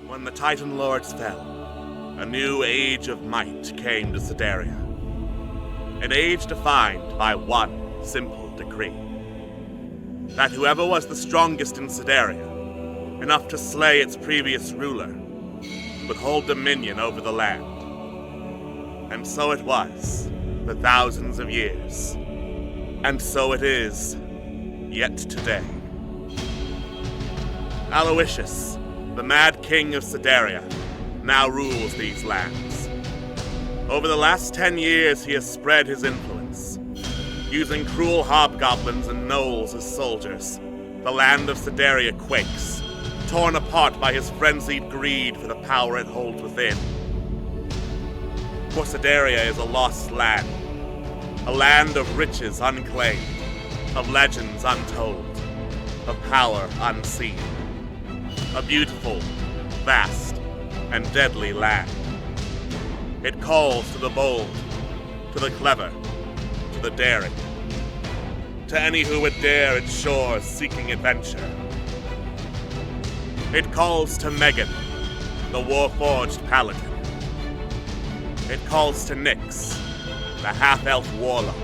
When the Titan Lords fell, a new age of might came to Sedaria. An age defined by one simple decree. That whoever was the strongest in Sedaria, enough to slay its previous ruler, would hold dominion over the land. And so it was, for thousands of years. And so it is, yet today. Aloysius, the Mad King of Sedaria, now rules these lands. Over the last 10 years, he has spread his influence. Using cruel hobgoblins and gnolls as soldiers, the land of Sedaria quakes, torn apart by his frenzied greed for the power it holds within. For Sedaria is a lost land, a land of riches unclaimed, of legends untold, of power unseen. A beautiful, vast, and deadly land. It calls to the bold, to the clever, to the daring, to any who would dare its shores seeking adventure. It calls to Megan, the war-forged paladin. It calls to Nyx, the half-elf warlock.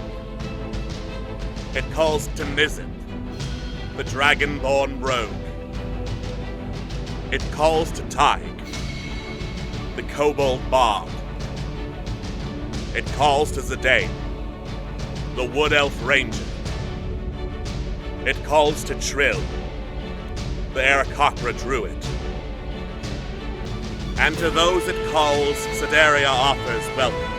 It calls to Nizip, the dragon-born rogue. It calls to Tig, the kobold bard. It calls to Zidane, the wood elf ranger. It calls to Trill, the Aarakocra druid. And to those it calls, Sedaria offers welcome.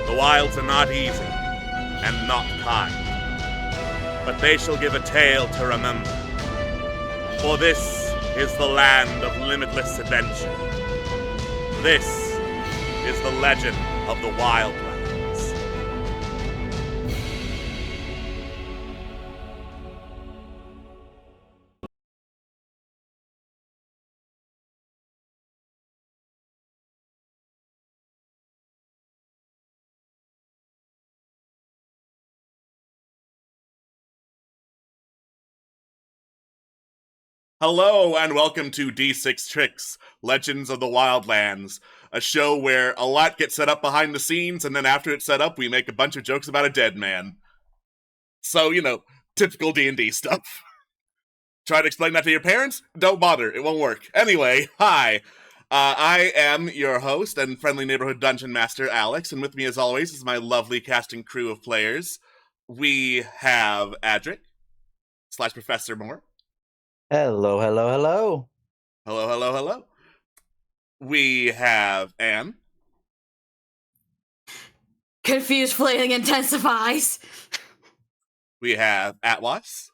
The wilds are not easy, and not kind, but they shall give a tale to remember. For this is the land of limitless adventure. This is the legend of the Wildlands. Hello, and welcome to D6 Tricks, Legends of the Wildlands, a show where a lot gets set up behind the scenes, and then after it's set up, we make a bunch of jokes about a dead man. So, typical D&D stuff. Try to explain that to your parents? Don't bother, it won't work. Anyway, hi. I am your host and friendly neighborhood dungeon master, Alex, and with me as always is my lovely casting crew of players. We have Adric, / Professor Moore. Hello, hello, hello. Hello, hello, hello. We have Anne. Confused flailing intensifies. We have Atwas.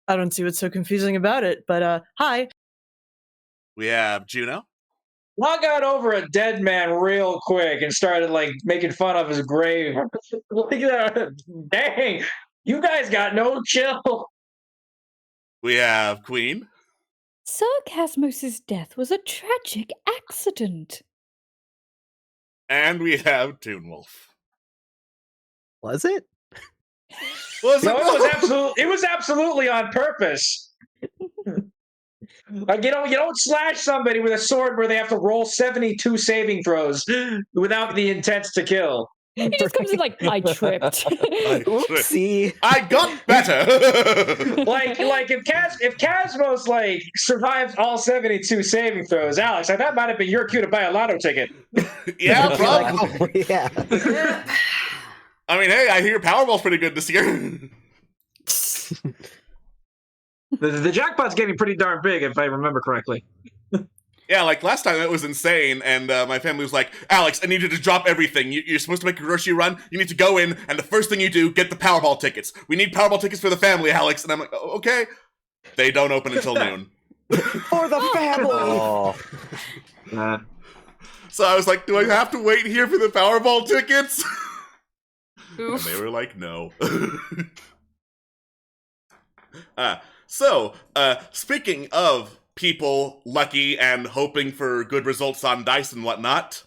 I don't see what's so confusing about it, but hi. We have Juno. I got over a dead man real quick and started making fun of his grave. Dang, you guys got no chill. We have Queen. Sir Casmos's death was a tragic accident. And we have Toonwolf. Was it? Was No, it? it was absolutely on purpose. You don't slash somebody with a sword where they have to roll 72 saving throws without the intent to kill. He just comes in like, I tripped. Oopsie. I got better. if Casmos survives all 72 saving throws, Alex, that might have been your cue to buy a lotto ticket. Yeah, probably. Yeah. I mean, hey, I hear Powerball's pretty good this year. The jackpot's getting pretty darn big, if I remember correctly. Yeah, last time that was insane, and my family was like, Alex, I need you to drop everything. You're supposed to make a grocery run. You need to go in, and the first thing you do, get the Powerball tickets. We need Powerball tickets for the family, Alex. And I'm like, oh, okay. They don't open until noon. For the family! Oh. So I was like, do I have to wait here for the Powerball tickets? And they were like, no. Speaking of people lucky and hoping for good results on dice and whatnot,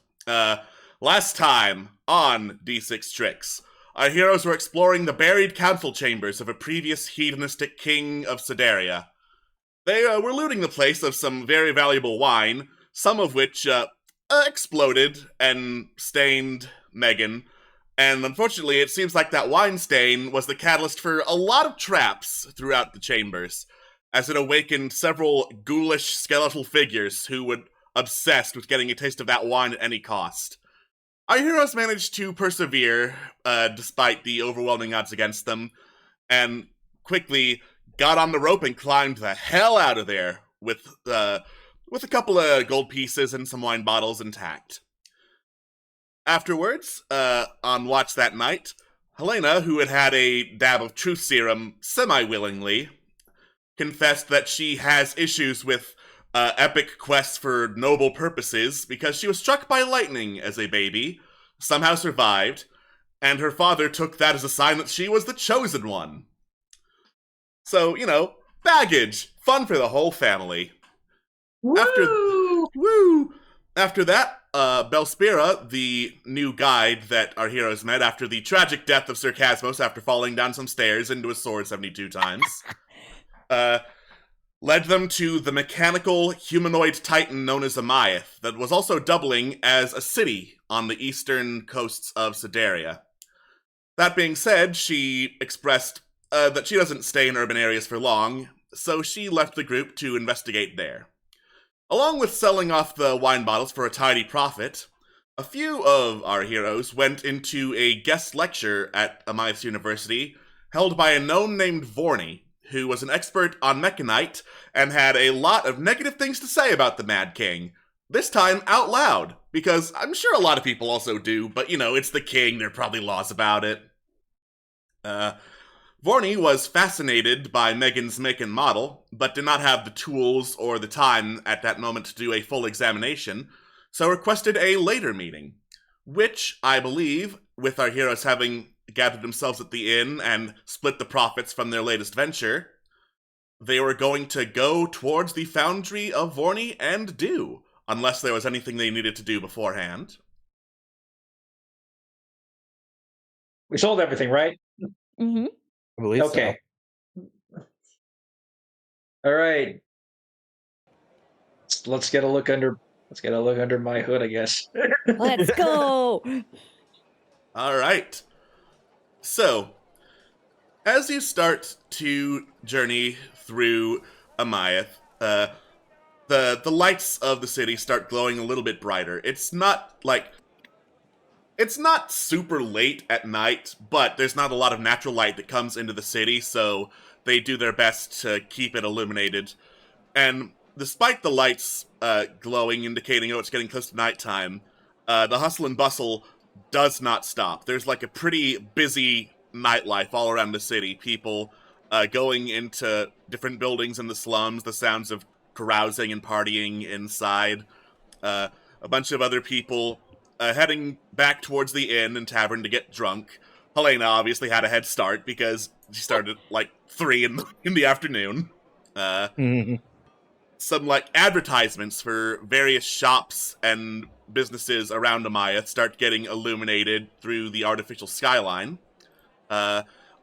last time on D6 Tricks, our heroes were exploring the buried council chambers of a previous hedonistic king of Sedaria. They were looting the place of some very valuable wine, some of which exploded and stained Megan. And unfortunately, it seems like that wine stain was the catalyst for a lot of traps throughout the chambers, as it awakened several ghoulish skeletal figures who were obsessed with getting a taste of that wine at any cost. Our heroes managed to persevere, despite the overwhelming odds against them, and quickly got on the rope and climbed the hell out of there with a couple of gold pieces and some wine bottles intact. Afterwards, on watch that night, Helena, who had had a dab of truth serum semi-willingly, confessed that she has issues with epic quests for noble purposes because she was struck by lightning as a baby, somehow survived, and her father took that as a sign that she was the chosen one. So, baggage. Fun for the whole family. Woo! After that, Belspira, the new guide that our heroes met after the tragic death of Sir Casmos after falling down some stairs into a sword 72 times, led them to the mechanical humanoid titan known as Amaeth that was also doubling as a city on the eastern coasts of Sedaria. That being said, she expressed that she doesn't stay in urban areas for long, so she left the group to investigate there. Along with selling off the wine bottles for a tidy profit, a few of our heroes went into a guest lecture at Amaeth's University held by a gnome named Vorni, who was an expert on Mechanite and had a lot of negative things to say about the Mad King. This time out loud, because I'm sure a lot of people also do, but it's the king, there are probably laws about it. Vorni was fascinated by Megan's make and model, but did not have the tools or the time at that moment to do a full examination, so requested a later meeting, which, I believe, with our heroes having gathered themselves at the inn and split the profits from their latest venture, they were going to go towards the foundry of Vorni and do, unless there was anything they needed to do beforehand. We sold everything, right? Mm-hmm. I believe Okay. All right. Let's get a look under my hood, I guess. Let's go. All right. So, as you start to journey through Amaeth, the lights of the city start glowing a little bit brighter. It's not super late at night, but there's not a lot of natural light that comes into the city, so they do their best to keep it illuminated. And despite the lights glowing, indicating, it's getting close to nighttime, the hustle and bustle does not stop. There's a pretty busy nightlife all around the city. People going into different buildings in the slums, the sounds of carousing and partying inside. A bunch of other people heading back towards the inn and tavern to get drunk. Helena obviously had a head start because she started at 3 in the afternoon. Some advertisements for various shops and businesses around Amaeth start getting illuminated through the artificial skyline,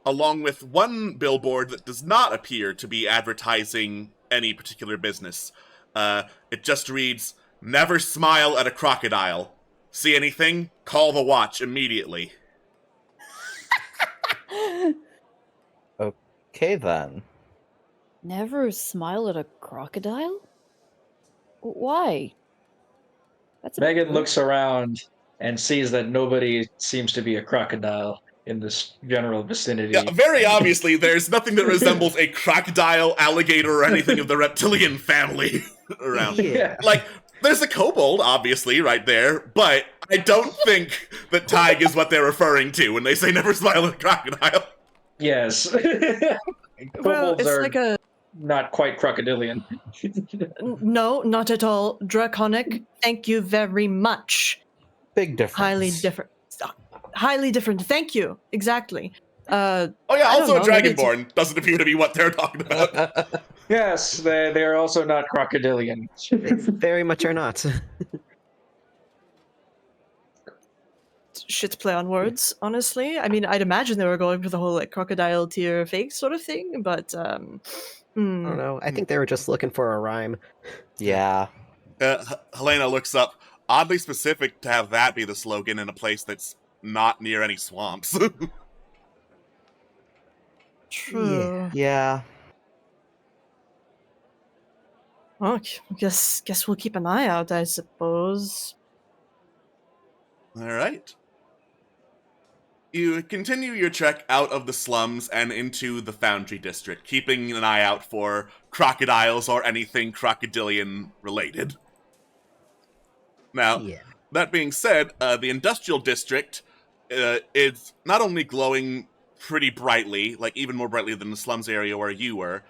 along with one billboard that does not appear to be advertising any particular business. It just reads, "Never smile at a crocodile. See anything? Call the watch immediately." Okay, then. Never smile at a crocodile? Why? That's a Megan looks around and sees that nobody seems to be a crocodile in this general vicinity. Yeah, very obviously, there's nothing that resembles a crocodile, alligator, or anything of the reptilian family around. Yeah. There's a kobold, obviously, right there, but I don't think that Tig is what they're referring to when they say never smile at a crocodile. Yes. Well, Kobolds it's are not quite crocodilian. No, not at all. Draconic. Thank you very much. Big difference. Highly different. Thank you. Exactly. Oh yeah, I also a don't know, maybe it's- dragonborn doesn't appear to be what they're talking about. Yes, they are also not crocodilian. Very much are not. Shit play on words, honestly. I mean, I'd imagine they were going for the whole crocodile tier fake sort of thing, but I don't know. I think they were just looking for a rhyme. Yeah. Helena looks up. Oddly specific to have that be the slogan in a place that's not near any swamps. True. Yeah. Well, guess we'll keep an eye out, I suppose. All right. You continue your trek out of the slums and into the Foundry District, keeping an eye out for crocodiles or anything crocodilian related. Now, Yeah. that being said, the Industrial District is not only glowing pretty brightly, like even more brightly than the slums area where you were,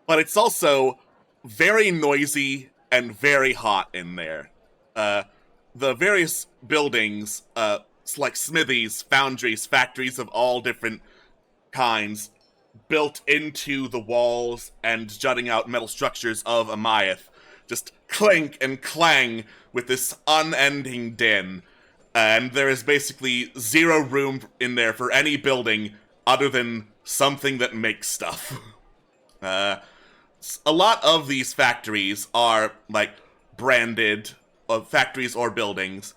but it's also very noisy and very hot in there. The various buildings, like smithies, foundries, factories of all different kinds, built into the walls and jutting out metal structures of Amayath, just clink and clang with this unending din. And there is basically zero room in there for any building other than something that makes stuff. A lot of these factories are, like, branded, factories or buildings,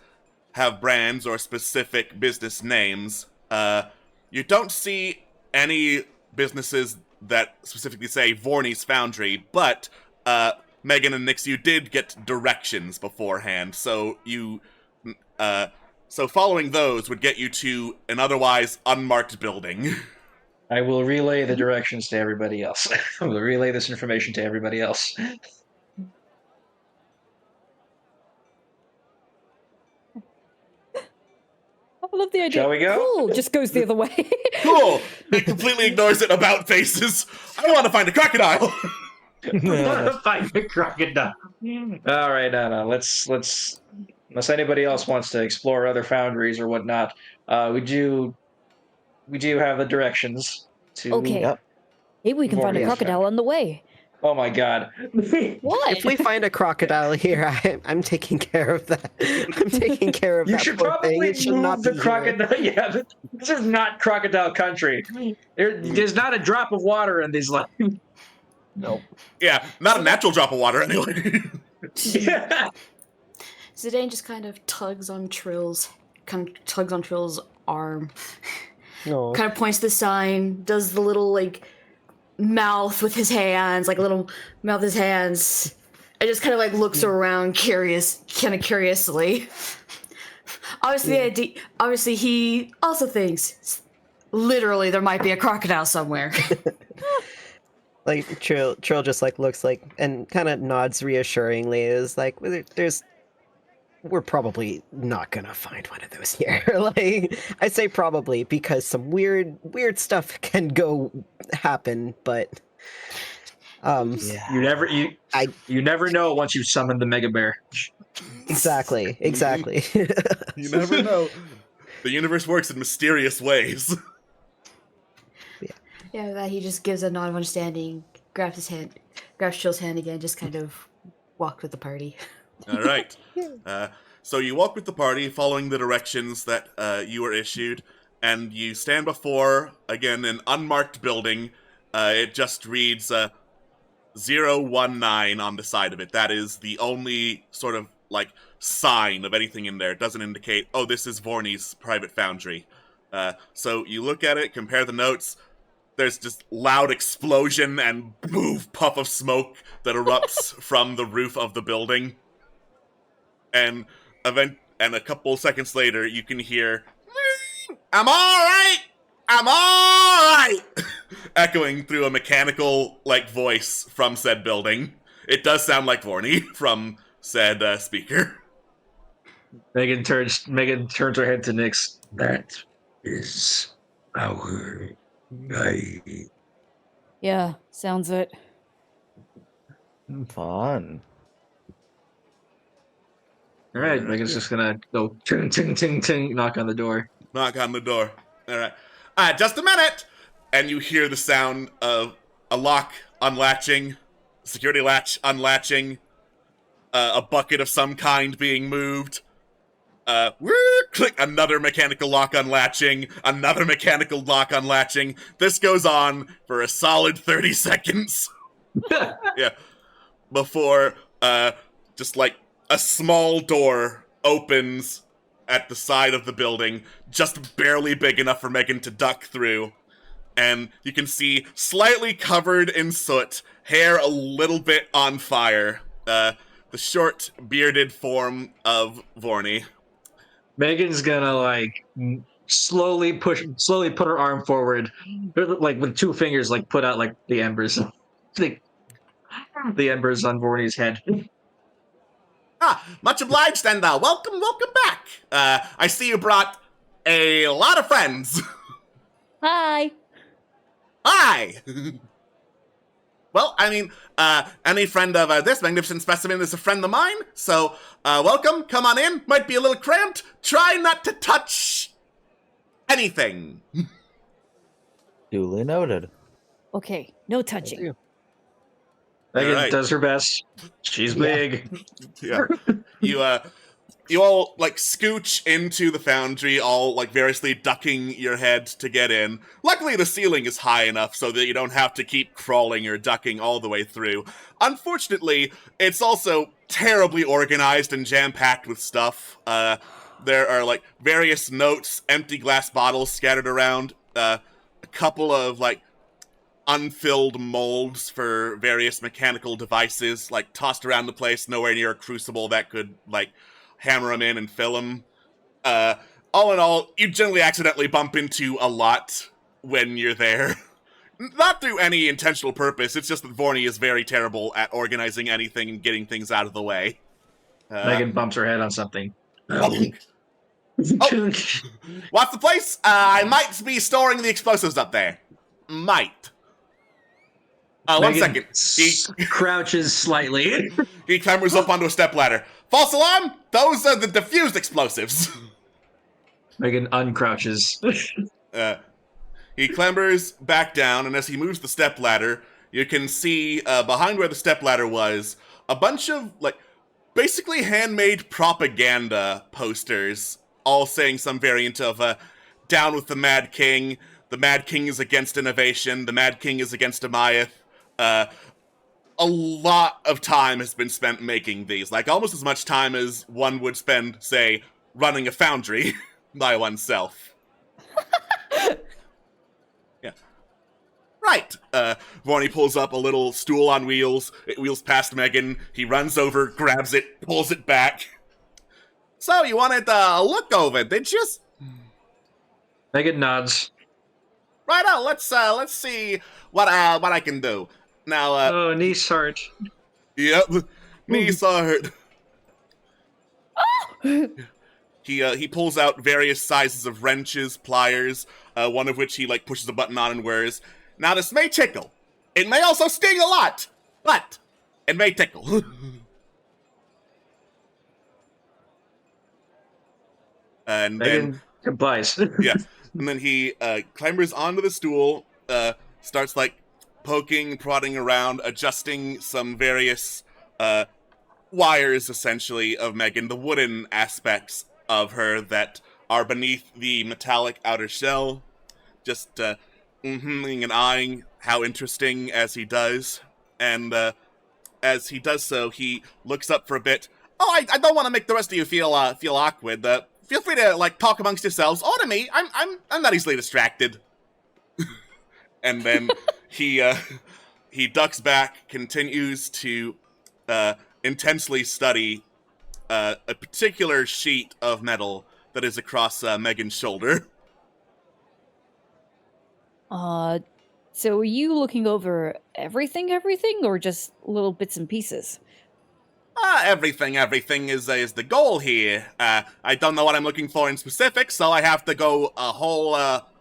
have brands or specific business names. You don't see any businesses that specifically say Vorni's Foundry, but Megan and Nix, you did get directions beforehand, so following those would get you to an otherwise unmarked building. I will relay the directions to everybody else. I will relay this information to everybody else. I love the idea. Shall we go? Cool, just goes the other way. Cool! He completely ignores it about faces. I want to find a crocodile! Fight the crocodile. All right, no. Let's. Unless anybody else wants to explore other foundries or whatnot, we do have the directions to. Okay. Yep. Maybe we can find a Vorni's crocodile on the way. Oh my god. What? If we find a crocodile here, I'm taking care of that. I'm taking care of You that should poor thing. probably It should move not the be here. crocodile. Yeah, this is not crocodile country. There's not a drop of water in these lines. Nope. Yeah, not a natural drop of water anyway. Yeah. Zidane just kind of tugs on Trill's arm, No. kind of points to the sign, does the little like mouth with his hands, like a little mouth with his hands, and just kind of like looks around curiously. Obviously, he also thinks literally there might be a crocodile somewhere. Like Trill just like looks like and kind of nods reassuringly. Is like we're probably not gonna find one of those here. Like I say probably because some weird stuff can happen, but You never know once you summon the Mega Bear. exactly. You never know. The universe works in mysterious ways. Yeah, that he just gives a nod of understanding, grabs Trill's hand again, just kind of walked with the party. All right. So you walk with the party, following the directions that you were issued, and you stand before, again, an unmarked building. It just reads 019 on the side of it. That is the only sort of, like, sign of anything in there. It doesn't indicate, oh, this is Vorni's private foundry. So you look at it, compare the notes. There's just loud explosion and puff of smoke that erupts from the roof of the building. And a couple seconds later, you can hear, "I'm all right! I'm all right!" echoing through a mechanical, like, voice from said building. It does sound like Vorni from said speaker. Megan turns her head to Nyx. That is our guy. Yeah, sounds it. Fun. All right, Megan's just gonna go ting ting ting ting, knock on the door. Knock on the door. All right. Just a minute! And you hear the sound of a lock unlatching, security latch unlatching, a bucket of some kind being moved. Click, another mechanical lock unlatching, another mechanical lock unlatching. This goes on for a solid 30 seconds. Yeah. Before, just like a small door opens at the side of the building, just barely big enough for Megan to duck through. And you can see, slightly covered in soot, hair a little bit on fire, the short, bearded form of Vorni. Megan's gonna like slowly put her arm forward, like with two fingers, like put out like the embers, like the embers on Vorni's head. Ah, much obliged, and welcome back. I see you brought a lot of friends. Hi. Hi! Well, I mean, any friend of this magnificent specimen is a friend of mine, so, welcome, come on in, might be a little cramped, try not to touch anything. Duly noted. Okay, no touching. Megan Alright. does her best. She's big. Yeah. You all, like, scooch into the foundry, all, like, variously ducking your head to get in. Luckily, the ceiling is high enough so that you don't have to keep crawling or ducking all the way through. Unfortunately, it's also terribly organized and jam-packed with stuff. There are, like, various notes, empty glass bottles scattered around, a couple of, like, unfilled molds for various mechanical devices, like, tossed around the place, nowhere near a crucible that could, like, hammer them in and fill them. All in all, you generally accidentally bump into a lot when you're there. Not through any intentional purpose, it's just that Vorni is very terrible at organizing anything and getting things out of the way. Megan bumps her head on something. Oh. What's the place? I might be storing the explosives up there. Might. 1 Megan second. He crouches slightly. He clambers up onto a stepladder. False alarm! Those are the diffused explosives. Megan uncrouches. He clambers back down, and as he moves the stepladder, you can see behind where the stepladder was a bunch of, like, basically handmade propaganda posters, all saying some variant of down with the Mad King is against innovation, the Mad King is against Amayeth. A lot of time has been spent making these, like almost as much time as one would spend, say, running a foundry by oneself. Yeah. Right. Vorni pulls up a little stool on wheels. It wheels past Megan. He runs over, grabs it, pulls it back. So, you wanted a look over, did you? Megan nods. Righto, let's see what I can do. Now, Oh, niece heart. Yep, me saw it. He pulls out various sizes of wrenches, pliers, one of which he, like, pushes a button on and wears. Now, this may tickle. It may also sting a lot, but it may tickle. And then, Megan complies. yeah, and then he clambers onto the stool, starts, like, poking, prodding around, adjusting some various wires, essentially, of Megan, the wooden aspects of her that are beneath the metallic outer shell, just mm-hmming and eyeing how interesting as he does. And as he does so, he looks up for a bit. Oh, I don't want to make the rest of you feel awkward. Feel free to, like, talk amongst yourselves, or to me. I'm not easily distracted. And then he ducks back, continues to intensely study a particular sheet of metal that is across Megan's shoulder. So are you looking over everything, or just little bits and pieces? Everything is the goal here. I don't know what I'm looking for in specific, so I have to go a whole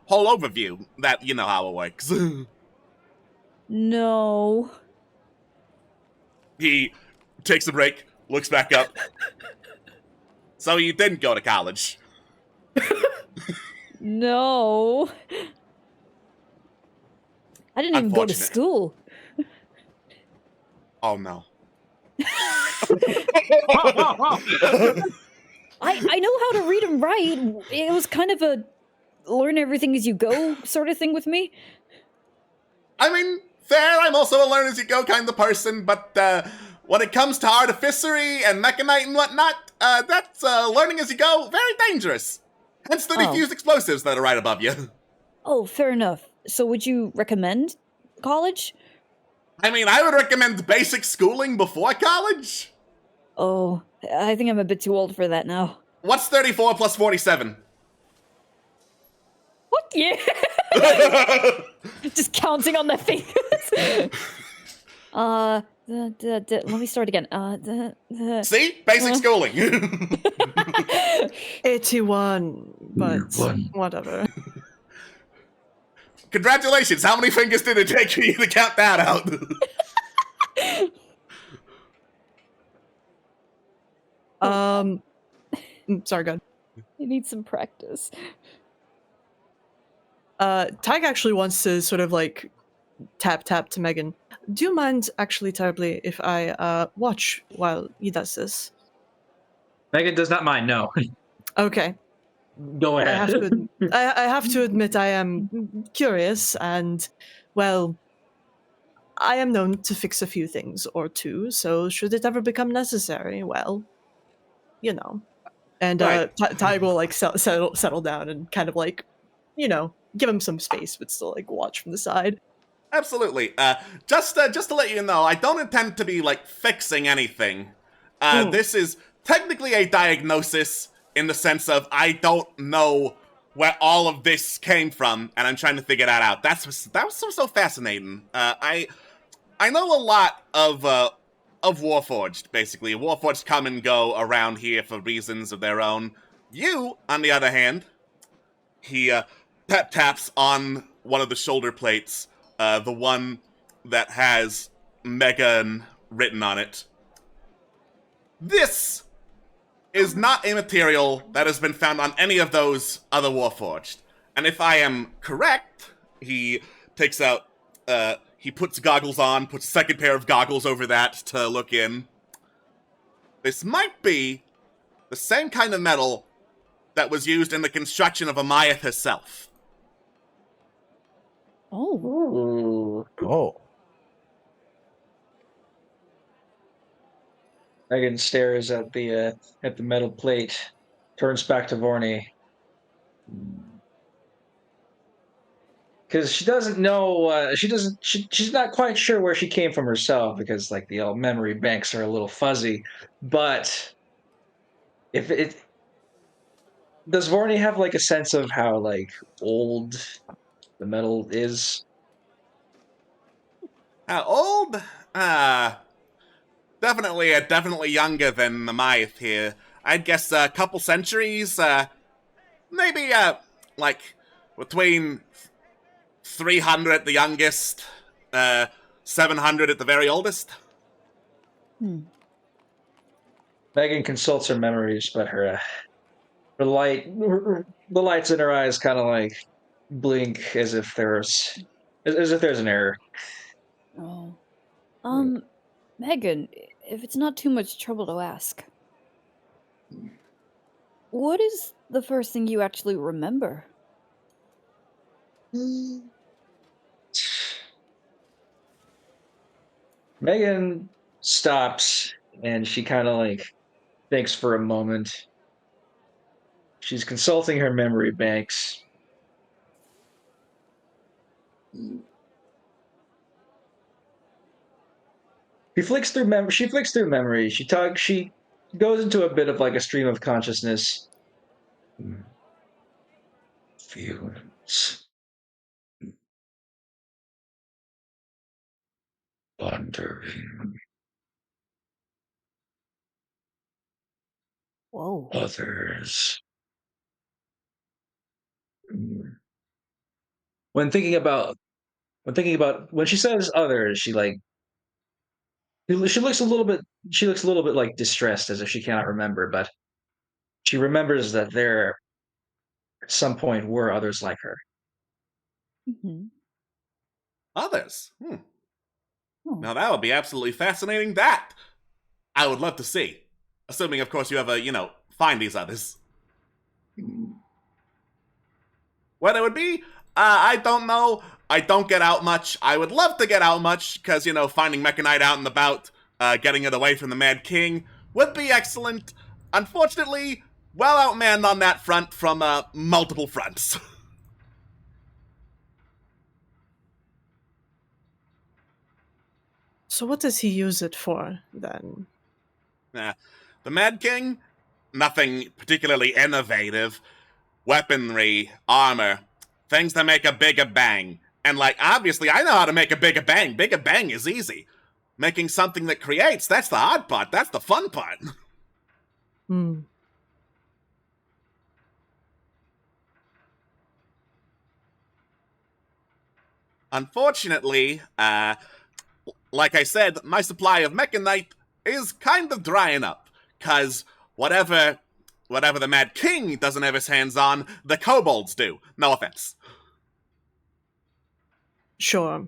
overview. That, you know how it works. No. He takes a break, looks back up. So you didn't go to college? No. I didn't even go to Unfortunate. school. Oh no. I know how to read and write. It was kind of a learn everything as you go sort of thing with me. I mean, Fair, I'm also a learn-as-you-go kind of person, but when it comes to artificery and mechanite and whatnot, that's learning as you go, very dangerous. Hence the diffused explosives that are right above you. Oh, fair enough. So would you recommend college? I mean, I would recommend basic schooling before college. Oh, I think I'm a bit too old for that now. What's 34 plus 47? What? Yeah. Just counting on the fingers. Let me start again. See? Basic schooling. 81, but whatever. Congratulations, how many fingers did it take for you to count that out? Sorry, go ahead. You need some practice. Tyg actually wants to sort of like tap to Megan. Do you mind actually terribly if I watch while he does this? Megan does not mind. No. Okay. Go ahead. I have to admit I am curious, and well, I am known to fix a few things or two. So should it ever become necessary, well, you know. And Right. Tyg will like settle down and kind of like, you know, give him some space, but still like watch from the side. Absolutely. Just to let you know, I don't intend to be, like, fixing anything. This is technically a diagnosis in the sense of I don't know where all of this came from, and I'm trying to figure that out. That was so fascinating. I know a lot of Warforged, basically. Warforged come and go around here for reasons of their own. You, on the other hand, he taps on one of the shoulder plates, the one that has Megan written on it. This is not a material that has been found on any of those other Warforged. And if I am correct, he takes out, he puts goggles on, puts a second pair of goggles over that to look in. This might be the same kind of metal that was used in the construction of Amaya herself. Oh. Oh. Megan stares at the metal plate, turns back to Vorni. Because she doesn't know, she's not quite sure where she came from herself, because like the old memory banks are a little fuzzy. But if it does, Vorni have like a sense of how like old the metal is? Old? Definitely younger than the Myth here. I'd guess a couple centuries, maybe, like, between 300 at the youngest, 700 at the very oldest. Megan consults her memories, but the lights in her eyes kind of like blink as if there's an error. Oh. Megan, if it's not too much trouble to ask, what is the first thing you actually remember? Megan stops and she kind of like thinks for a moment. She's consulting her memory banks. She flicks through memory. She goes into a bit of like a stream of consciousness. Feelings. Wandering. Whoa. Others. When thinking about when she says others, she looks a little bit like distressed, as if she cannot remember, but she remembers that there at some point were others like her. Mm-hmm. Others? Oh. Now that would be absolutely fascinating. That I would love to see. Assuming, of course, you ever, find these others. What it would be, I don't know. I don't get out much. I would love to get out much, because, finding Mechanite out and about, getting it away from the Mad King would be excellent. Unfortunately, well outmanned on that front from multiple fronts. So what does he use it for, then? The Mad King? Nothing particularly innovative. Weaponry, armor, things that make a bigger bang. And, obviously, I know how to make a bigger bang. Bigger bang is easy. Making something that creates, that's the hard part. That's the fun part. Unfortunately, like I said, my supply of mechanite is kind of drying up. Because whatever the Mad King doesn't have his hands on, the kobolds do. No offense. Sure.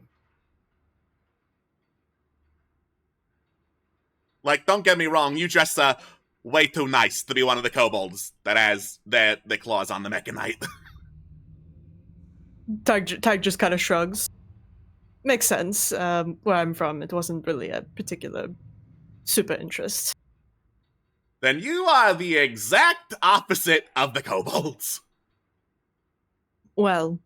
Don't get me wrong, you dress way too nice to be one of the kobolds that has their claws on the mechanite. Tag just kind of shrugs. Makes sense. Where I'm from, it wasn't really a particular super interest. Then you are the exact opposite of the kobolds. Well,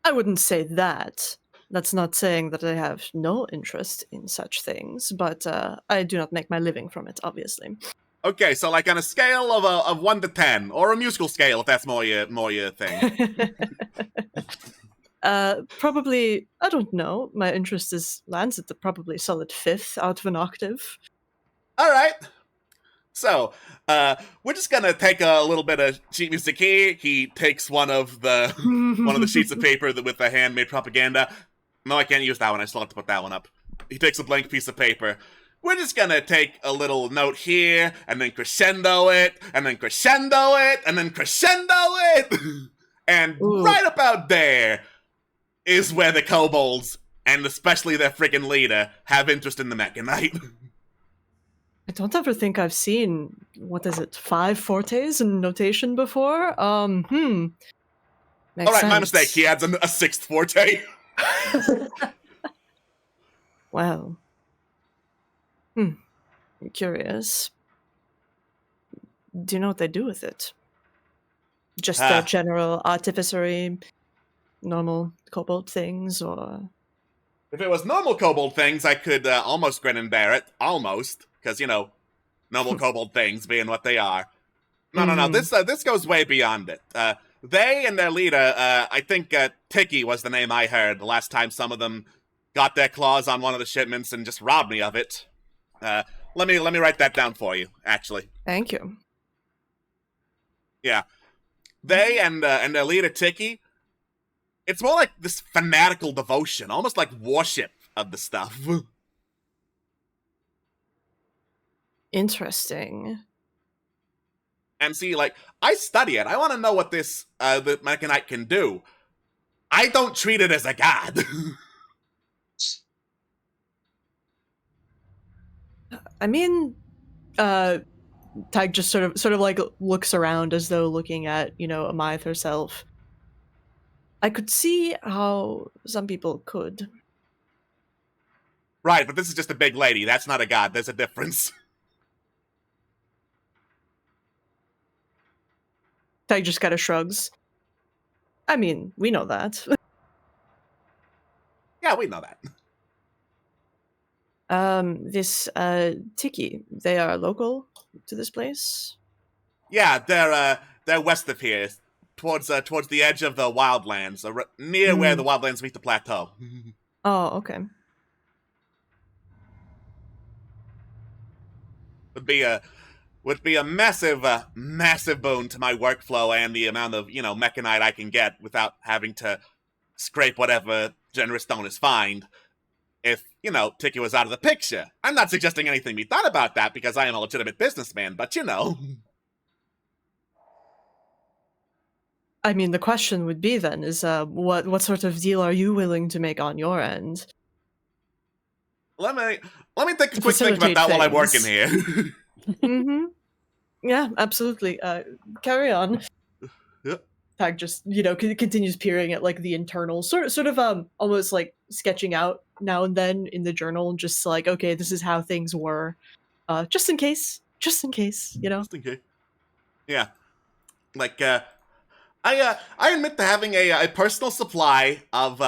I wouldn't say that. That's not saying that I have no interest in such things, but I do not make my living from it, obviously. Okay, so on a scale of 1 to 10, or a musical scale if that's more your thing. Probably, I don't know. My interest lands at the probably solid 5th out of an octave. All right. So, we're just gonna take a little bit of sheet music here. He takes one of the sheets of paper with the handmade propaganda. No, I can't use that one. I still have to put that one up. He takes a blank piece of paper. We're just gonna take a little note here, and then crescendo it, and then crescendo it, and then crescendo it! And right about there is where the kobolds, and especially their freaking leader, have interest in the mechanite. I don't ever think I've seen, 5 fortes in notation before? Makes Alright, my sense. mistake. He adds a 6th forte. Well. I'm curious. Do you know what they do with it? Just their general artificery, normal kobold things, or... If it was normal kobold things, I could almost grin and bear it. Almost. Because, normal kobold things being what they are. No. This goes way beyond it. They and their leader, I think Tiki was the name I heard the last time some of them got their claws on one of the shipments and just robbed me of it. Let me write that down for you, actually. Thank you. Yeah. They and their leader, Tiki, it's more like this fanatical devotion, almost like worship of the stuff. Interesting. And see, I study it. I want to know what this, the mechanite can do. I don't treat it as a god. I mean, Tag just sort of looks around as though looking at, Amith herself. I could see how some people could. Right, but this is just a big lady. That's not a god. There's a difference. Tag just kind of shrugs. I mean, we know that. Yeah, we know that. This Tiki, they are local to this place? Yeah, they're west of here, towards the edge of the Wildlands, near where the Wildlands meet the plateau. Oh, okay. Would be a massive boon to my workflow and the amount of mechanite I can get without having to scrape whatever generous donors find. If Tiki was out of the picture. I'm not suggesting anything be done about that because I am a legitimate businessman, but I mean, the question would be then is what sort of deal are you willing to make on your end? Let me take a quick think about that while I'm working here. Mm-hmm. Yeah, absolutely. Carry on. Tag just, continues peering at like the internal, sort of almost like sketching out now and then in the journal, just like, okay, this is how things were, just in case, Just in case. Yeah. Like, I admit to having a personal supply of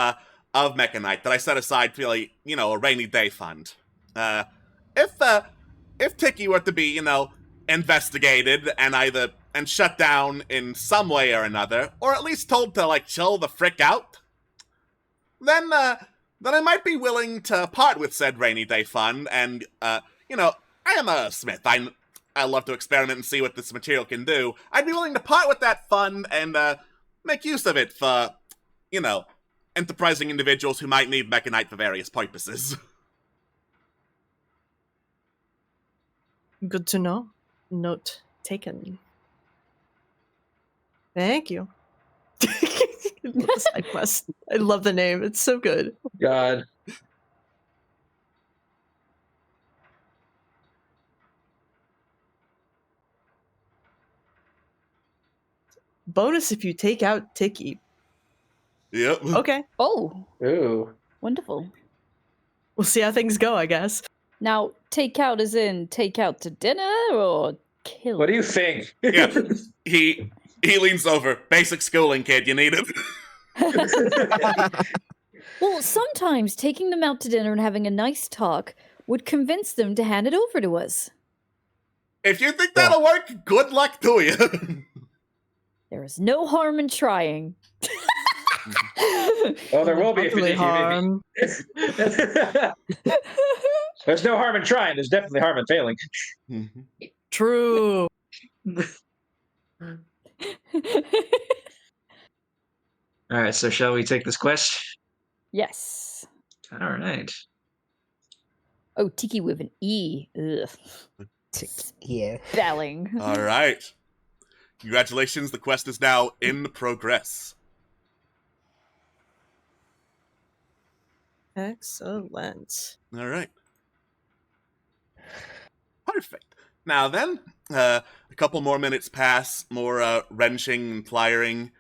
mechanite that I set aside for a rainy day fund. If Tiki were to be investigated and shut down in some way or another, or at least told to like chill the frick out, then I might be willing to part with said rainy day fund. And I am a smith. I love to experiment and see what this material can do. I'd be willing to part with that fund and make use of it for, enterprising individuals who might need mechanite for various purposes. Good to know. Note taken. Thank you. Side quest. I love the name. It's so good. God. Bonus if you take out Tiki. Yep. Okay. Oh, Ooh. wonderful. We'll see how things go, I guess. Now, take out as in take out to dinner or kill? What do you think? Yeah. He leans over. Basic schooling, kid. You need it. Well, sometimes taking them out to dinner and having a nice talk would convince them to hand it over to us. If you think that'll work, good luck to you. There is no harm in trying. Oh, there will be if Definitely you harm. There's no harm in trying. There's definitely harm in failing. True. All right, so shall we take this quest? Yes. All right. Oh, Tiki with an E. Ugh. Yeah. Spelling. All right. Congratulations, the quest is now in progress. Excellent. All right. Perfect. Now then, a couple more minutes pass, more wrenching and pliering.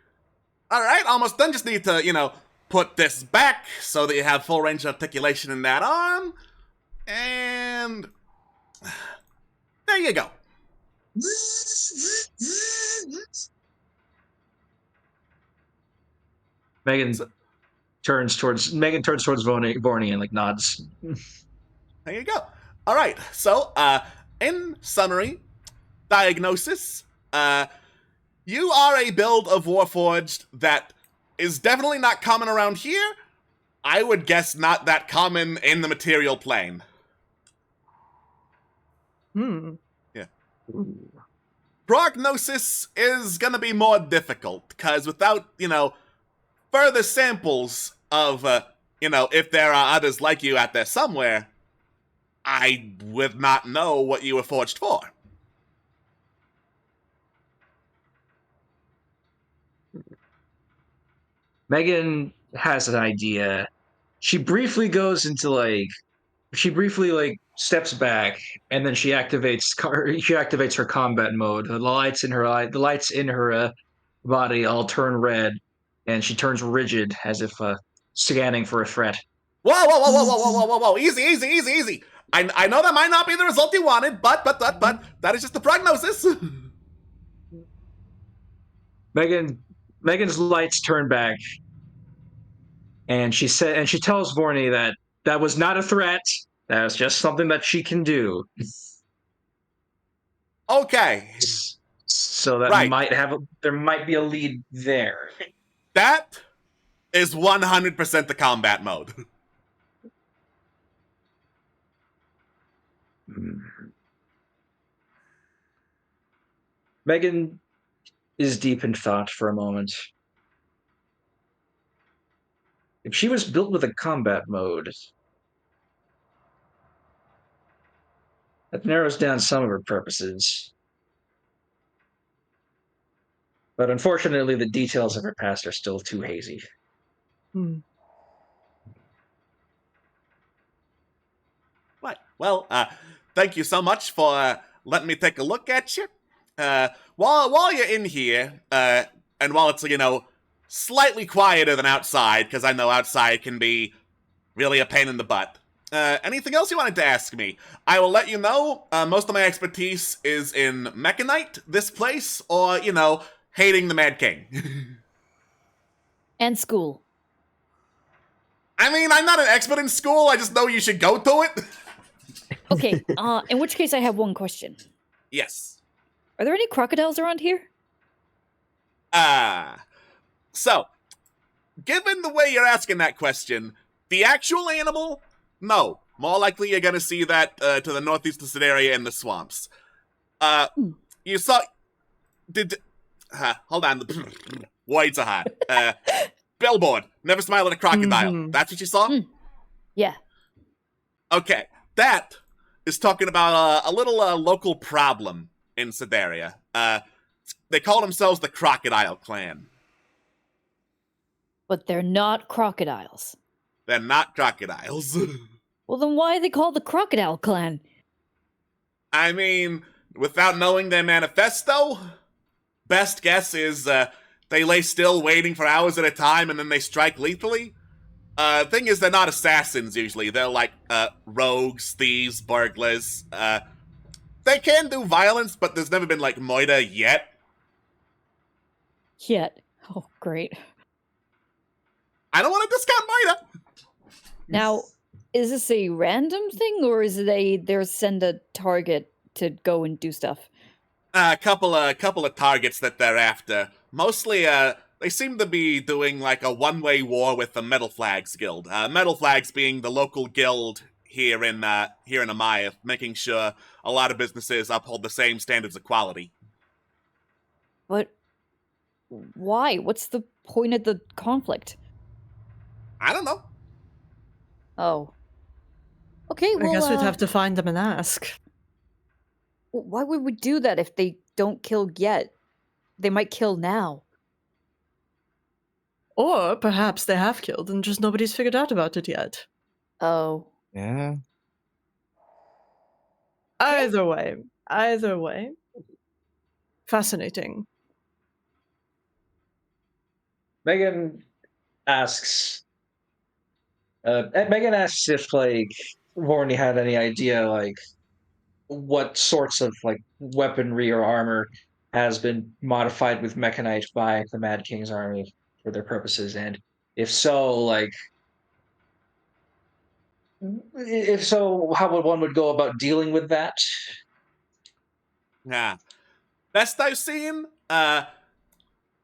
All right, almost done. Just need to, put this back so that you have full range of articulation in that arm. And there you go. Megan turns towards Vorni and like nods. There you go. All right. So, in summary, diagnosis. You are a build of Warforged that is definitely not common around here. I would guess not that common in the material plane. Yeah. Prognosis is gonna be more difficult, because without, further samples of, if there are others like you out there somewhere, I would not know what you were forged for. Megan has an idea. She briefly steps back, and then she activates her combat mode. The lights in her body all turn red, and she turns rigid as if scanning for a threat. Whoa! Easy. I know that might not be the result you wanted, but that is just the prognosis. Megan's lights turn back, and she tells Vorni that was not a threat. That was just something that she can do. Okay. So that there might be a lead there. That is 100% the combat mode. Megan is deep in thought for a moment. If she was built with a combat mode, that narrows down some of her purposes. But unfortunately, the details of her past are still too hazy. Right. Well, thank you so much for letting me take a look at you. While you're in here, and while it's, slightly quieter than outside, because I know outside can be really a pain in the butt. Anything else you wanted to ask me? I will let you know. Most of my expertise is in Mechanite, this place, or, hating the Mad King. And school. I mean, I'm not an expert in school, I just know you should go to it. Okay, in which case I have one question. Yes. Are there any crocodiles around here? So, given the way you're asking that question, the actual animal, no. More likely you're gonna see that to the northeast of this area in the swamps. You saw... hold on. Words are hard. Billboard, never smile at a crocodile. Mhm. That's what you saw? Yeah. Okay, that is talking about a little local problem in Sedaria. They call themselves the Crocodile Clan. But they're not crocodiles. They're not crocodiles. Well, then why are they called the Crocodile Clan? I mean, without knowing their manifesto, best guess is they lay still waiting for hours at a time and then they strike lethally. Thing is, they're not assassins usually. They're like rogues, thieves, burglars. They can do violence, but there's never been like murder yet. Yet. Oh, great. I don't want to discount murder. Now, is this a random thing, or is it they're send a target to go and do stuff? A couple of targets that they're after. Mostly, they seem to be doing like a one-way war with the Metal Flags Guild. Metal Flags being the local guild here in Amaya, making sure a lot of businesses uphold the same standards of quality. But why? What's the point of the conflict? I don't know. Oh. Okay, well, I guess we'd have to find them and ask. why would we do that if they don't kill yet? They might kill now. Or perhaps they have killed and just nobody's figured out about it yet. Oh. Yeah. Either way. Fascinating. Megan asks if like Vorni had any idea like what sorts of like weaponry or armor has been modified with mechanite by the Mad King's army for their purposes, and if so, how would one go about dealing with that? Yeah. Best I've seen, the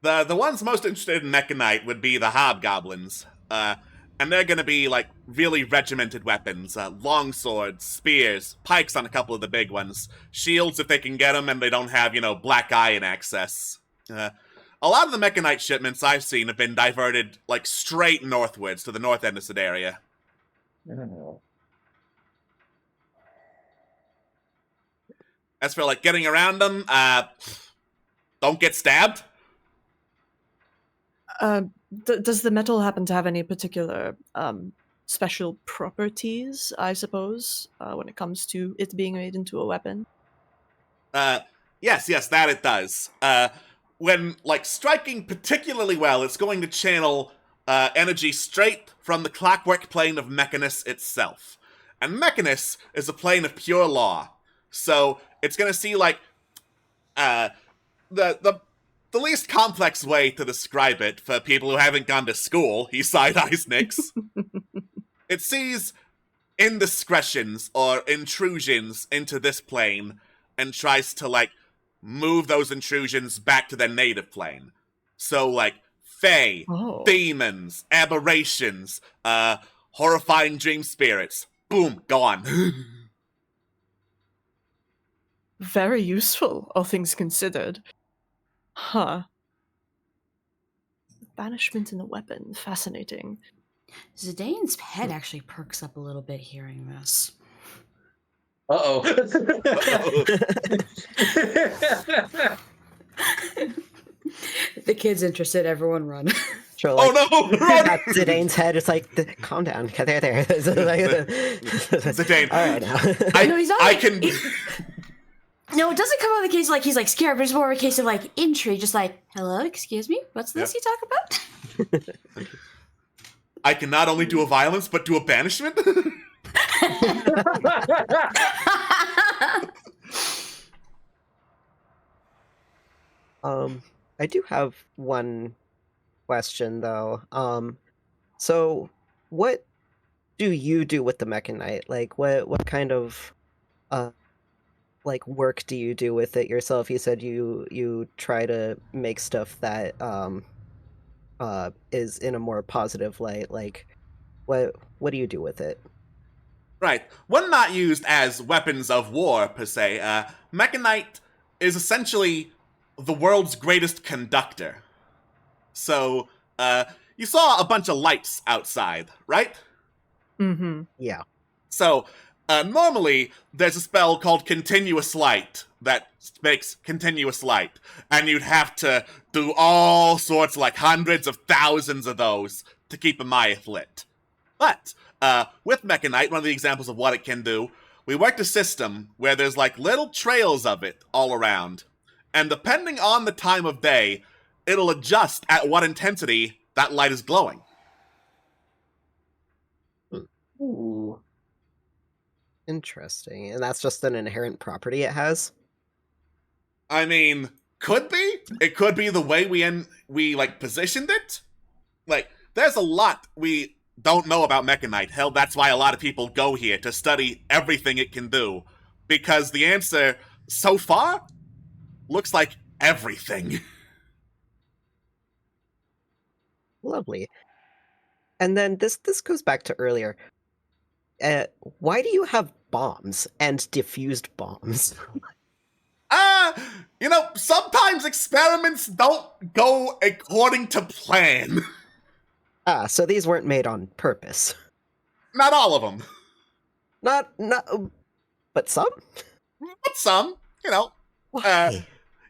ones most interested in mechanite would be the hobgoblins. And they're gonna be like really regimented weapons, long swords, spears, pikes on a couple of the big ones, shields if they can get them and they don't have, black iron access. A lot of the mechanite shipments I've seen have been diverted like straight northwards to the north end of Sedaria. As for like getting around them, don't get stabbed. Does the metal happen to have any particular special properties, I suppose, when it comes to it being made into a weapon? Yes, that it does. When, like, striking particularly well, it's going to channel energy straight from the clockwork plane of Mechanus itself. And Mechanus is a plane of pure law. So, it's going to see, like, the least complex way to describe it for people who haven't gone to school, he side-eyes Nix. It sees indiscretions or intrusions into this plane and tries to, like, move those intrusions back to their native plane. So, like, fae, demons, aberrations, horrifying dream spirits. Boom, gone. Very useful, all things considered. Huh. Banishment in a weapon. Fascinating. Zidane's head actually perks up a little bit hearing this. Uh-oh. The kid's interested, everyone run. Sure, Oh no! Run! At Zidane's head, it's like, calm down. There. Zidane. All right, now. No, he's not I like- can... No, it doesn't come out of the case of, like, he's, like, scared, but it's more of a case of, like, intrigue. Just like, hello, excuse me? What's this you talk about? I can not only do a violence, but do a banishment? I do have one question, though. So what do you do with the Mechanite? Like, what kind of, like, work do you do with it yourself? You said you try to make stuff that, is in a more positive light. Like, what do you do with it? Right. When not used as weapons of war, per se, Mechanite is essentially the world's greatest conductor. So, you saw a bunch of lights outside, right? Mm-hmm. Yeah. So, normally, there's a spell called Continuous Light that makes continuous light, and you'd have to do all sorts, like hundreds of thousands of those to keep a Myth lit. But, with Mechanite, one of the examples of what it can do, we worked a system where there's like little trails of it all around, and depending on the time of day, it'll adjust at what intensity that light is glowing. Ooh. Interesting. And that's just an inherent property it has? I mean, could be. It could be the way we like positioned it. Like, there's a lot we don't know about Mechanite. Hell, that's why a lot of people go here to study everything it can do. Because the answer, so far, looks like everything. Lovely. And then this goes back to earlier. Why do you have bombs and diffused bombs? Sometimes experiments don't go according to plan. So these weren't made on purpose. Not all of them. Not, but some? But some, Why?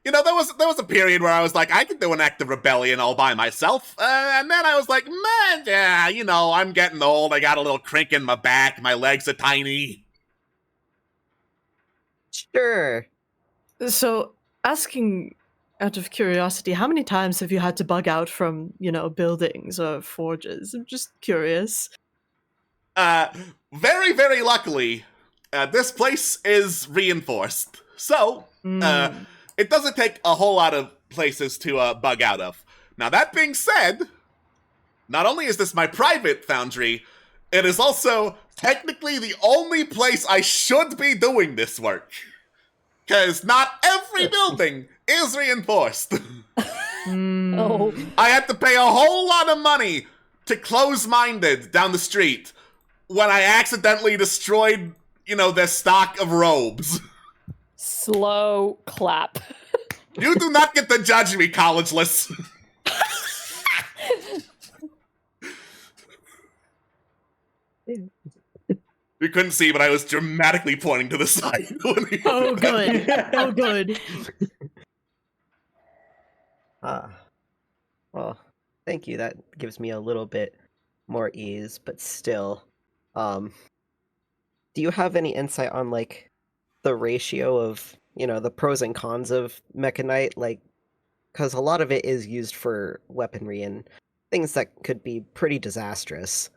there was a period where I was like, I could do an act of rebellion all by myself, and then I was like, man, yeah, I'm getting old, I got a little crink in my back, my legs are tiny. Sure. So, asking out of curiosity, how many times have you had to bug out from, buildings or forges? I'm just curious. Very, very luckily, this place is reinforced, so, it doesn't take a whole lot of places to bug out of. Now, that being said, not only is this my private foundry, it is also technically the only place I should be doing this work. Because not every building is reinforced. Oh. I had to pay a whole lot of money to Close-Minded down the street when I accidentally destroyed, their stock of robes. Slow clap. You do not get to judge me, collegeless. You couldn't see, but I was dramatically pointing to the side. Oh, good. Oh, good. Well, thank you. That gives me a little bit more ease, but still. Do you have any insight on, like, the ratio of, the pros and cons of Mechanite? Like, because a lot of it is used for weaponry and things that could be pretty disastrous.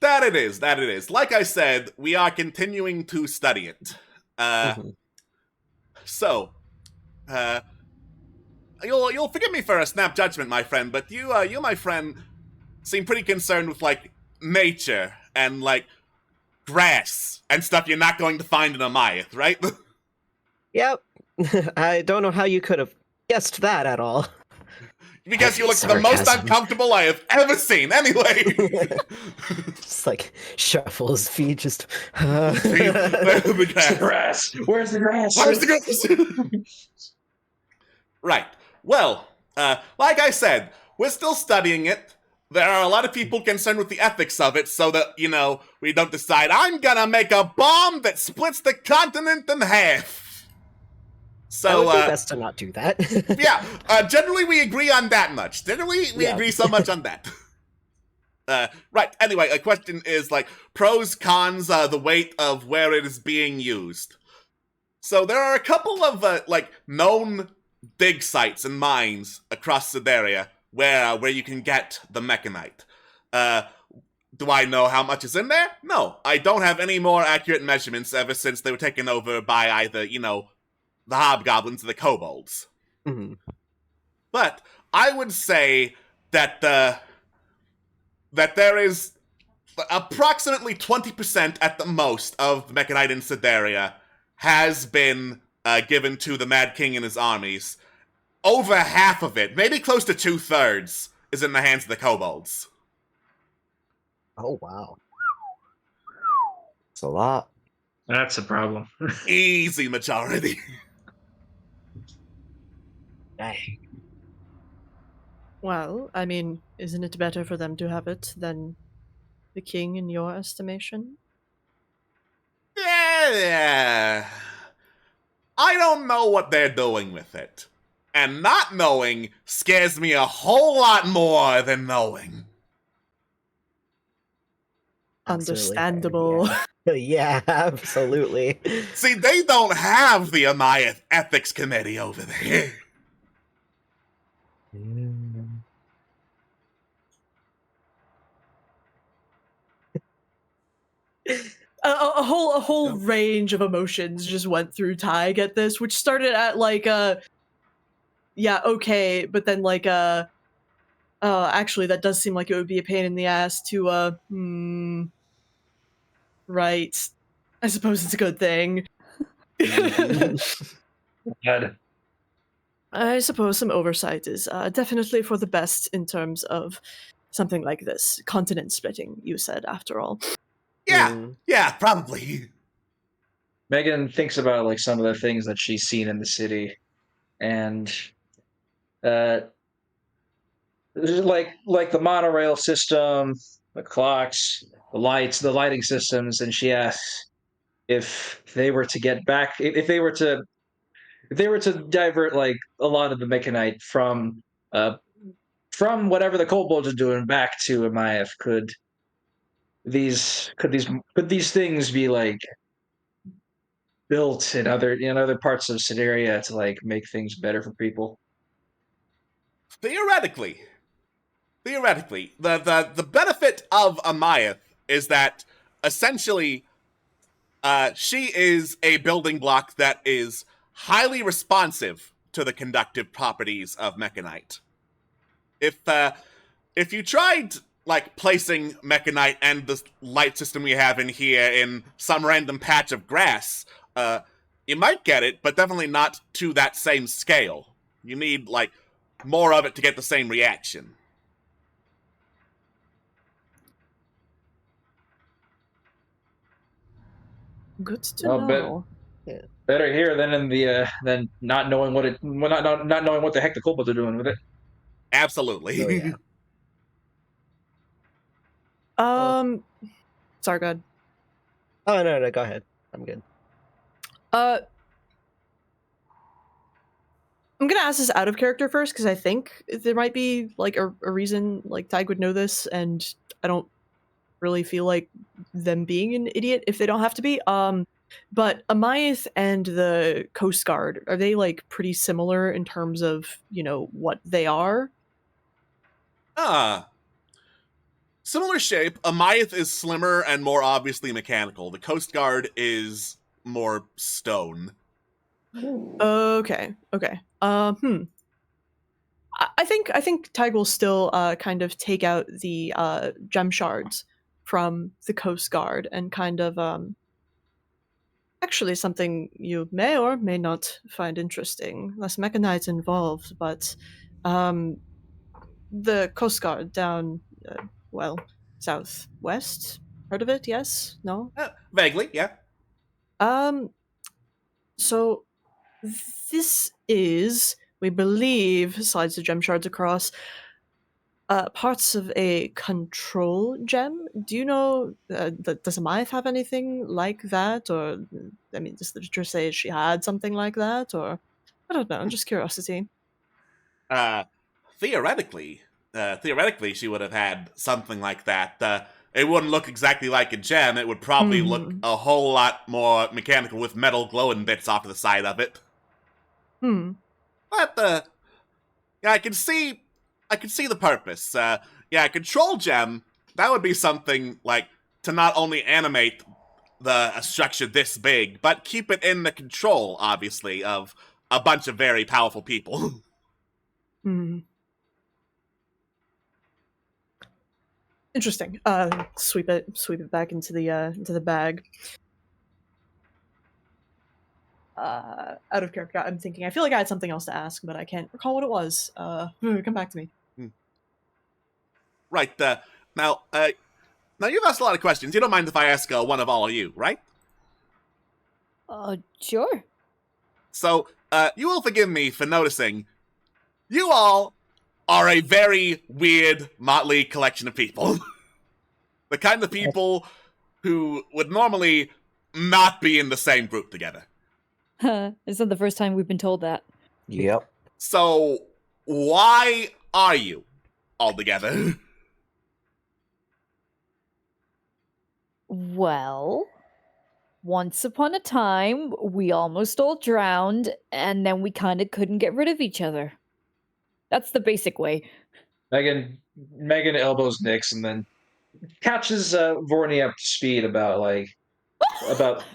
That it is. Like I said, we are continuing to study it. So, you'll forgive me for a snap judgment, my friend, but you, my friend, seem pretty concerned with, like, nature and, like, grass and stuff you're not going to find in a Myth, right? Yep. I don't know how you could have guessed that at all. Because you look the most uncomfortable I have ever seen, anyway! Just like shuffle his feet, just. Where's the grass? Where's the grass? Where's the grass? Right. Well, like I said, we're still studying it. There are a lot of people concerned with the ethics of it, so that, we don't decide, I'm gonna make a bomb that splits the continent in half. So, I would do best to not do that. Yeah, generally we agree on that much. Generally, we agree so much on that. Right, anyway, a question is, like, pros, cons, the weight of where it is being used. So there are a couple of known dig sites and mines across Sedaria where you can get the mechanite. Do I know how much is in there? No, I don't have any more accurate measurements ever since they were taken over by either, the hobgoblins or the kobolds. Mm-hmm. But I would say that that there is approximately 20% at the most of the mechanite in Sedaria has been given to the Mad King and his armies. Over half of it, maybe close to 2/3, is in the hands of the kobolds. Oh wow. It's a lot. That's a problem. Easy majority. Dang. Well, I mean, isn't it better for them to have it than the king in your estimation? Yeah. I don't know what they're doing with it. And not knowing scares me a whole lot more than knowing. Absolutely fair, Understandable. Yeah, absolutely. See, they don't have the Amaya Ethics Committee over there. Mm. A whole range of emotions just went through Tig at this, which started at like yeah, okay, but then like actually that does seem like it would be a pain in the ass to right. I suppose it's a good thing. God. I suppose some oversight is definitely for the best in terms of something like this. Continent splitting, you said, after all. Yeah, probably. Megan thinks about like some of the things that she's seen in the city, and like the monorail system, the clocks, the lights, the lighting systems, and she asks if they were to get back, if they were to divert like a lot of the mechanite from whatever the kobolds are doing back to Amaev, could these things be like built in other parts of Sideria to like make things better for people? Theoretically, the benefit of Amaya is that essentially she is a building block that is highly responsive to the conductive properties of mechanite. If you tried like placing mechanite and the light system we have in here in some random patch of grass, you might get it, but definitely not to that same scale. You need like more of it to get the same reaction. Good to Well, know. better here than not knowing not knowing what the heck the kobolds are doing with it. Absolutely. Oh, yeah. Sorry, go ahead. Oh no, go ahead. I'm good. I'm gonna ask this out of character first because I think there might be like a reason like Tig would know this, and I don't really feel like them being an idiot if they don't have to be. But Amaeth and the Coast Guard, are they like pretty similar in terms of, what they are? Similar shape. Amaeth is slimmer and more obviously mechanical. The Coast Guard is more stone. Okay. I think Tig will still kind of take out the gem shards from the Coast Guard and kind of actually something you may or may not find interesting. Less mechanites involved, but the Coast Guard down southwest. Heard of it? Yes? No? Vaguely, yeah. So this is, we believe, slides the gem shards across, parts of a control gem. Do you know, does Amaeth have anything like that? Or, I mean, does the literature say she had something like that? Or, I don't know, just curiosity. Theoretically, she would have had something like that. it wouldn't look exactly like a gem. It would probably look a whole lot more mechanical with metal glowing bits off to the side of it. But yeah, I can see the purpose. Yeah, control gem. That would be something like to not only animate a structure this big, but keep it in the control, obviously, of a bunch of very powerful people. Interesting. Sweep it back into the bag. Out of character, I'm thinking. I feel like I had something else to ask, but I can't recall what it was. Come back to me. Right. Now you've asked a lot of questions. You don't mind if I ask one of all of you, right? Sure. So, you will forgive me for noticing you all are a very weird, motley collection of people. The kind of people who would normally not be in the same group together. It's not the first time we've been told that. Yep. So, why are you all together? Well, once upon a time, we almost all drowned, and then we kind of couldn't get rid of each other. That's the basic way. Megan elbows Nyx and then catches Vorni up to speed about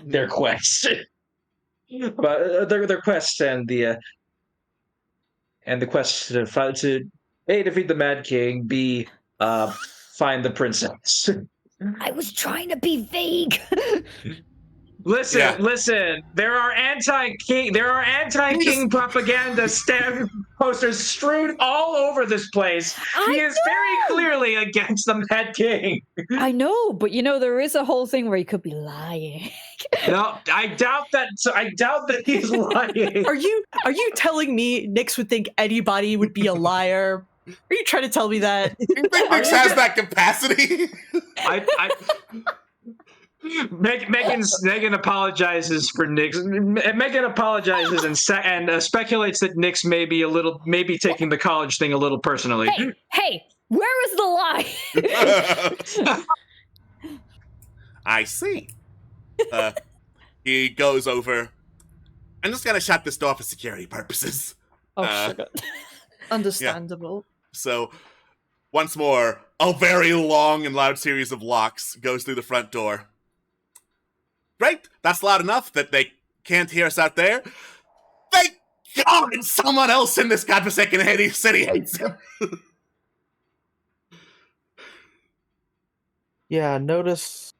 their quest, about their quest and the quest to A, defeat the Mad King, B, find the princess. I was trying to be vague. Listen. There are anti-king propaganda posters strewn all over this place. He is very clearly against the Mad King. I know, but there is a whole thing where he could be lying. No, I doubt that. So I doubt that he's lying. Are you telling me Nyx would think anybody would be a liar? Are you trying to tell me that? You think Nyx has that capacity? Megan apologizes for Nyx. Megan apologizes and speculates that Nyx may be taking the college thing a little personally. Hey, where is the lie? I see. He goes over. I'm just gonna shut this door for security purposes. Sugar. Understandable. Yeah. So, once more, a very long and loud series of locks goes through the front door. Great! That's loud enough that they can't hear us out there. Thank God someone else in this godforsaken city hates him! Yeah, notice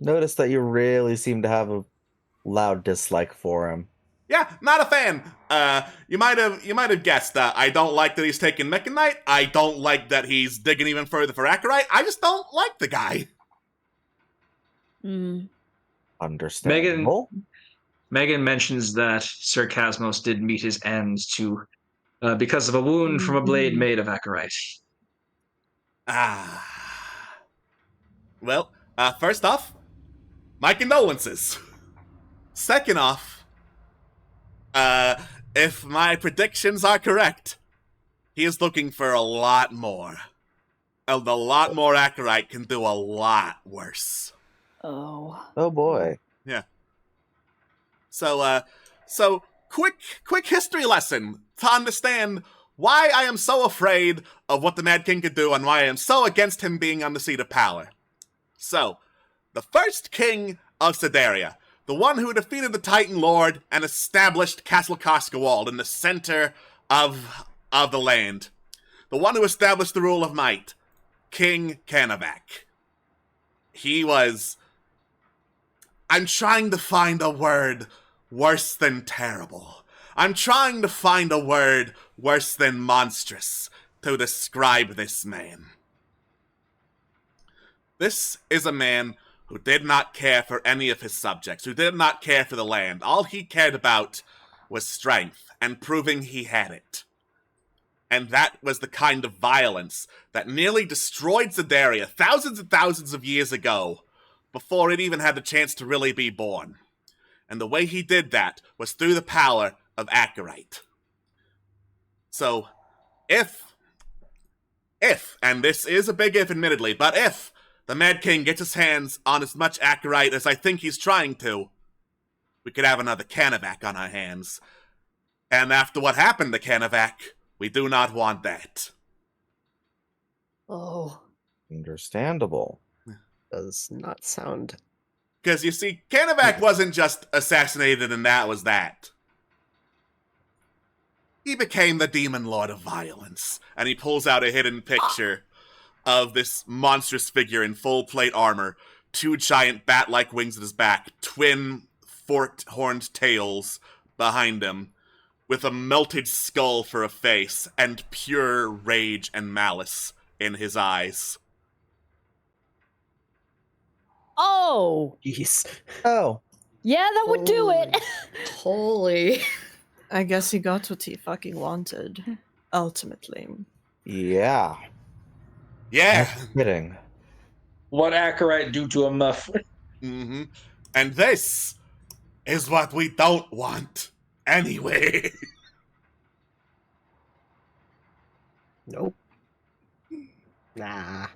that you really seem to have a loud dislike for him. Yeah, not a fan. You might have guessed. I don't like that he's taking Mechanite. I don't like that he's digging even further for Acherite. I just don't like the guy. Understandable. Megan mentions that Sir Casmos did meet his end because of a wound from a blade made of Acherite. Well, first off, my condolences. Second off, if my predictions are correct, he is looking for a lot more. And a lot more Acherite can do a lot worse. Oh boy. Yeah. So quick history lesson to understand why I am so afraid of what the Mad King could do and why I am so against him being on the seat of power. So, the first king of Sedaria, the one who defeated the Titan Lord and established Castle Koskewald in the center of the land, the one who established the rule of might, King Canavac. He was... I'm trying to find a word worse than terrible. I'm trying to find a word worse than monstrous to describe this man. This is a man who did not care for any of his subjects, who did not care for the land. All he cared about was strength and proving he had it. And that was the kind of violence that nearly destroyed Sedaria thousands and thousands of years ago, before it even had the chance to really be born. And the way he did that was through the power of Acherite. So, if, and this is a big if admittedly, but if the Mad King gets his hands on as much Acherite as I think he's trying to, we could have another Canavac on our hands. And after what happened to Canavac, we do not want that. Oh. Understandable. Does not sound. Because you see, Canavac wasn't just assassinated and that was that. He became the Demon Lord of Violence, and he pulls out a hidden picture of this monstrous figure in full plate armor, 2 giant bat-like wings at his back, twin forked-horned tails behind him, with a melted skull for a face, and pure rage and malice in his eyes. Oh. Jeez. Oh, Yeah, that would do it. Holy. I guess he got what he fucking wanted, ultimately. yeah. Yeah! Fitting. What Acherite do to a muff? Mm-hmm. And this is what we don't want anyway. Nope. Nah.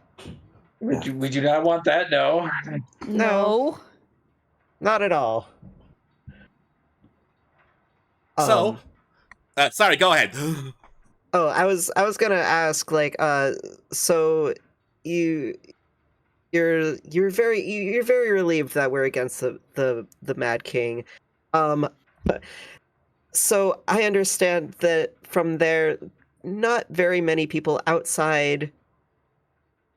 We do not want that, no. No. Not at all. So, sorry, go ahead. Oh, I was gonna ask, like, so you're very relieved that we're against the Mad King. So I understand that from there, not very many people outside,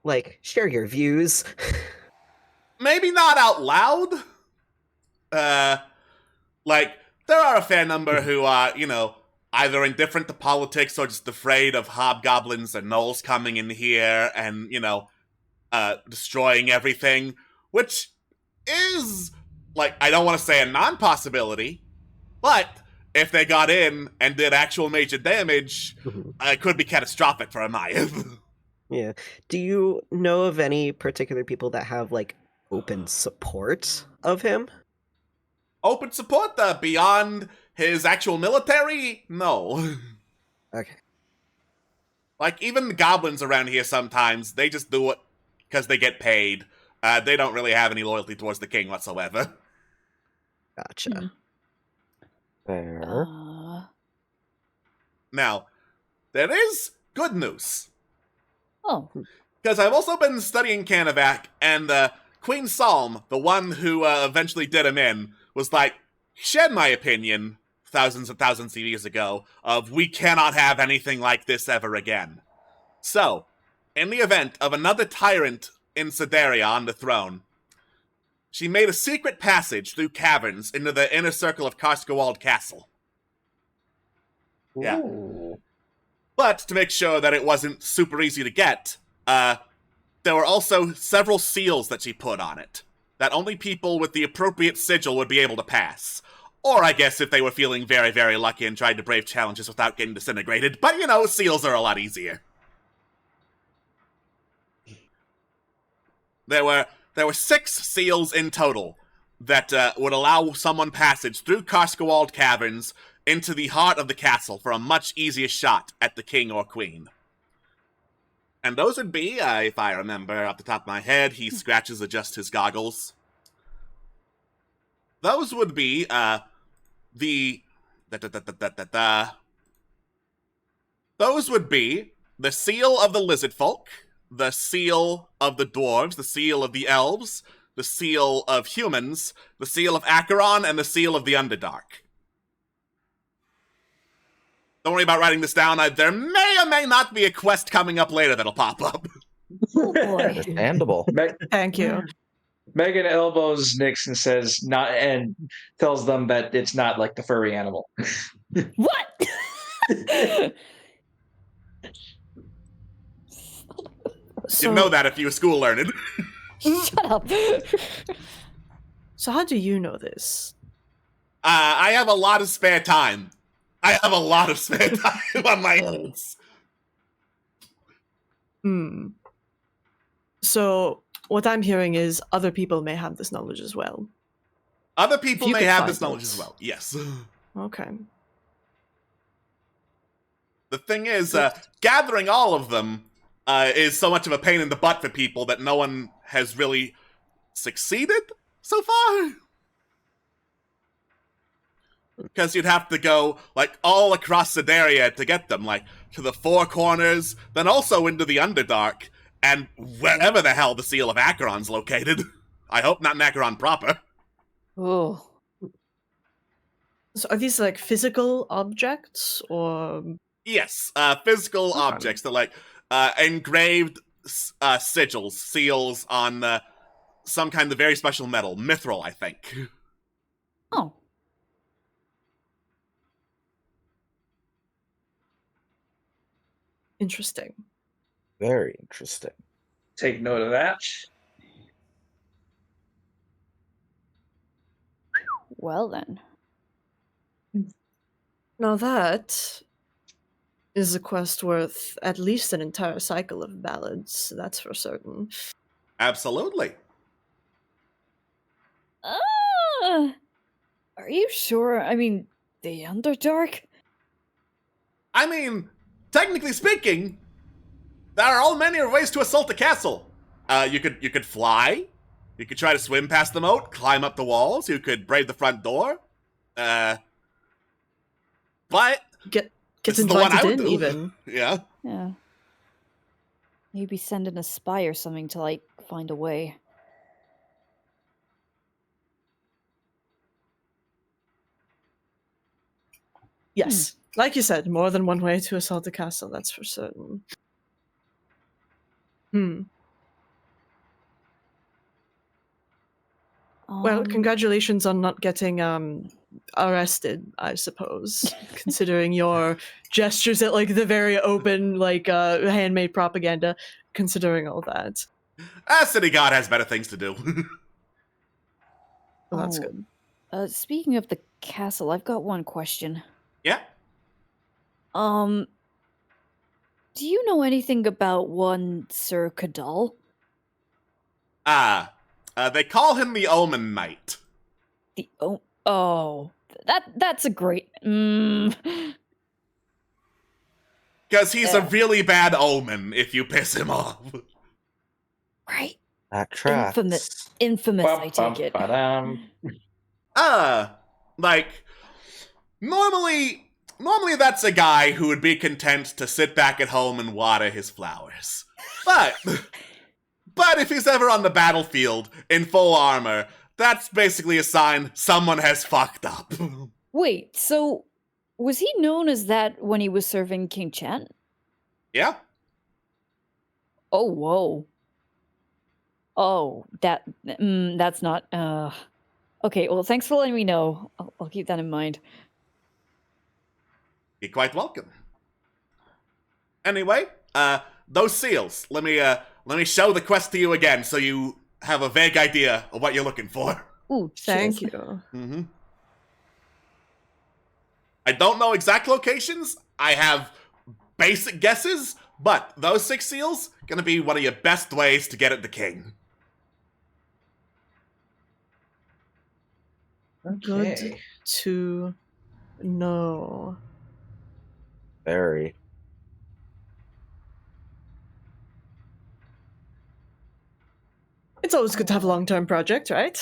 like, share your views. Maybe not out loud. Like, there are a fair number who are, either indifferent to politics or just afraid of hobgoblins and gnolls coming in here and, destroying everything, which is, like, I don't want to say a non-possibility, but if they got in and did actual major damage, it could be catastrophic for Amaya. Yeah. Do you know of any particular people that have, like, open support of him? Open support beyond his actual military? No. Okay. Like, even the goblins around here sometimes, they just do it because they get paid. They don't really have any loyalty towards the king whatsoever. Gotcha. Fair. Now, there is good news. Oh. Because I've also been studying Canavac, and Queen Psalm, the one who eventually did him in, was like, shared my opinion thousands and thousands of years ago of we cannot have anything like this ever again. So, in the event of another tyrant in Sedaria on the throne, she made a secret passage through caverns into the inner circle of Karskawald Castle. Yeah. Ooh. But to make sure that it wasn't super easy to get, there were also several seals that she put on it that only people with the appropriate sigil would be able to pass. Or I guess if they were feeling very, very lucky and tried to brave challenges without getting disintegrated. But, seals are a lot easier. There were 6 seals in total that would allow someone passage through Karskawald Caverns into the heart of the castle for a much easier shot at the king or queen. And those would be, if I remember off the top of my head, he scratches adjust his goggles. Those would be Those would be the seal of the lizard folk, the seal of the dwarves, the seal of the elves, the seal of humans, the seal of Acheron, and the seal of the Underdark. Don't worry about writing this down. There may or may not be a quest coming up later that'll pop up. Oh boy. Understandable. Thank you. Megan elbows Nix and says not, and tells them that it's not like the furry animal. What? You'd know that if you were school learned. Shut up. So how do you know this? I have a lot of spare time. I have a lot of spare time on my hands. So what I'm hearing is other people may have this knowledge as well. Other people If you may could have find this knowledge it. as well, yes. Okay. The thing is, gathering all of them is so much of a pain in the butt for people that no one has really succeeded so far. Because you'd have to go, like, all across Sedaria to get them, like, to the Four Corners, then also into the Underdark, and wherever the hell the Seal of Acheron's located. I hope not in Acheron proper. Oh. So are these like physical objects or? Yes, physical objects that, like, engraved sigils, seals on some kind of very special metal. Mithril, I think. Oh. Interesting. Very interesting. Take note of that. Well then. Now that is a quest worth at least an entire cycle of ballads, that's for certain. Absolutely. Are you sure? I mean, the Underdark? I mean, technically speaking, there are all manner of ways to assault a castle. You could fly. You could try to swim past the moat, climb up the walls. You could brave the front door. But Get this is the one I invited would in do. even. Yeah. Yeah. Maybe send in a spy or something to, like, find a way. Yes. Like you said, more than one way to assault a castle, that's for certain. Well, congratulations on not getting arrested, I suppose, considering your gestures at like the very open, like handmade propaganda, considering all that. City God has better things to do. Well, that's Oh. good. Speaking of the castle, I've got one question. Yeah. Do you know anything about one Sir Cadal? They call him the Omen Knight. The that's a great. Because he's a really bad omen if you piss him off. Right. That tracks. Infamous. I take it. Like, normally that's a guy who would be content to sit back at home and water his flowers. But if he's ever on the battlefield in full armor, that's basically a sign someone has fucked up. Wait, so was he known as that when he was serving King Chen? Yeah. Oh, whoa. Oh, that's not, okay, well, thanks for letting me know. I'll keep that in mind. You're quite welcome. Anyway, those seals. Let me show the quest to you again so you have a vague idea of what you're looking for. Ooh, Thank cheers. you. Mm-hmm. I don't know exact locations. I have basic guesses, but those 6 seals gonna be one of your best ways to get at the king. Good to know. Very. It's always good to have a long-term project, right?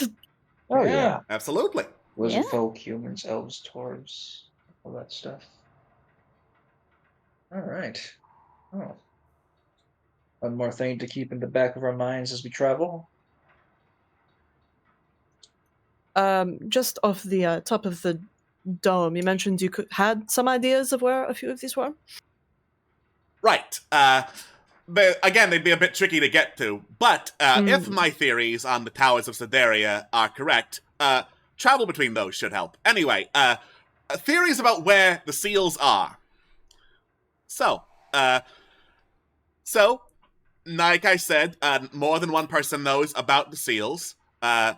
Oh yeah. Absolutely. Wizard Yeah. folk, humans, elves, dwarves, all that stuff. All right. Oh. One more thing to keep in the back of our minds as we travel. Just off the top of the dome, you mentioned you had some ideas of where a few of these were. Right. They'd be a bit tricky to get to, but if my theories on the towers of Sedaria are correct, travel between those should help. Anyway, theories about where the seals are. So, like I said, more than one person knows about the seals. The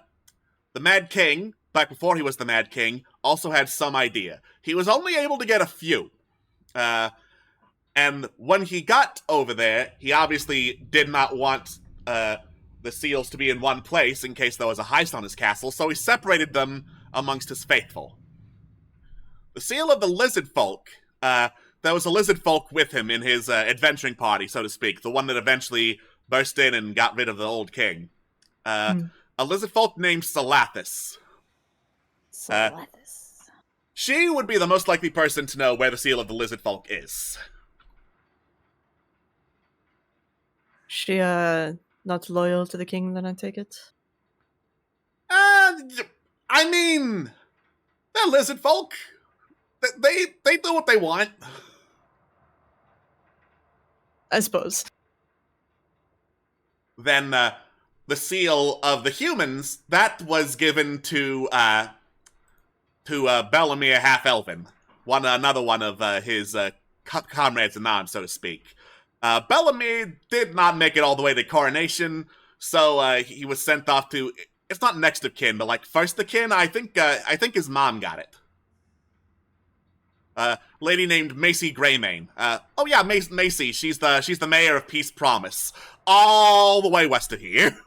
Mad King, back before he was the Mad King, also had some idea. He was only able to get a few. And when he got over there, he obviously did not want the seals to be in one place in case there was a heist on his castle, so he separated them amongst his faithful. The seal of the lizard folk there was a lizard folk with him in his adventuring party, so to speak, the one that eventually burst in and got rid of the old king. A lizard folk named Salathis. Salathis. She would be the most likely person to know where the seal of the lizard folk is. She, not loyal to the king, then I take it? I mean, they're lizard folk. They do what they want. I suppose. Then the seal of the humans, that was given to Bellamere Half-Elven, another one of his comrades in arms, so to speak. Bellamere did not make it all the way to coronation, so he was sent off to, it's not next of kin, but like first of kin. I think his mom got it. Lady named Macy Greymane. Oh yeah, Macy. She's the mayor of Peace Promise, all the way west of here.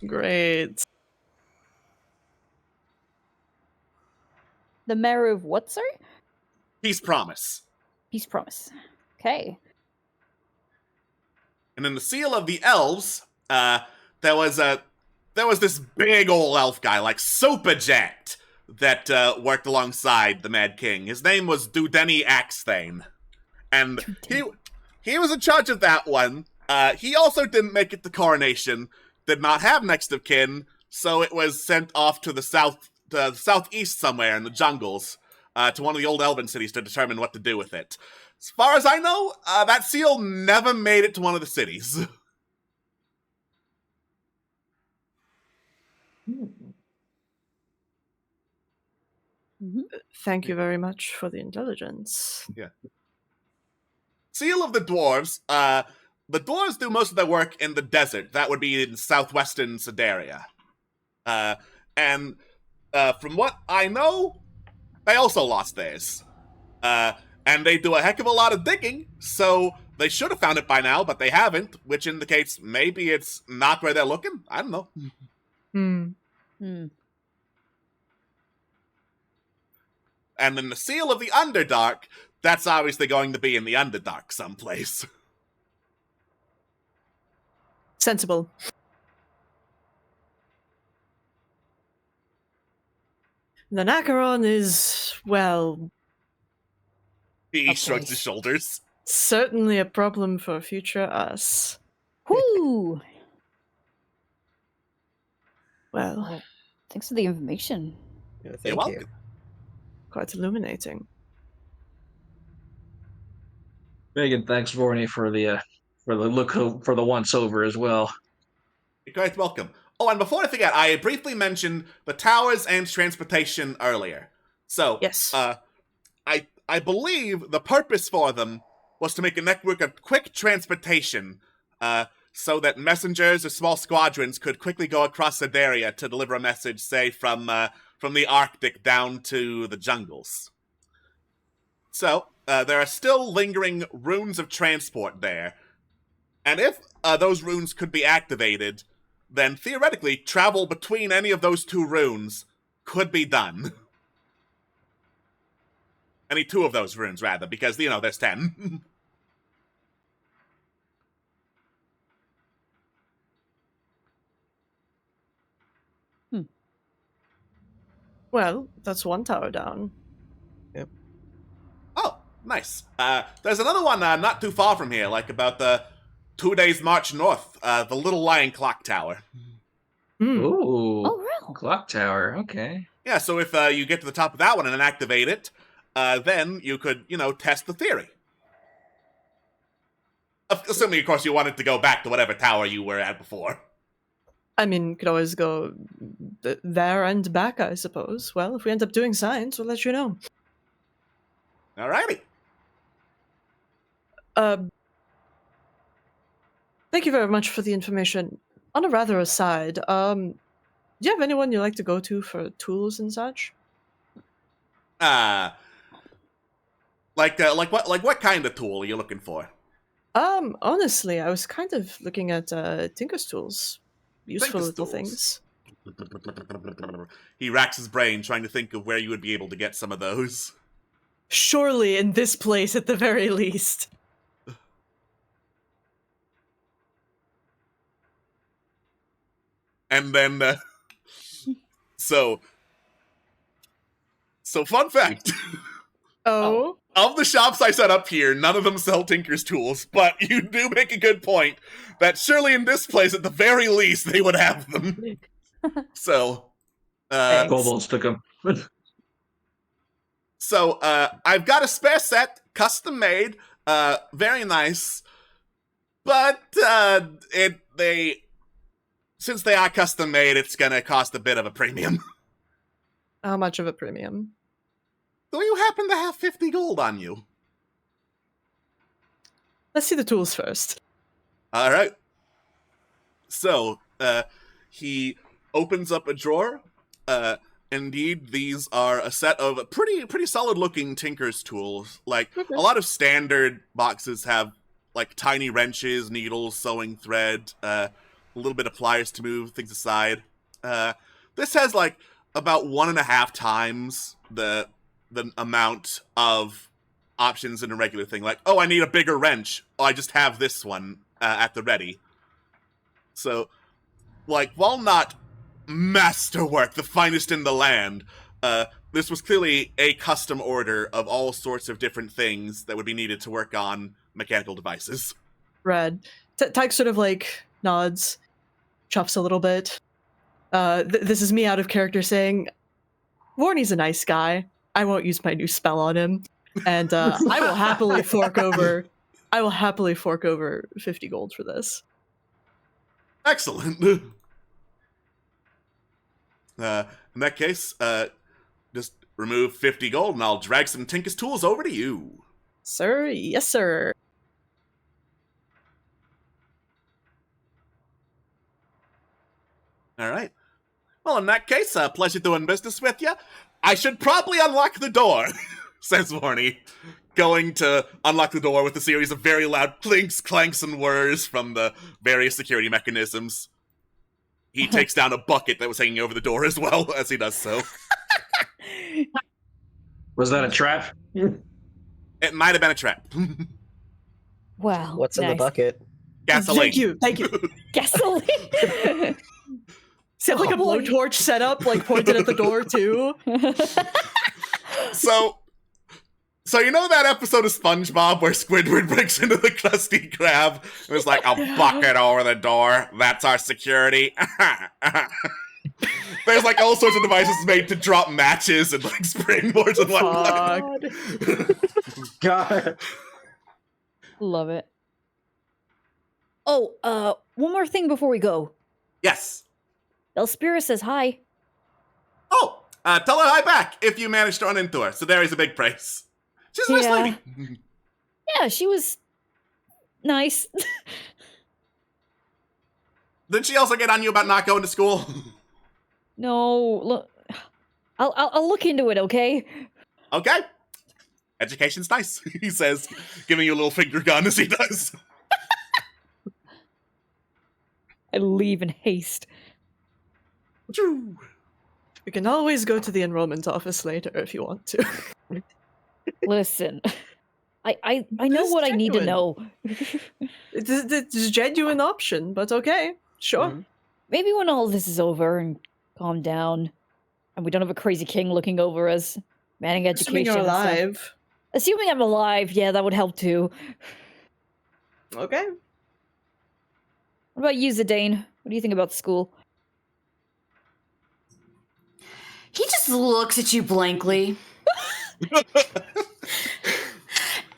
Great. The mayor of what, sorry? Peace Promise. Peace Promise. Okay. And in the seal of the elves, there was this big old elf guy, like super jacked, that worked alongside the Mad King. His name was Dudeni Axthane, and he was in charge of that one. He also didn't make it to coronation, did not have next of kin, so it was sent off to the southeast somewhere in the jungles, to one of the old elven cities to determine what to do with it. As far as I know, that seal never made it to one of the cities. Thank you very much for the intelligence. Yeah. Seal of the dwarves. The dwarves do most of their work in the desert. That would be in southwestern Sedaria. And from what I know, they also lost theirs. And they do a heck of a lot of digging, so they should have found it by now, but they haven't, which indicates maybe it's not where they're looking. I don't know. And then the seal of the Underdark, that's obviously going to be in the Underdark someplace. Sensible. The Acheron is, well... He shrugs his shoulders. Certainly a problem for future us. Whoo! Well, Thanks for the information. Yeah, You're thank welcome. you. quite illuminating. Megan, thanks, Vorni, for the look for the once over as well. You're quite welcome. Oh, and before I forget, I briefly mentioned the towers and transportation earlier. So, Yes. I believe the purpose for them was to make a network of quick transportation, so that messengers or small squadrons could quickly go across Sedaria to deliver a message, say, from the Arctic down to the jungles. So, there are still lingering runes of transport there. And if those runes could be activated, then theoretically, travel between any of those two runes could be done. Any two of those runes, rather, because, there's 10. Well, that's one tower down. Oh, nice. There's another one not too far from here, like about 2 days march north, the Little Lion Clock Tower. Ooh. Oh, real? Clock tower, okay. Yeah, so if you get to the top of that one and then activate it, then you could, test the theory. Assuming, of course, you wanted to go back to whatever tower you were at before. I mean, could always go there and back, I suppose. Well, if we end up doing science, we'll let you know. Alrighty. Thank you very much for the information. On a rather aside, do you have anyone you like to go to for tools and such? Like what kind of tool are you looking for? Honestly, I was kind of looking at Tinker's tools. Useful Tinker's little tools. things. He racks his brain trying to think of where you would be able to get some of those. Surely in this place at the very least. And then, so fun fact. Oh? Of the shops I set up here, none of them sell Tinker's tools, but you do make a good point that surely in this place, at the very least, they would have them. So, Kobolds took them. So, I've got a spare set, custom made, very nice, but, since they are custom made, it's gonna cost a bit of a premium. How much of a premium? Do you happen to have 50 gold on you? Let's see the tools first. Alright. So, he opens up a drawer, indeed, these are a set of pretty solid-looking Tinker's tools. Like, a lot of standard boxes have, like, tiny wrenches, needles, sewing thread, a little bit of pliers to move things aside. This has, like, about 1.5 times the amount of options in a regular thing. Like, oh, I need a bigger wrench. Oh, I just have this one at the ready. So, like, while not masterwork, the finest in the land, this was clearly a custom order of all sorts of different things that would be needed to work on mechanical devices. Red. Tyke sort of like nods, chuffs a little bit. This is me out of character saying, Vorni's a nice guy. I won't use my new spell on him. And I will happily fork over 50 gold for this. Excellent. In that case, just remove 50 gold and I'll drag some Tinker's tools over to you. Sir, yes, sir. All right. Well, in that case, pleasure doing business with you. I should probably unlock the door, says Vorni, going to unlock the door with a series of very loud clinks, clanks, and whirs from the various security mechanisms. He takes down a bucket that was hanging over the door as well as he does so. Was that a trap? It might have been a trap. Wow. What's in the nice. bucket? Gasoline. Thank you. Gasoline. Does he have like a blowtorch set up, like pointed at the door too? So you know that episode of SpongeBob where Squidward breaks into the Krusty Krab and is like, a bucket over the door, that's our security. There's like all sorts of devices made to drop matches and like springboards and whatnot. God. Love it. Oh, one more thing before we go. Yes. Elspira says hi. Oh, tell her hi back if you manage to run into her. So there is a big praise. She's a nice lady. Yeah, she was nice. Didn't she also get on you about not going to school? No, look, I'll look into it, okay? Okay. Education's nice, he says, giving you a little finger gun as he does. I leave in haste. We can always go to the enrollment office later if you want to. Listen, I know It's what I need to genuine. know. It's a genuine option, but okay, sure. Mhm. Maybe when all this is over and calmed down, and we don't have a crazy king looking over us, manning education. Assuming you're and stuff. alive. Assuming I'm alive, yeah, that would help too. Okay. What about you, Zidane? What do you think about school? He just looks at you blankly.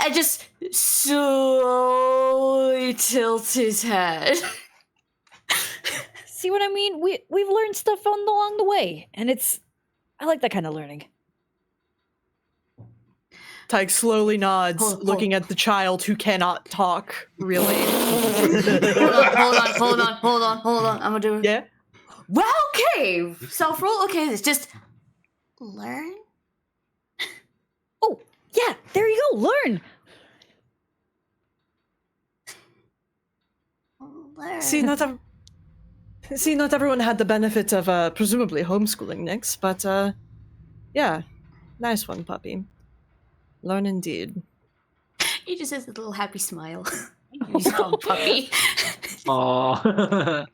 And just slowly tilts his head. See what I mean? We've learned stuff along the way, and I like that kind of learning. Tyke slowly nods, Hold- looking at the child who cannot talk, really. Hold on. I'm gonna do it. Yeah? Well, okay. Self-roll. Okay, it's just learn. Oh, yeah, there you go, learn! Learn. See, not everyone had the benefit of presumably homeschooling, Nix, but yeah, nice one, puppy. Learn indeed. He just has a little happy smile. He's called Puppy. Aw.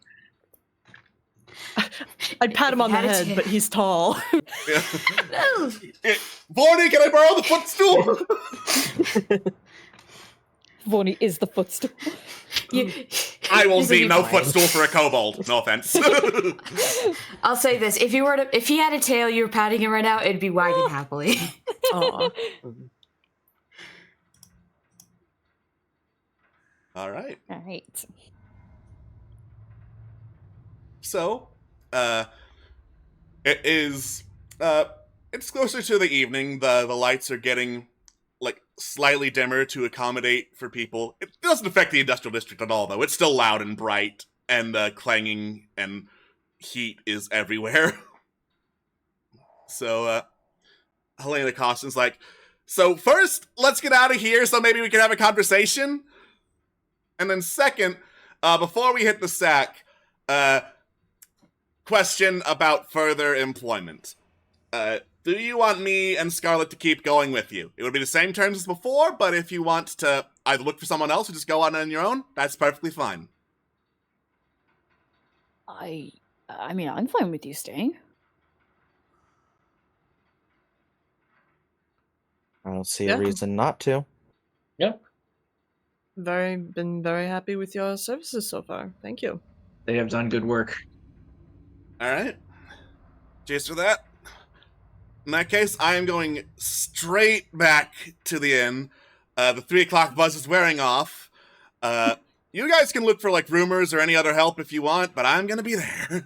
I'd pat him on the Had a head, tail. but he's tall. Yeah. No. Vorni, can I borrow the footstool? Vorni is the footstool. I will He's like, be "You're no fine." footstool for a kobold. No offense. I'll say this: if he had a tail, you were patting him right now, it'd be wagging happily. Aw. All right. All right. So, it is, it's closer to the evening. The lights are getting, like, slightly dimmer to accommodate for people. It doesn't affect the industrial district at all, though. It's still loud and bright, and clanging, and heat is everywhere. So, Helena Costin's like, so first, let's get out of here so maybe we can have a conversation. And then second, before we hit the sack, question about further employment. Do you want me and Scarlet to keep going with you? It would be the same terms as before, but if you want to either look for someone else or just go on your own, that's perfectly fine. I mean, I'm fine with you staying. I don't see Yeah. a reason not to. Yep. Been very happy with your services so far. Thank you. They have done good work. All right. Cheers for that. In that case, I am going straight back to the inn. The 3 o'clock buzz is wearing off. You guys can look for, like, rumors or any other help if you want, but I'm going to be there.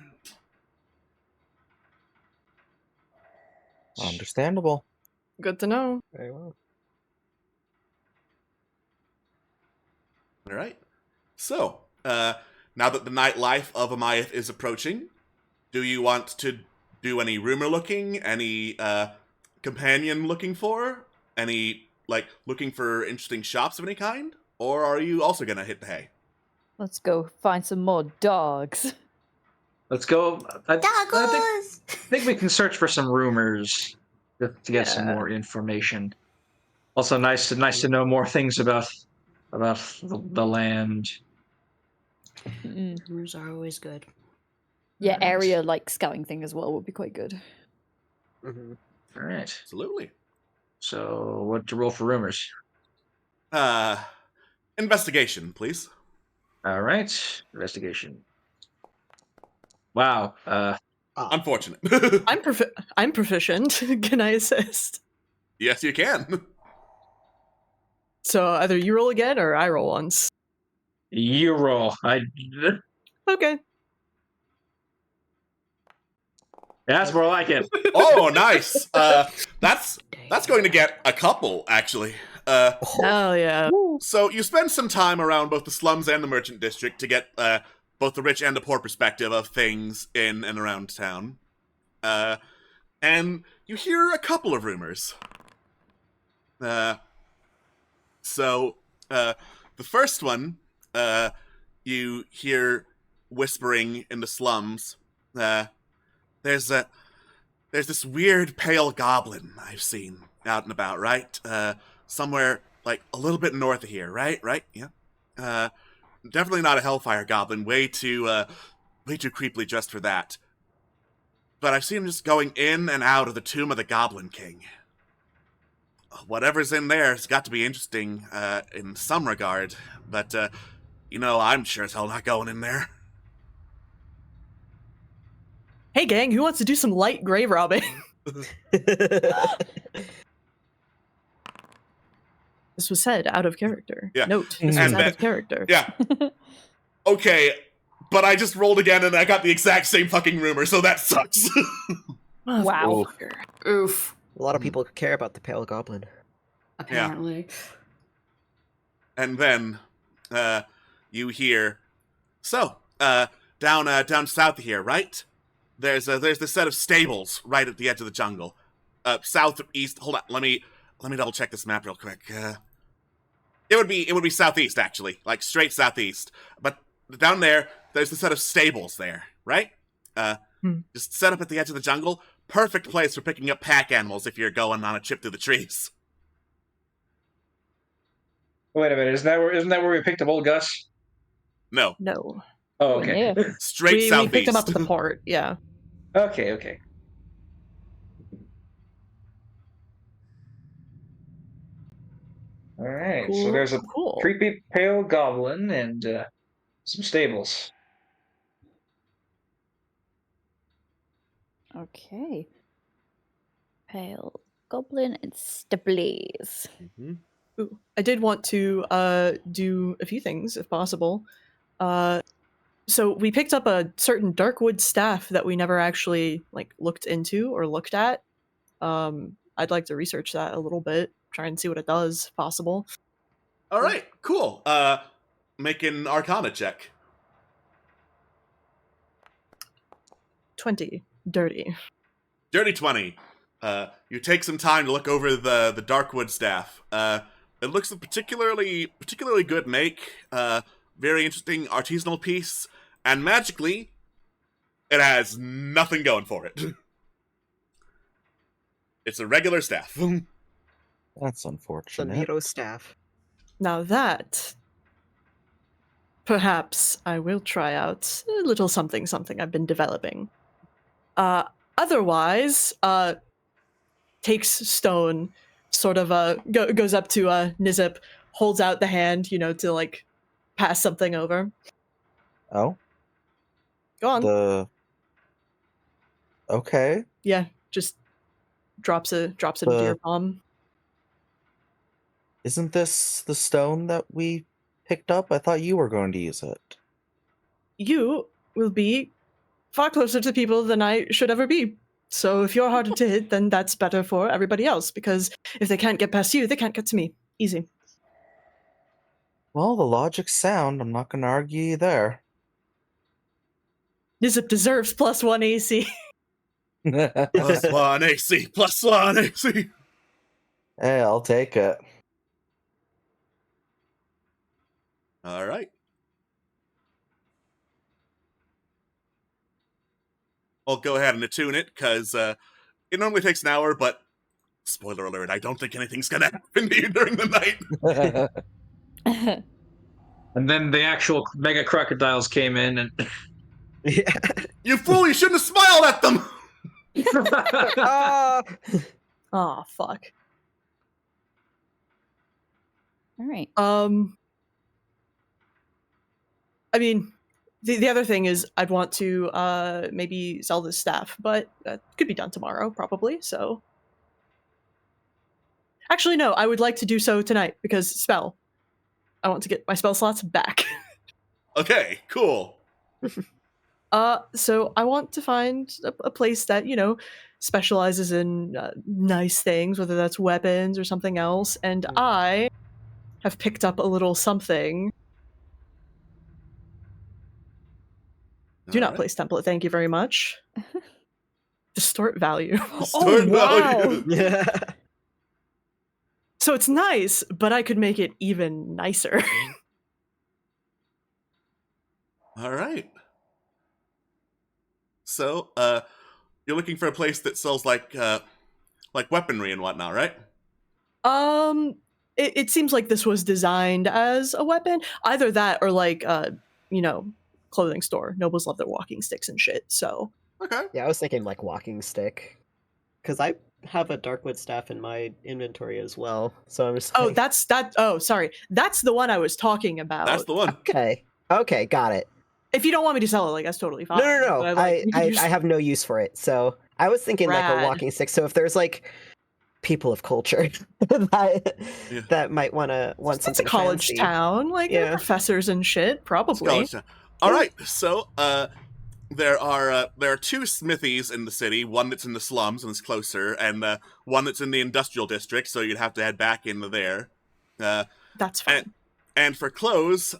Understandable. Good to know. Very well. All right. So, now that the nightlife of Amayeth is approaching, do you want to do any rumor looking, any companion looking for, any, like, looking for interesting shops of any kind? Or are you also going to hit the hay? Let's go find some more dogs. Let's go. I Doggos! think we can search for some rumors to get some more information. Also, nice to know more things about the land. Mm. Rumors are always good. Yeah, Nice. area like scouting thing as well would be quite good. Mhm. All right. Absolutely. So, what to roll for rumors? Investigation, please. All right. Investigation. Wow. Unfortunate. I'm proficient. Can I assist? Yes, you can. So either you roll again or I roll once. You roll. Okay. That's more like it. Oh, nice. That's going to get a couple, actually. Hell yeah. So you spend some time around both the slums and the merchant district to get both the rich and the poor perspective of things in and around town. And you hear a couple of rumors. So the first one, you hear whispering in the slums. There's this weird pale goblin I've seen out and about, right? Somewhere like a little bit north of here, right? Yeah. Definitely not a hellfire goblin. Way too creepily dressed for that. But I've seen him just going in and out of the tomb of the Goblin King. Whatever's in there has got to be interesting in some regard, but I'm sure as hell not going in there. Hey gang, who wants to do some light grave robbing? This was said out of character. Yeah. Note, this was And out of character. Yeah. Okay, but I just rolled again and I got the exact same fucking rumor, so that sucks. Wow. Oof. A lot of people care about the pale goblin. Apparently. And then you hear, so down south of here, right? There's this set of stables right at the edge of the jungle, south or east. Hold on, let me double check this map real quick. It would be southeast actually, like straight southeast. But down there's a set of stables there, right? Just set up at the edge of the jungle. Perfect place for picking up pack animals if you're going on a trip through the trees. Wait a minute, isn't that where we picked up old Gus? No, No. Oh, Wouldn't okay. you? straight We southeast. picked him up at the port, yeah. Okay. All right, so Cool. there's a Cool. creepy pale goblin and some stables. Okay. Pale goblin and stibblies. Mhm. Ooh, I did want to do a few things, if possible. So we picked up a certain Darkwood staff that we never actually looked into or looked at. I'd like to research that a little bit, try and see what it does, if possible. All right, cool. Make an Arcana check. 20. Dirty. Dirty 20. You take some time to look over the Darkwood staff. It looks a particularly good make. Very interesting artisanal piece, and magically, it has nothing going for it. It's a regular staff. That's The unfortunate. NATO staff. Now that, perhaps I will try out a little something I've been developing. Otherwise, takes stone, sort of goes up to Nizip, holds out the hand, to pass something over. Oh, Go on. Okay. Yeah, just drops it into your palm. Isn't this the stone that we picked up? I thought you were going to use it. You will be far closer to people than I should ever be. So if you're harder to hit, then that's better for everybody else, because if they can't get past you, they can't get to me. Easy. Well, the logic's sound. I'm not going to argue you there. Nizip deserves +1 AC. Plus one AC. Plus one AC. Hey, I'll take it. All right. I'll go ahead and attune it, because it normally takes an hour, but spoiler alert, I don't think anything's going to happen to you during the night. And then the actual mega crocodiles came in and Yeah. You fool, you shouldn't have smiled at them! Oh, fuck. All right. I mean, the other thing is I'd want to maybe sell this staff, but could be done tomorrow, probably, so... Actually, no, I would like to do so tonight, because spell. I want to get my spell slots back. Okay, cool. So I want to find a place that, specializes in nice things, whether that's weapons or something else, and I have picked up a little something. Do not place template, thank you very much. Distort value. Distort value. Yeah. So it's nice, but I could make it even nicer. All right. So, you're looking for a place that sells like weaponry and whatnot, right? It seems like this was designed as a weapon. Either that or clothing store. Nobles love their walking sticks and shit, so. Okay. Yeah, I was thinking walking stick. Because I have a Darkwood staff in my inventory as well. So I'm just sorry. That's the one I was talking about. That's the one. Okay, got it. If you don't want me to sell it, that's totally fine. No. But, I have no use for it. So I was thinking Rad. a walking stick. So if there's people of culture that might want it's something a college fancy. town, there are professors and shit, probably. All right. So, there are two smithies in the city. One that's in the slums and is closer, and one that's in the industrial district. So you'd have to head back into there. That's fine. And for clothes,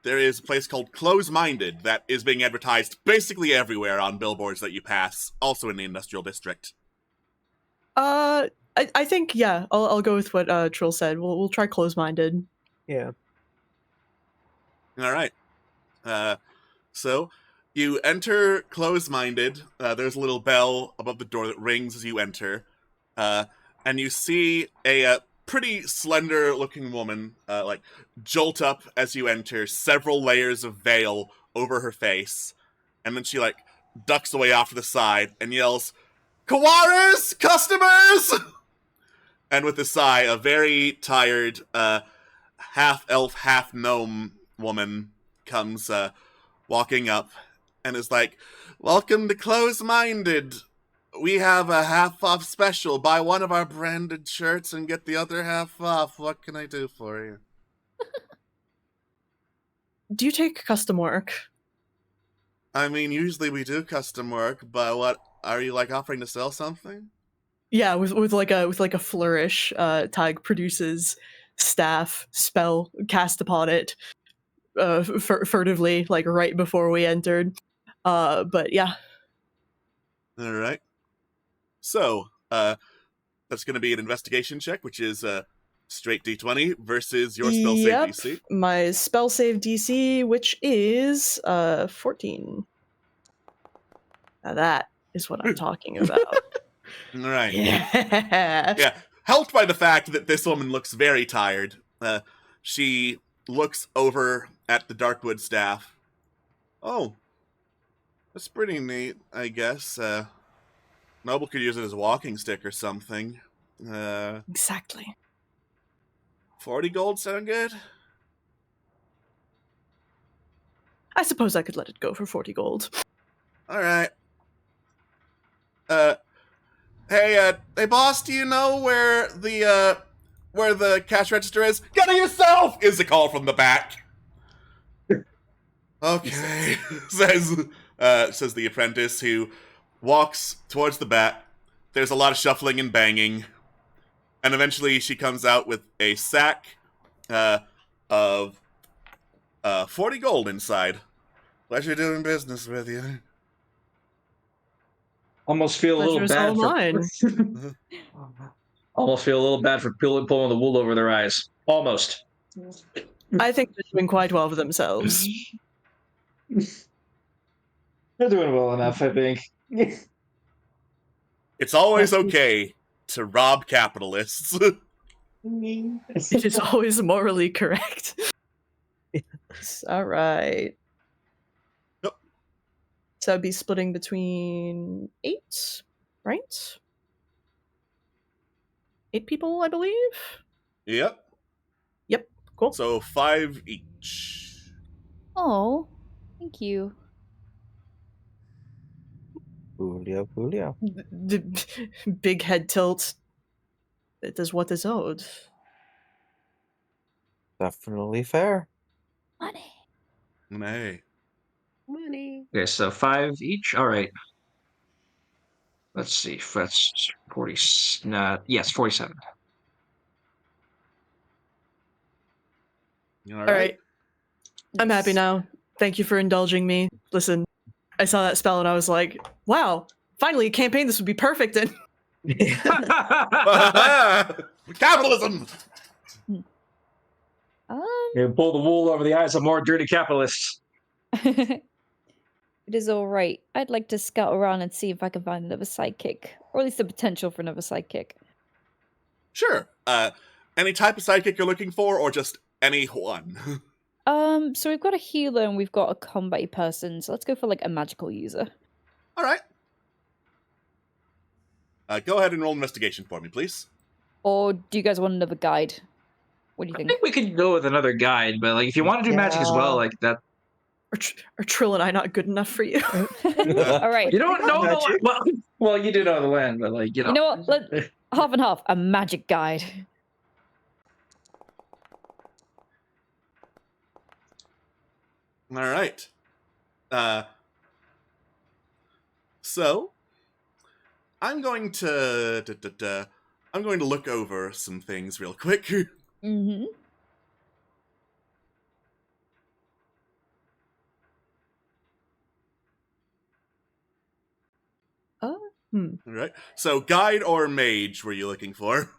there is a place called Close Minded that is being advertised basically everywhere on billboards that you pass, also in the industrial district. I think, yeah, I'll go with what Trill said. We'll try Close Minded. Yeah. All right. So you enter Close Minded. There's a little bell above the door that rings as you enter. And you see a pretty slender-looking woman, jolt up as you enter, several layers of veil over her face, and then she, ducks away off to the side and yells, "Kawaras! Customers!" And with a sigh, a very tired, half-elf, half-gnome woman comes, walking up and is like, "Welcome to Close-Minded. We have a half-off special. Buy one of our branded shirts and get the other half off. What can I do for you?" Do you take custom work? I mean, usually we do custom work, but what, are you, offering to sell something? Yeah, with like a flourish, Tag produces staff spell cast upon it furtively, right before we entered. But yeah. All right. So, that's going to be an investigation check, which is straight D20 versus your spell save DC. My spell save DC, which is 14. Now that is what I'm talking about. All right. Yeah. Yeah. Helped by the fact that this woman looks very tired. She looks over at the Darkwood staff. "Oh, that's pretty neat, I guess. Noble could use it as a walking stick or something. Exactly. 40 gold sound good?" I suppose I could let it go for 40 gold. All right. Hey, boss, do you know where the cash register is? "Get it yourself!" is a call from the back. "Okay," says the apprentice, who walks towards the back. There's a lot of shuffling and banging, and eventually she comes out with a sack of 40 gold inside. "Pleasure doing business with you." Almost feel a little Pleasure's bad all for mine. almost feel a little bad for pulling the wool over their eyes. Almost. I think they're doing quite well for themselves. They're doing well enough, I think. It's always okay to rob capitalists. It is always morally correct. All right. Yep. So I'd be splitting between 8, right? 8 people, I believe. Yep. Yep. Cool. So 5 each. Oh, thank you. Julio. The big head tilt. It is what is owed. Definitely fair. Money. Hey. Money. Okay, so 5 each. All right. Let's see. That's 40. Yes, 47. All right. I'm happy now. Thank you for indulging me. Listen, I saw that spell and I was like, wow, finally a campaign this would be perfect in. Capitalism! You pull the wool over the eyes of more dirty capitalists. It is all right. I'd like to scout around and see if I can find another sidekick, or at least the potential for another sidekick. Sure. Any type of sidekick you're looking for, or just any one? So we've got a healer and we've got a combat person, so let's go for a magical user. All right. Go ahead and roll investigation for me, please. Or do you guys want another guide? What do you I think? think we could go with another guide, but if you want to do magic as well, that. Are Trill and I not good enough for you? All right. You don't know the land. Well, you do know the land, but You know what? Half and half. A magic guide. All right. So I'm going to look over some things real quick. Mm-hmm. All right. So guide or mage were you looking for?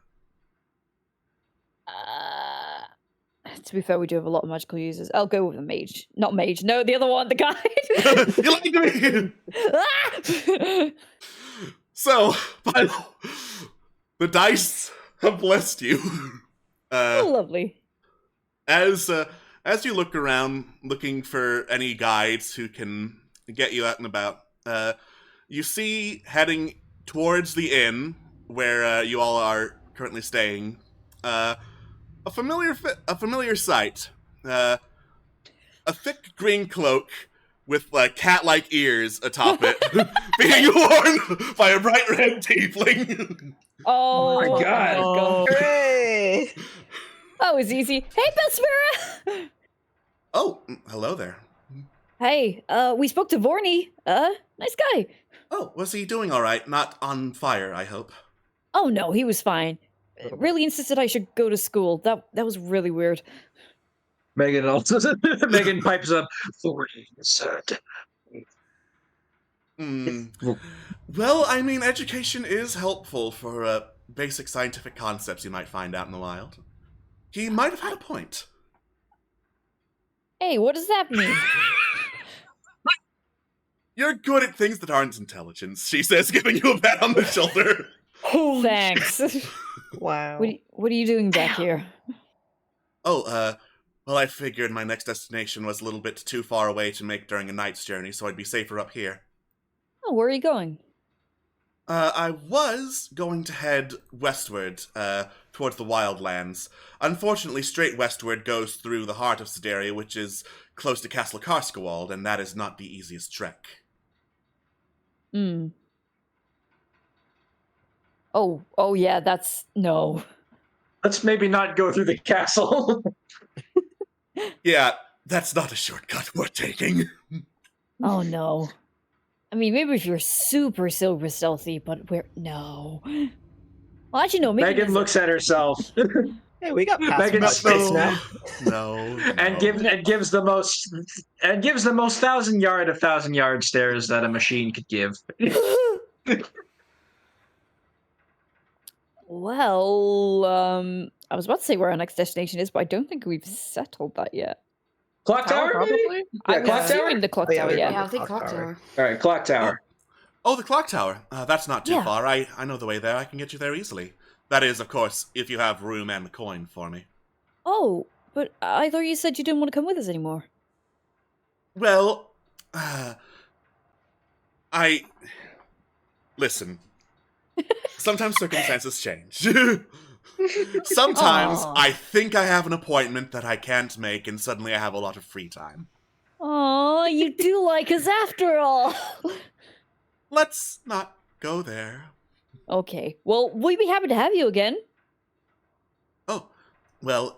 To be fair, we do have a lot of magical users. I'll go with the mage. Not mage. No, the other one, the guide. You like me? So, the dice have blessed you. Oh, lovely. As you look around, looking for any guides who can get you out and about, you see heading towards the inn where you all are currently staying, a familiar sight. A thick green cloak with cat-like ears atop it, being worn by a bright red tiefling. Oh my God. Oh. Hooray! That was easy. Hey, Bellspira! Oh, hello there. Hey, we spoke to Vorni. Nice guy. Oh, was he doing all right? Not on fire, I hope. Oh no, he was fine. Really insisted I should go to school. That was really weird. Megan also Megan pipes up. 40%. Well, I mean, education is helpful for basic scientific concepts you might find out in the wild. He might have had a point. Hey, what does that mean? You're good at things that aren't intelligence, she says, giving you a pat on the shoulder. Thanks. Wow. What are you doing back here? Oh, well, I figured my next destination was a little bit too far away to make during a night's journey, so I'd be safer up here. Oh, where are you going? I was going to head westward, towards the Wildlands. Unfortunately, straight westward goes through the heart of Sedaria, which is close to Castle Karskewald, and that is not the easiest trek. Oh yeah, no. Let's maybe not go through the castle. Yeah, that's not a shortcut we're taking. Oh no. I mean, maybe if you're super stealthy, but no. Well, actually, no. Maybe Megan looks at herself Hey, we got past Megan about this Snow. now. No. and gives the most 1,000-yard stares that a machine could give. Well, I was about to say where our next destination is, but I don't think we've settled that yet. Clock tower, Probably. maybe? I'm Yeah, clock tower. assuming the clock Oh, yeah, tower. we're Yeah. going Yeah, I to think clock clock tower. tower. All right, clock tower. Oh, the clock tower. That's not too Yeah. far. I know the way there. I can get you there easily. That is, of course, if you have room and the coin for me. Oh, but I thought you said you didn't want to come with us anymore. Well, listen. Sometimes circumstances change. Sometimes Aw. I think I have an appointment that I can't make, and suddenly I have a lot of free time. Oh, you do like us after all. Let's not go there. Okay. Well, we'd be happy to have you again. Oh, well,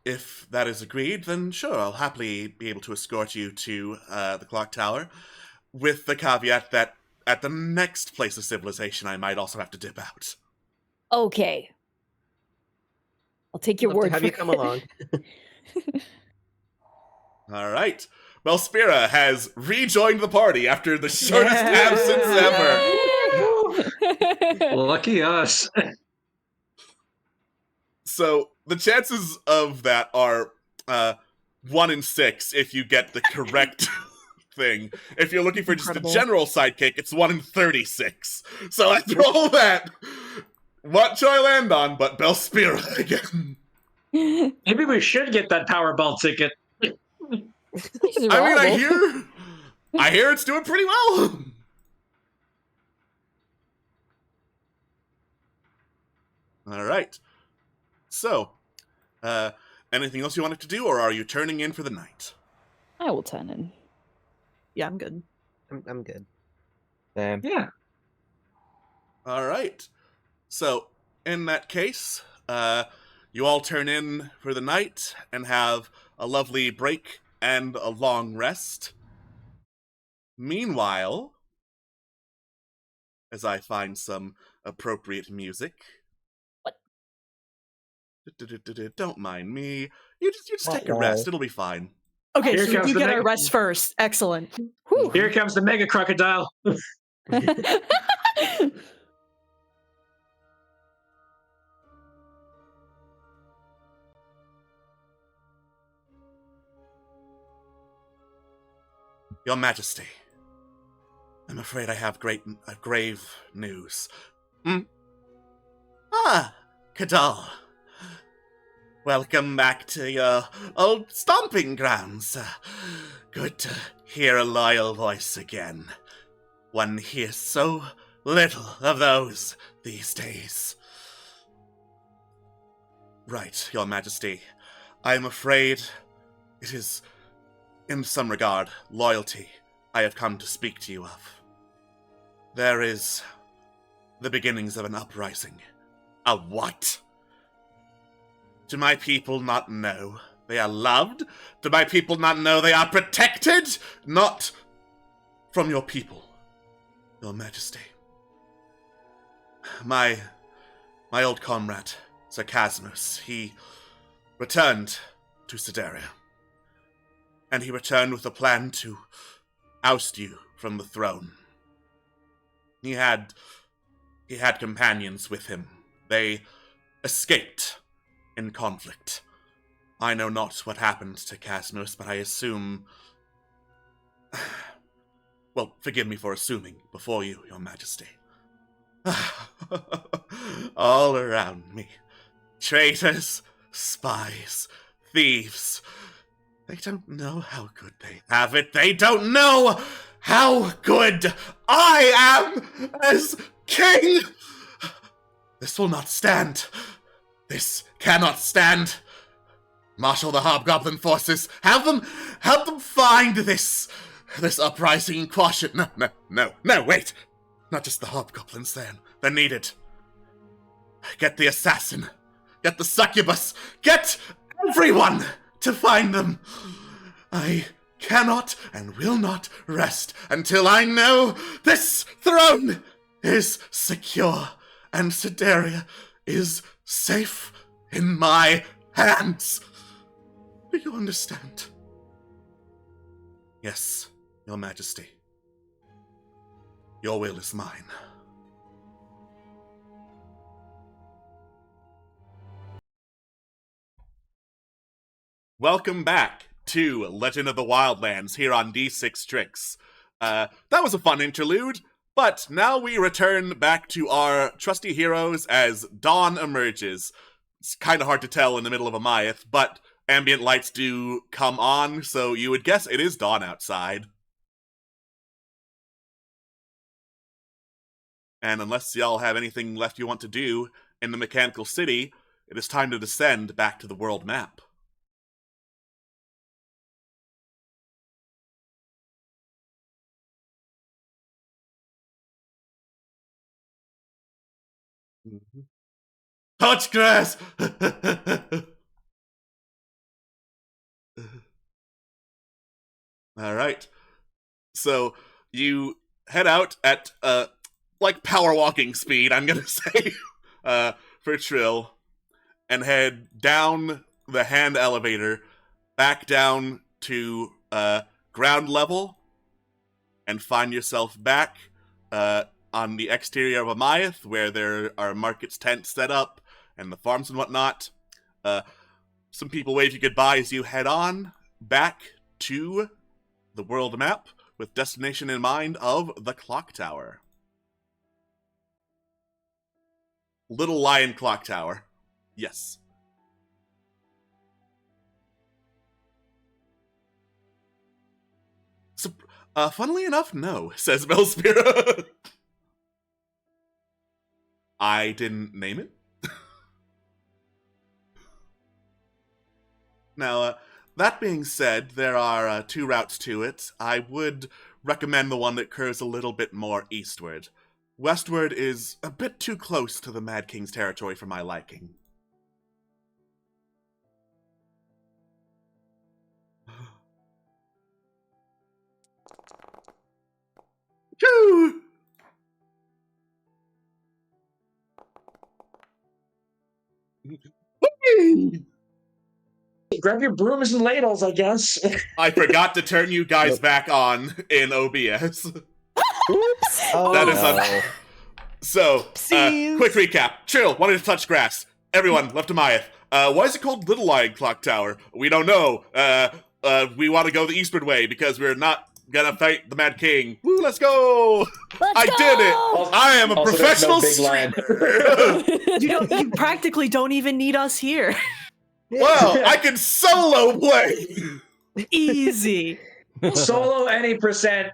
if that is agreed, then sure, I'll happily be able to escort you to the clock tower, with the caveat that at the next place of civilization I might also have to dip out. Okay. I'll take your Love to word have for you come it. along. All right. Well, Spira has rejoined the party after the shortest absence ever. Lucky us. So the chances of that are 1 in 6 if you get the correct thing. If you're looking for just Incredible. a general sidekick, it's 1 in 36. So after all that, what shall I land on but Belspira again? Maybe we should get that Powerball ticket. She's I mean, reliable. I hear it's doing pretty well. All right. So, anything else you wanted to do, or are you turning in for the night? I will turn in. Yeah, I'm good. I'm good. Damn. Yeah. All right. So, in that case, you all turn in for the night and have a lovely break and a long rest. Meanwhile, as I find some appropriate music. What? Don't mind me. You just take a Wow. rest. It'll be fine. Okay, Here so comes you the get our next- rest first. Excellent. Whew. Here comes the mega crocodile. Your Majesty, I'm afraid I have grave news. Ah, Kadal. Welcome back to your old stomping grounds. Good to hear a loyal voice again. One hears so little of those these days. Right, Your Majesty. I am afraid it is, in some regard, loyalty I have come to speak to you of. There is the beginnings of an uprising. A what? Do my people not know they are loved? Do my people not know they are protected? Not from your people, Your Majesty. My old comrade, Sir Casmus, he returned to Sedaria. And he returned with a plan to oust you from the throne. He had companions with him. They escaped in conflict. I know not what happened to Casmus, but I assume... Well, forgive me for assuming before you, Your Majesty. All around me. Traitors, spies, thieves. They don't know how good they have it. They don't know how good I am as king! This will not stand. This cannot stand. Marshal the hobgoblin forces. Help them find this uprising and quash it. No, wait. Not just the hobgoblins, they're needed. Get the assassin. Get the succubus. Get everyone to find them. I cannot and will not rest until I know this throne is secure and Sedaria is safe in my hands. Do you understand? Yes, Your Majesty. Your will is mine. Welcome back to Legend of the Wildlands here on D6 Tricks. That was a fun interlude, but now we return back to our trusty heroes as dawn emerges. It's kind of hard to tell in the middle of a Myth, but ambient lights do come on, so you would guess it is dawn outside. And unless y'all have anything left you want to do in the Mechanical City, it is time to descend back to the world map. Touch grass! Alright. So, you head out at, like power walking speed, I'm gonna say, for Trill, and head down the hand elevator, back down to, ground level, and find yourself back, on the exterior of a Myth, where there are markets tents set up, and the farms and whatnot. Some people wave you goodbye as you head on back to the world map, with destination in mind of the Clock Tower. Little Lion Clock Tower. Yes. So, funnily enough, no, says Melspira. I didn't name it. Now, that being said, there are two routes to it. I would recommend the one that curves a little bit more eastward. Westward is a bit too close to the Mad King's territory for my liking. Choo! Grab your brooms and ladles, I guess. I forgot to turn you guys back on in OBS. Oops. Oh, That is no. So, Oopsies. quick recap. Trill wanted to touch grass. Everyone left a Myth. Why is it called Little Lion Clock Tower? We don't know. We want to go the eastward way because we're not gonna fight the Mad King. Woo, let's go! I did it! I am a Also, professional there's no big lion. streamer. You practically don't even need us here. Well, I can solo play. Easy. Solo any percent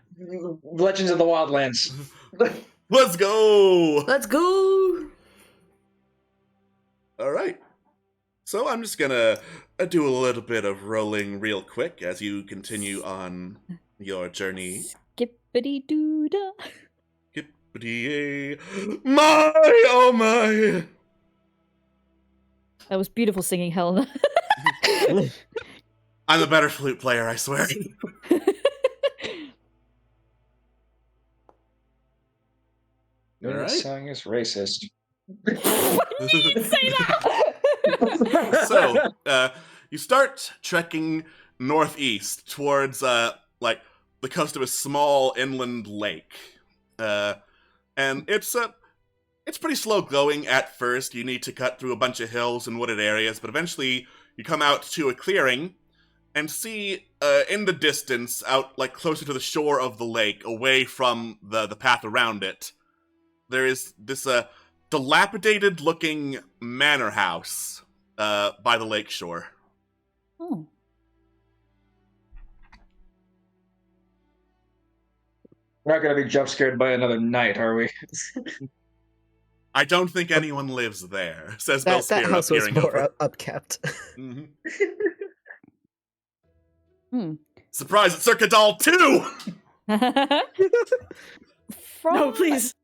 Legends of the Wildlands. Let's go. Let's go. All right. So I'm just gonna do a little bit of rolling real quick as you continue on your journey. Skippity doodah. Skippity, my oh my! That was beautiful singing, Helena. I'm a better flute player, I swear. All right. This song is racist. Say that. So, you start trekking northeast towards like the coast of a small inland lake, and it's pretty slow going at first. You need to cut through a bunch of hills and wooded areas, but eventually you come out to a clearing and see in the distance, out like closer to the shore of the lake, away from the path around it, there is this dilapidated-looking manor house by the lake shore. Oh. We're not going to be jump scared by another knight, are we? I don't think anyone lives there, says That Belspira, house was peering more over. upkept. Mhm. Hmm. Surprise, it's Circa Doll 2! From, No, please.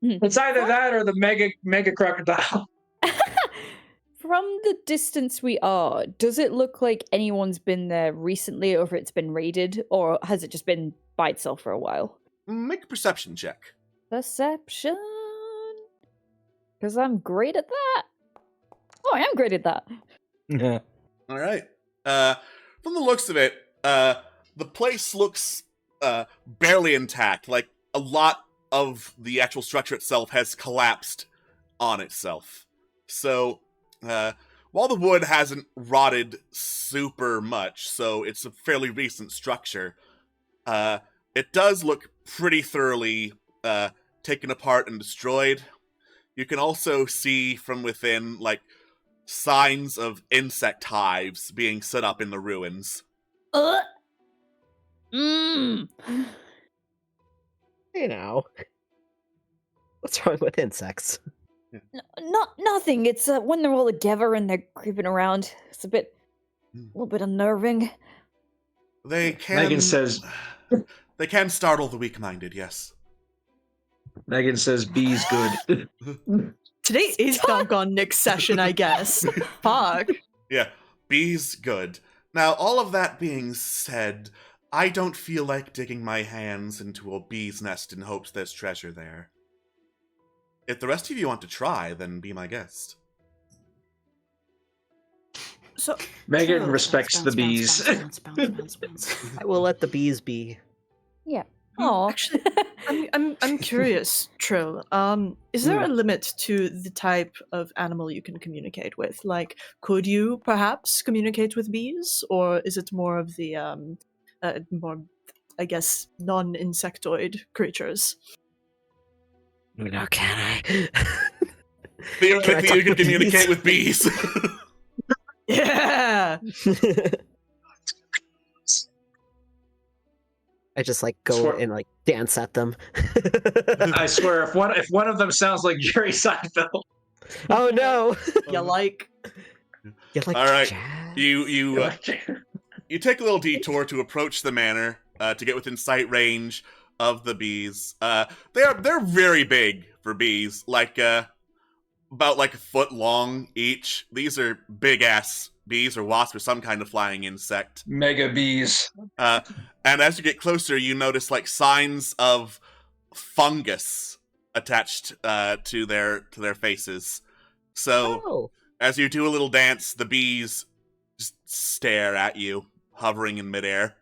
It's either that or the mega crocodile. From the distance we are, does it look like anyone's been there recently, or if it's been raided, or has it just been by itself for a while? Make a perception check. Perception. Because I'm great at that. Oh, I am great at that. Yeah. All right. From the looks of it, the place looks barely intact. Like, a lot of the actual structure itself has collapsed on itself. So, while the wood hasn't rotted super much, so it's a fairly recent structure, it does look pretty thoroughly taken apart and destroyed. You can also see from within, like, signs of insect hives being set up in the ruins. Mm. You know. What's wrong with insects? Nothing. It's when they're all together and they're creeping around. It's a little bit unnerving. They can. Megan says. They can startle the weak-minded. Yes. Megan says bees good. Today is doggone Nick's session, I guess. Fuck. Yeah, bees good. Now, all of that being said, I don't feel like digging my hands into a bee's nest in hopes there's treasure there. If the rest of you want to try, then be my guest. So Megan respects the bees. I will let the bees be. Yeah. Oh, actually, I'm curious, Trill. Is there a limit to the type of animal you can communicate with? Like, could you perhaps communicate with bees, or is it more of the more, I guess, non-insectoid creatures? No, can I? Theoretically, you can communicate with bees. Yeah. I just like go Swear- and like dance at them. I swear, if one of them sounds like Jerry Seinfeld. Oh no! You like? You like All right. jazz? You take a little detour to approach the manor to get within sight range of the bees. They're very big for bees, like about like a foot long each. These are big ass bees or wasps or some kind of flying insect. Mega bees. And as you get closer, you notice like signs of fungus attached to their faces. So Oh. as you do a little dance, the bees just stare at you, hovering in midair.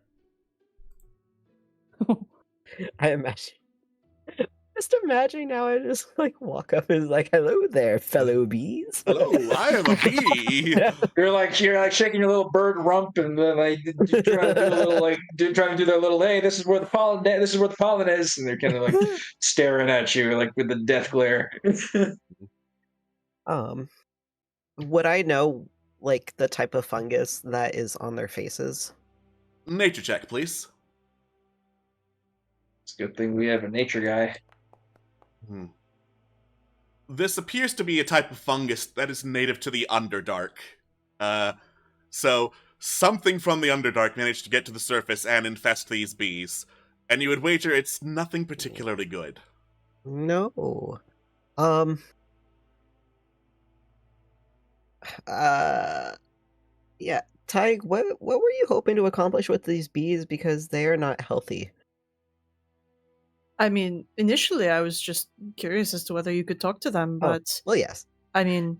I imagine. Just imagine now I just like walk up and is like, "Hello there, fellow bees." Hello, I am a bee. You're like shaking your little bird rump and then like trying to do a little trying to do their little hey, this is where the pollen is, and they're kind of like staring at you like with the death glare. Would I know like the type of fungus that is on their faces? Nature check, please. It's a good thing we have a nature guy. This appears to be a type of fungus that is native to the Underdark. So something from the Underdark managed to get to the surface and infest these bees. And you would wager it's nothing particularly good. No. Yeah, Tig, what were you hoping to accomplish with these bees, because they are not healthy? I mean, initially I was just curious as to whether you could talk to them, but Well, yes. I mean,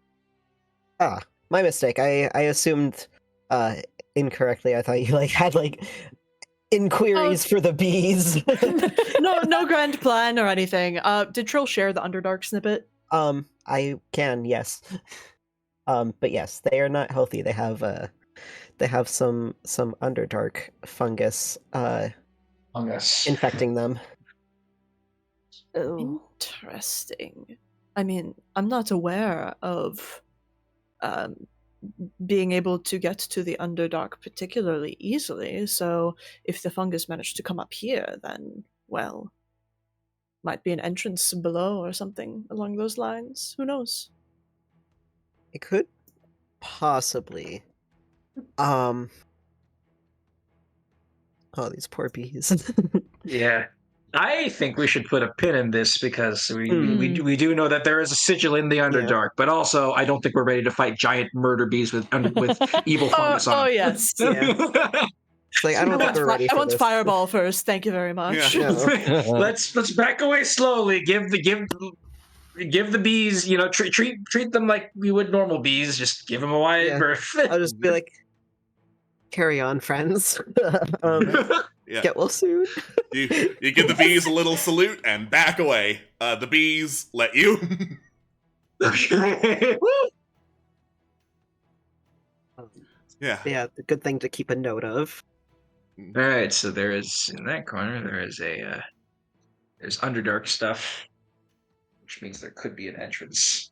My mistake. I assumed incorrectly. I thought you had inquiries for the bees. no grand plan or anything. Did Trill share the Underdark snippet? I can, yes. But yes, they are not healthy. They have some Underdark fungus infecting them. Oh. Interesting. I mean, I'm not aware of being able to get to the Underdark particularly easily, so if the fungus managed to come up here, then, well, might be an entrance below or something along those lines. Who knows? It could possibly. Oh, these poor bees. Yeah. I think we should put a pin in this because we do know that there is a sigil in the Underdark, but also I don't think we're ready to fight giant murder bees with evil fungus on them. Oh yes. Yeah. It's like, I don't think we're ready I for want this. Fireball first. Thank you very much. Yeah. No. Let's back away slowly. Give the bees, treat them like we would normal bees. Just give them a wide berth. I'll just be like, carry on, friends. Yeah. Get well soon. You give the bees a little salute and back away. The bees let you. Yeah. Yeah, the good thing to keep a note of. All right, so there is in that corner there is there's Underdark stuff, which means there could be an entrance.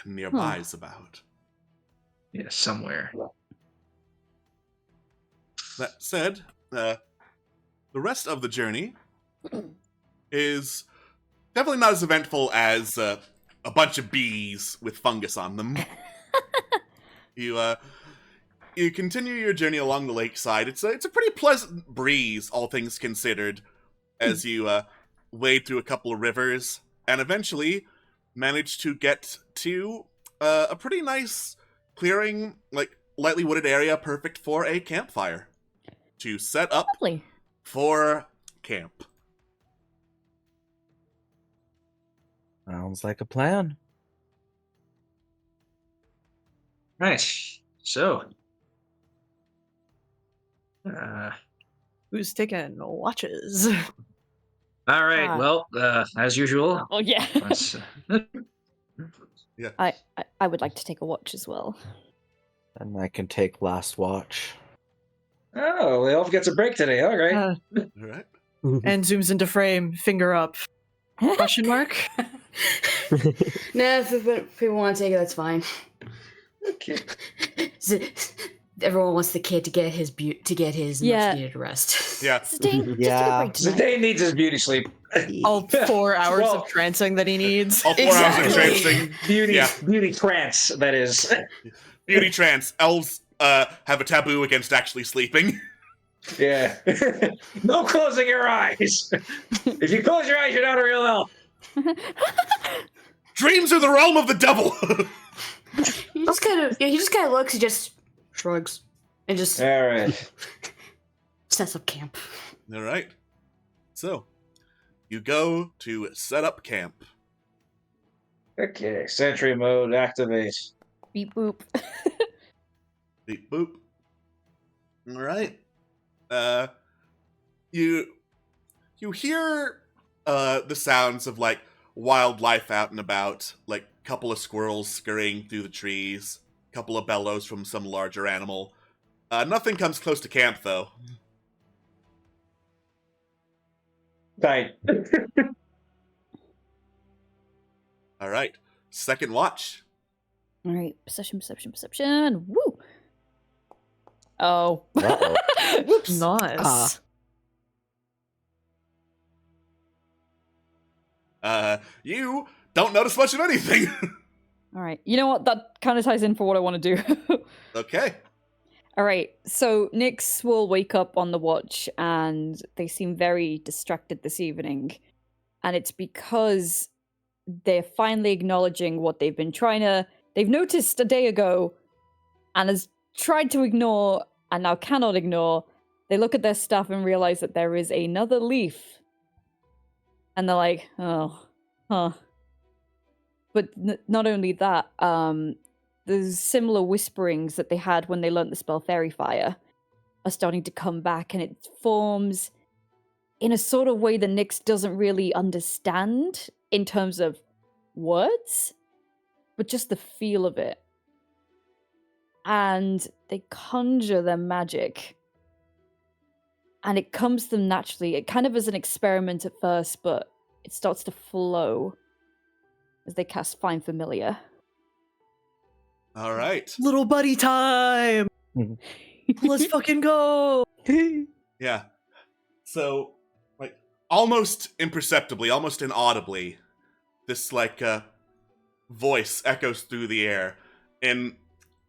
Nearby is about. Yeah, somewhere. That said, the rest of the journey is definitely not as eventful as a bunch of bees with fungus on them. You continue your journey along the lakeside. It's a pretty pleasant breeze, all things considered, as you wade through a couple of rivers and eventually manage to get to a pretty nice clearing, like lightly wooded area, perfect for a campfire to set up Lovely. for camp. Sounds like a plan. Right. So, Who's taking watches? all right. Well, as usual. Oh yeah. Let's, Yeah. I would like to take a watch as well. And I can take last watch. oh, the elf gets a break today. All right. All right. And zooms into frame, finger up. Question mark? Nah, if people want to take it, that's fine. Okay. Everyone wants the kid to get his Yeah. much needed rest. Yeah. Just take a Yeah. break tonight. Zidane needs his beauty sleep. All 4 hours Well- of trancing that he needs. All 4 hours of Exactly. trancing. Beauty trance, that is. Beauty trance. Elves have a taboo against actually sleeping. Yeah. No closing your eyes. If you close your eyes, you're not a real elf. Dreams are the realm of the devil. He just kind of looks, he just shrugs, and just All right. sets up camp. All right. So, you go to set up camp. Okay. Sentry mode activate. Beep boop. Beep boop. All right. You hear the sounds of like wildlife out and about, like a couple of squirrels scurrying through the trees, a couple of bellows from some larger animal. Nothing comes close to camp though. Tight. All right. Second watch. All right, perception. Woo! Oh. Uh-oh. Whoops. Nice. You don't notice much of anything. All right. You know what? That kind of ties in for what I want to do. Okay. All right. So Nyx will wake up on the watch, and they seem very distracted this evening. And it's because they're finally acknowledging what they've been they've noticed a day ago and has tried to ignore and now cannot ignore. They look at their stuff and realize that there is another leaf. And they're like, oh, huh. But not only that, there's similar whisperings that they had when they learnt the spell Fairy Fire are starting to come back, and it forms in a sort of way that Nyx doesn't really understand in terms of words, but just the feel of it. And they conjure their magic. And it comes to them naturally. It kind of is an experiment at first, but it starts to flow as they cast Find Familiar. All right. Little buddy time! Let's fucking go! Yeah. So, like, almost imperceptibly, almost inaudibly, this, like, voice echoes through the air in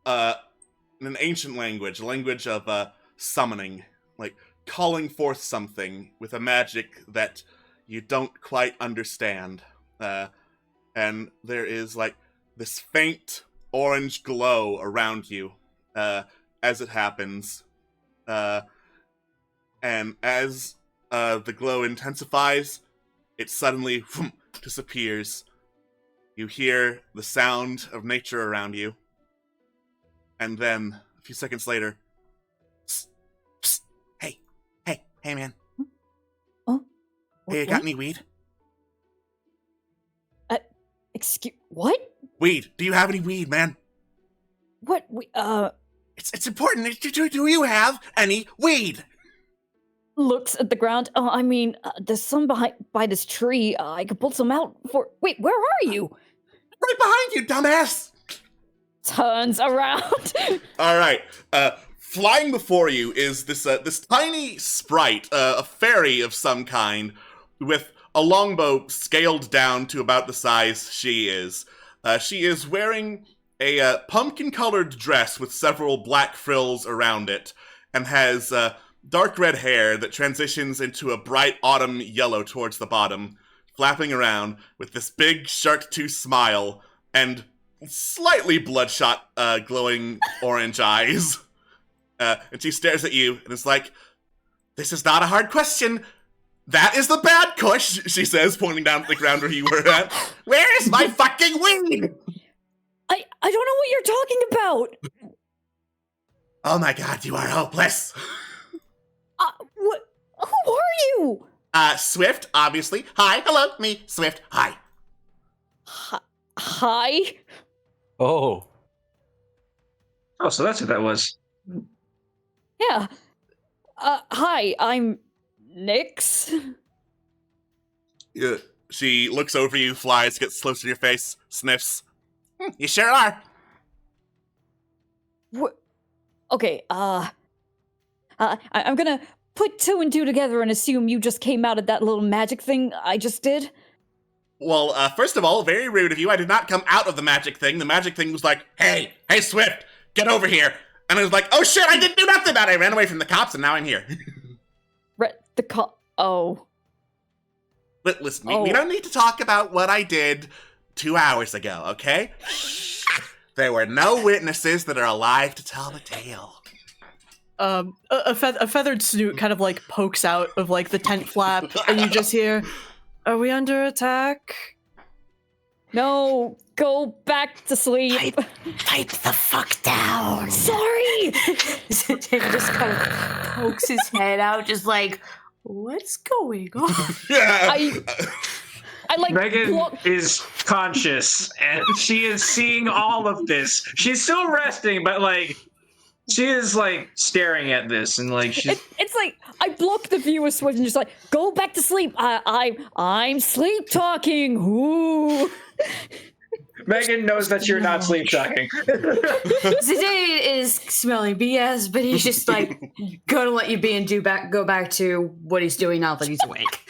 an ancient language, a language of summoning, like, calling forth something with a magic that you don't quite understand. And there is, like, this faint orange glow around you as it happens. And as the glow intensifies, it suddenly disappears. You hear the sound of nature around you. And then, a few seconds later, psst, psst, hey, man. Oh? Hey, you got any weed? Excuse... What? Weed. Do you have any weed, man? What? It's important. Do you have any weed? Looks at the ground. I mean, there's some by this tree. I could pull some out for... Wait, where are you? Right behind you, dumbass! Turns around. All right. Flying before you is this tiny sprite, a fairy of some kind, with a longbow scaled down to about the size she is. She is wearing a pumpkin-colored dress with several black frills around it, and has dark red hair that transitions into a bright autumn yellow towards the bottom, flapping around with this big shark tooth smile and slightly bloodshot, glowing orange eyes. And she stares at you and is like, "This is not a hard question. That is the bad kush," she says, pointing down at the ground where you were at. "Where is my fucking weed?" I don't know what you're talking about. Oh my god, you are hopeless. What? Who are you? Swift, obviously. Hi, hello, me, Swift, hi. Hi? Oh. Oh, so that's what that was. Yeah. Hi, I'm Nyx. Yeah, she looks over you, flies, gets close to your face, sniffs. You sure are. What? Okay, I'm gonna put two and two together and assume you just came out of that little magic thing I just did. Well, first of all, very rude of you. I did not come out of the magic thing. The magic thing was like, hey, Swift, get over here. And I was like, oh shit, I didn't do nothing about it. I ran away from the cops and now I'm here. Oh. But listen, we don't need to talk about what I did 2 hours ago, okay? There were no witnesses that are alive to tell the tale. A feathered snoot kind of like pokes out of like the tent flap, and you just hear, "Are we under attack?" No, go back to sleep. Pipe the fuck down. Sorry. Tim just kind of pokes his head out, just like, what's going on? I like Megan is conscious and she is seeing all of this. She's still resting, but like she is like staring at this and like she's it's like I block the view with Swift and just like go back to sleep. I'm sleep talking. Ooh. Megan knows that you're not sleep talking. Today is smelling BS, but he's just like gonna let you be and go back to what he's doing now that he's awake.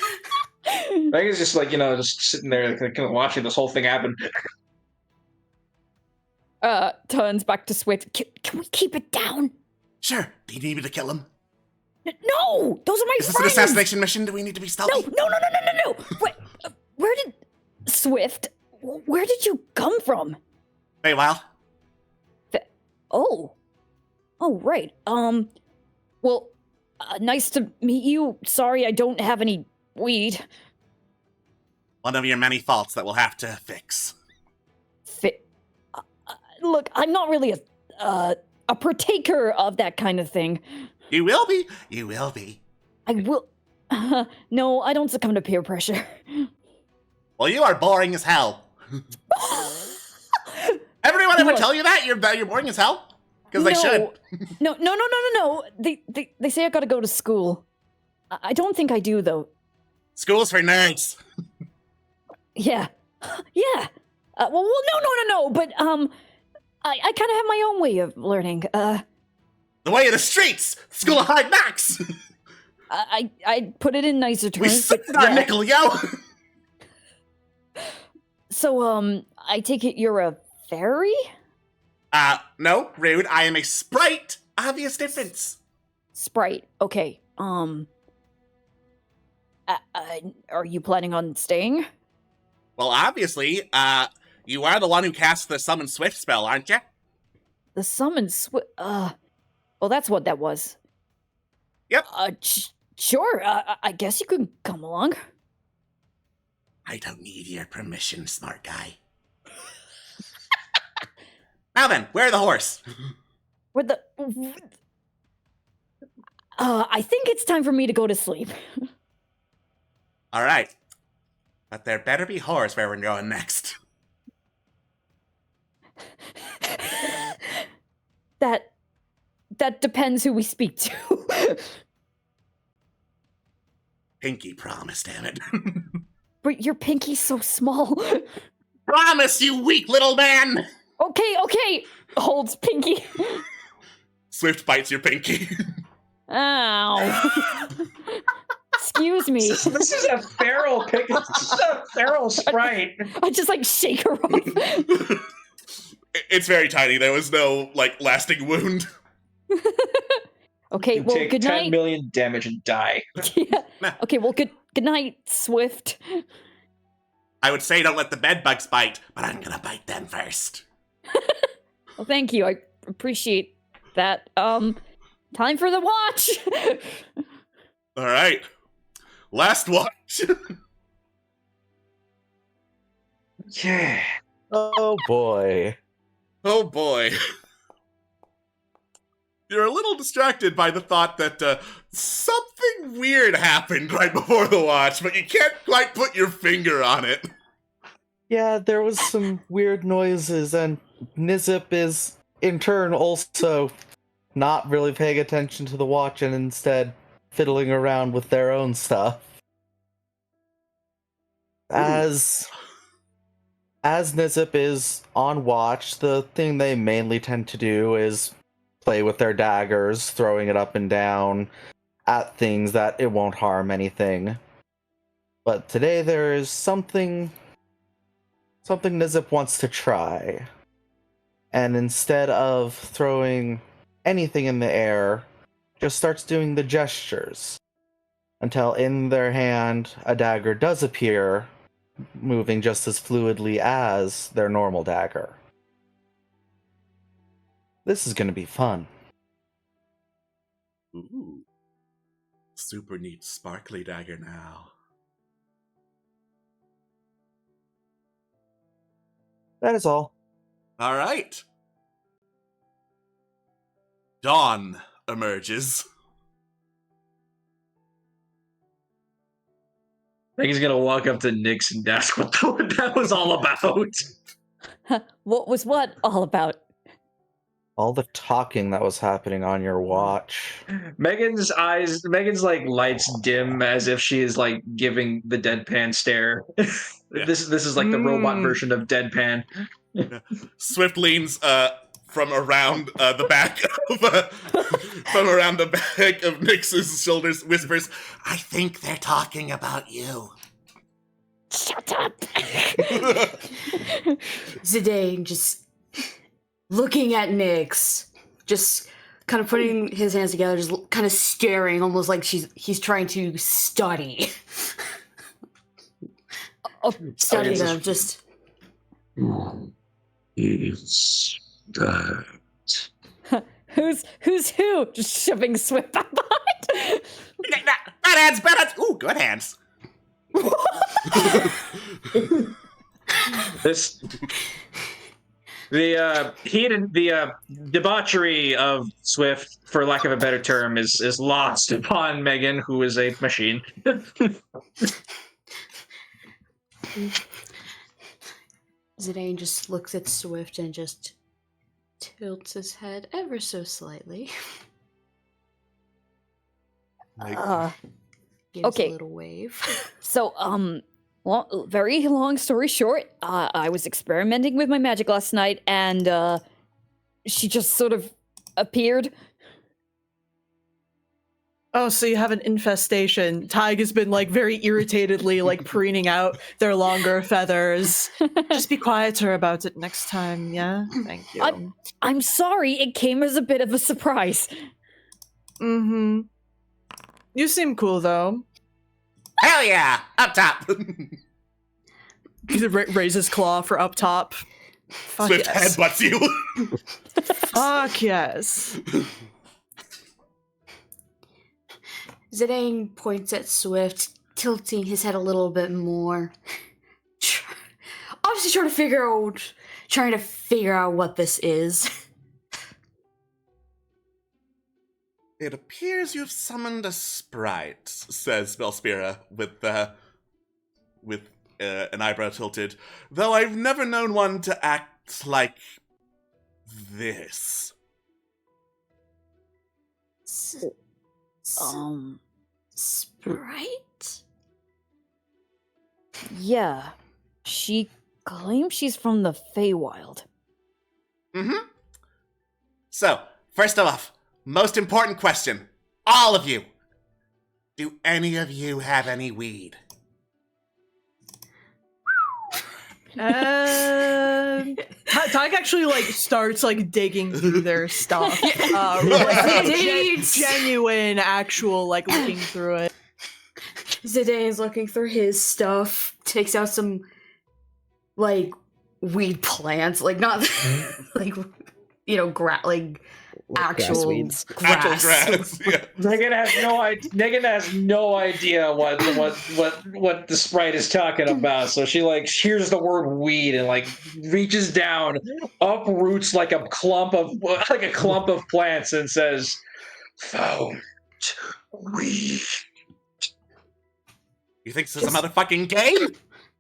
Megan's just like, just sitting there kind of watching this whole thing happen. Turns back to Swift. Can we keep it down? Sure. Do you need me to kill him? No! Those are my Is this friends! an assassination mission? Do we need to be stealthy? No! Where did... Swift, where did you come from? Hey, Wild. Oh, right. Well, nice to meet you. Sorry I don't have any weed. One of your many faults that we'll have to fix. Look, I'm not really a partaker of that kind of thing. You will be. You will be. I will... no, I don't succumb to peer pressure. Well, you are boring as hell. Everyone ever tell you that? You're boring as hell? Because they should. No. They say I gotta go to school. I don't think I do, though. School's for nerds. Yeah. Well, no. But, I kind of have my own way of learning. The way of the streets! School of Hard Knocks! I put it in nicer terms. We sipped on nickel, yo! So, I take it you're a fairy? No, rude. I am a sprite. Obvious difference. Sprite. Okay. Are you planning on staying? Well, obviously, you are the one who cast the Summon Swift spell, aren't you? The Summon Swift... well, that's what that was. Yep. Sure. I guess you could come along. I don't need your permission, smart guy. Now then, where the horse? Where the... I think it's time for me to go to sleep. All right. But there better be horse where we're going next. That depends who we speak to. Pinky promise, damn it. But your pinky's so small. Promise, you weak little man! Okay. Holds pinky. Swift bites your pinky. Ow. Excuse me. This is a feral pick. This is a feral sprite. I just shake her off. It's very tiny. There was no lasting wound. Okay, well, take good 10 night. million damage and die. Yeah. Okay, well, good night, Swift. I would say don't let the bed bugs bite, but I'm gonna bite them first. Well, thank you. I appreciate that. Time for the watch. All right. Last watch. Yeah. Oh boy. Oh boy. You're a little distracted by the thought that something weird happened right before the watch, but you can't quite put your finger on it. Yeah, there was some weird noises, and Nizip is, in turn, also not really paying attention to the watch and instead fiddling around with their own stuff. As Nizip is on watch, the thing they mainly tend to do is play with their daggers, throwing it up and down at things that it won't harm anything. But today there is something Nizip wants to try. And instead of throwing anything in the air, just starts doing the gestures. Until in their hand, a dagger does appear, moving just as fluidly as their normal dagger. This is going to be fun. Ooh. Super neat sparkly dagger now. That is all. All right. Dawn emerges. I think he's gonna walk up to Nyx and ask what that was all about. What was what all about? All the talking that was happening on your watch. Megan's lights dim as if she is giving the deadpan stare. This is the robot version of deadpan. Swift leans from around the back of Nyx's shoulders, whispers, "I think they're talking about you." Shut up. Zidane just looking at Nyx, just kind of putting his hands together, just kind of staring, almost like he's trying to study. Study them, just. It's that. Who's who? Just shoving Swift back behind. Bad hands. Ooh, good hands. The debauchery of Swift, for lack of a better term, is lost upon Megan, who is a machine. Zidane just looks at Swift and just tilts his head ever so slightly. Gives Okay. a little wave. So, well, very long story short, I was experimenting with my magic last night, and she just sort of appeared. Oh, so you have an infestation. Tig has been like very irritatedly like preening out their longer feathers. Just be quieter about it next time, yeah? Thank you. I'm sorry, it came as a bit of a surprise. Mm-hmm. You seem cool though. Hell yeah! Up top! He raises claw for up top. Fuck Swift yes. headbutts you. Fuck yes. Zidane points at Swift, tilting his head a little bit more. Obviously trying to figure out what this is. It appears you've summoned a sprite, says Belspira with an eyebrow tilted. Though I've never known one to act like this. Sprite? Yeah, she claims she's from the Feywild. Mm-hmm. So, first off, most important question. All of you. Do any of you have any weed? Tig actually like starts like digging through their stuff. Genuine, actual like looking through it. Zidane's looking through his stuff, takes out some like weed plants, like not like actual weeds. grass. Actual grass. Yeah. Megan has no idea what the sprite is talking about. So she like hears the word weed and like reaches down, uproots like a clump of plants and says, "Found weed." You think this is a motherfucking game?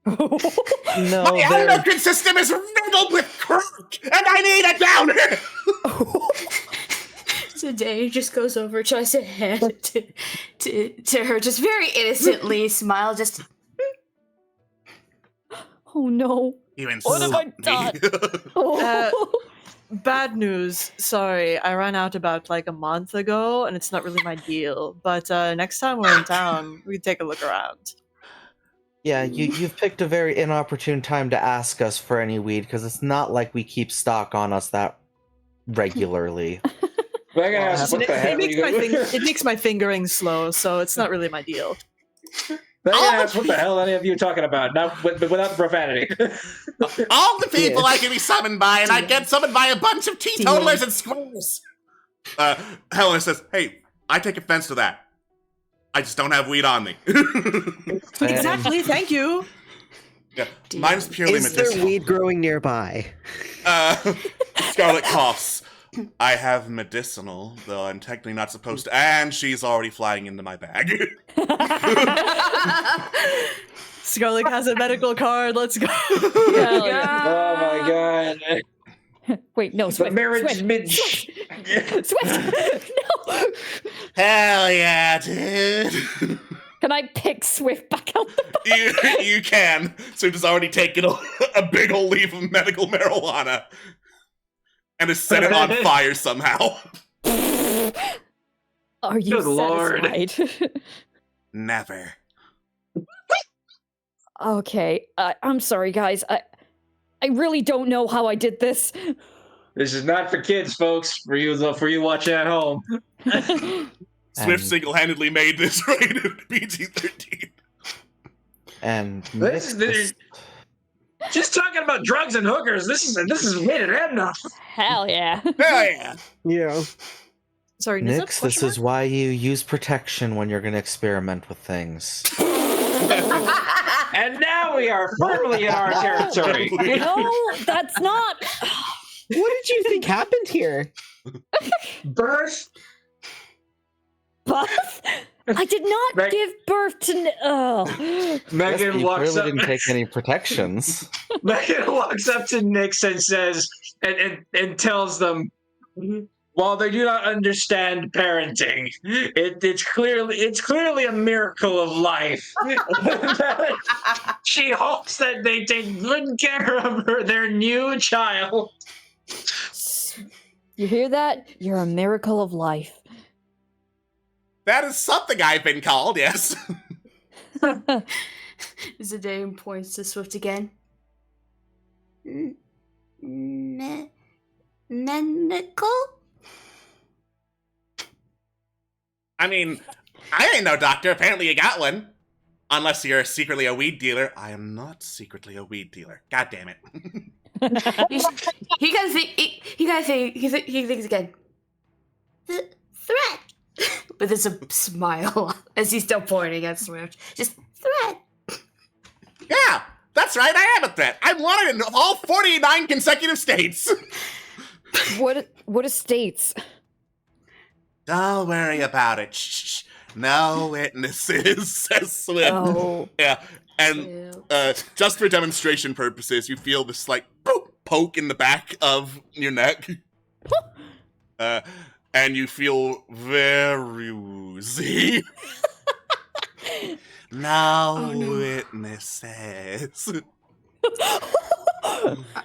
No, My endocrine system is riddled with crack, and I need it down here! Zidane just goes over, tries to hand it to her, just very innocently, smile, just... Oh no. You What have I done? Oh. Bad news. Sorry, I ran out about like a month ago, and it's not really my deal. But next time we're in town, we can take a look around. Yeah, you've picked a very inopportune time to ask us for any weed, because it's not like we keep stock on us that regularly. Megan asks, "What the hell?" It makes my fingering slow, so it's not really my deal. Megan asks, "What the hell are any of you talking about?" Not without the profanity. All the people I can be summoned by, and I get summoned by a bunch of teetotalers and squares. Helena says, "Hey, I take offense to that. I just don't have weed on me." Exactly, thank you. Yeah, mine's purely Is there medicinal. weed growing nearby? Scarlet coughs. I have medicinal, though I'm technically not supposed to, and she's already flying into my bag. Scarlet has a medical card, let's go. Hell yeah. Oh my god. Wait, no, The Swift. marriage Swift. No. Hell yeah, dude. Can I pick Swift back out the box? You can. Swift has already taken a big old leaf of medical marijuana and has set it on fire somehow. Are you Good Lord. satisfied? Never. Okay, I'm sorry, guys. I really don't know how I did this. This is not for kids, folks. For you watching at home. Swift And- single-handedly made this rated PG-13. And This is just talking about drugs and hookers. This is rated enough. Hell yeah. Hell yeah. Yeah. Sorry, Nix, this is why you use protection when you're going to experiment with things. And now we are firmly in our territory. No, that's not. What did you think happened here? Birth. Birth? I did not Meg- give birth to. Megan You walks clearly up. didn't take any protections. Megan walks up to Nix and says, and tells them, while they do not understand parenting, it's clearly a miracle of life. She hopes that they take good care of their new child. You hear that? You're a miracle of life. That is something I've been called, yes. Zidane points to Swift again. Medical? I mean, I ain't no doctor. Apparently you got one. Unless you're secretly a weed dealer. I am not secretly a weed dealer. God damn it. He gotta think. He thinks again. Threat, but there's a smile as he's still pointing at Swift. Just threat. Yeah, that's right. I am a threat. I'm wanted in all 49 consecutive states. What estates? Don't worry about it. Shh. No witnesses, says Swift. Oh. Yeah, and just for demonstration purposes, you feel this like poke in the back of your neck. And you feel very woozy. No witnesses.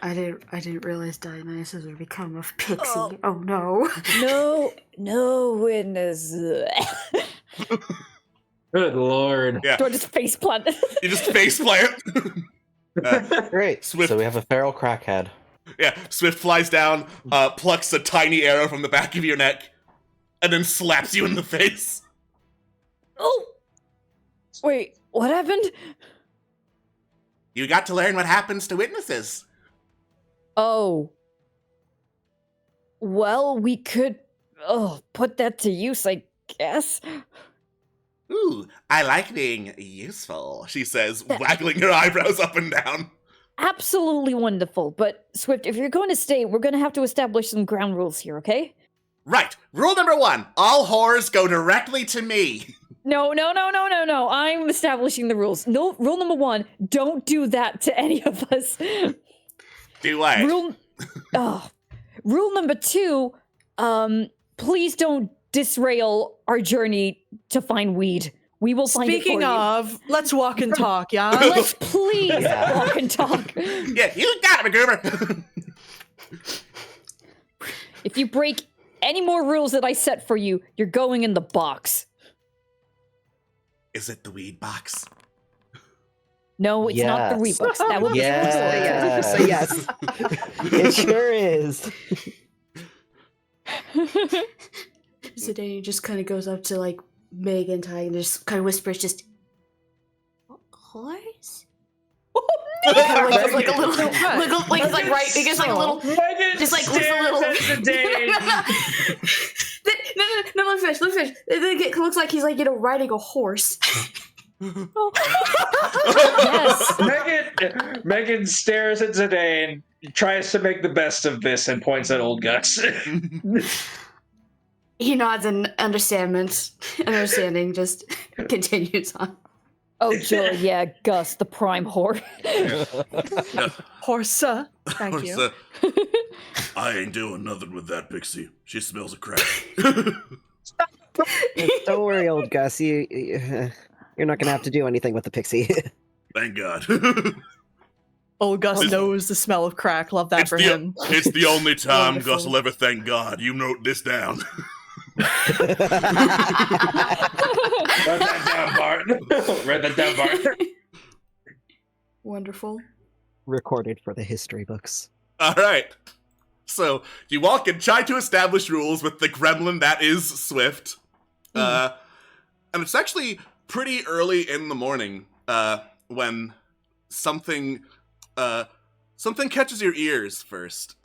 I didn't realize Dionysus would become a pixie. Oh no. No witness. Good Lord. Yeah, Do I just face plant? you just face plant. Great. Swift, So we have a feral crackhead. yeah, Swift flies down, plucks a tiny arrow from the back of your neck, and then slaps you in the face. Oh! Wait, what happened? You got to learn what happens to witnesses. Oh. Well, we could put that to use, I guess. Ooh, I like being useful, she says, waggling her eyebrows up and down. Absolutely wonderful. But, Swift, if you're going to stay, we're going to have to establish some ground rules here, okay? Right, rule number 1, all whores go directly to me. No. I'm establishing the rules. No, rule number 1, don't do that to any of us. Do what? Rule number 2, please don't disrail our journey to find weed. We will find it for Speaking you. of, let's walk and talk, yeah? Let's please walk and talk. Yeah, you got it, MacGruber. If you break any more rules that I set for you, you're going in the box. Is it the weed box? No, it's not the Yes. Reeboks. That would be Yes. So yes, it sure is. Zidane just kind of goes up to like Meg and Ty and just kind of whispers, just horse. Kind of like a little, like he's like right, he gets like a little, just like looks a little. No, let me finish. It looks like he's like riding a horse. yes. Megan stares at Zidane, tries to make the best of this, and points at old Gus. He nods in understanding, just continues on. Oh, joy, yeah, Gus, the prime whore. Horsa. Thank you. I ain't doing nothing with that pixie. She smells of crack. Don't worry, old Gus. You You're not gonna have to do anything with the pixie. Thank God. Old Gus This- knows the smell of crack. Love that for him. It's the only time Wonderful. Gus will ever thank God. You note this down. Write that down, Bart. Write that down, Bart. Wonderful. Recorded for the history books. All right. So you walk and try to establish rules with the gremlin that is Swift. And it's actually pretty early in the morning when something catches your ears first.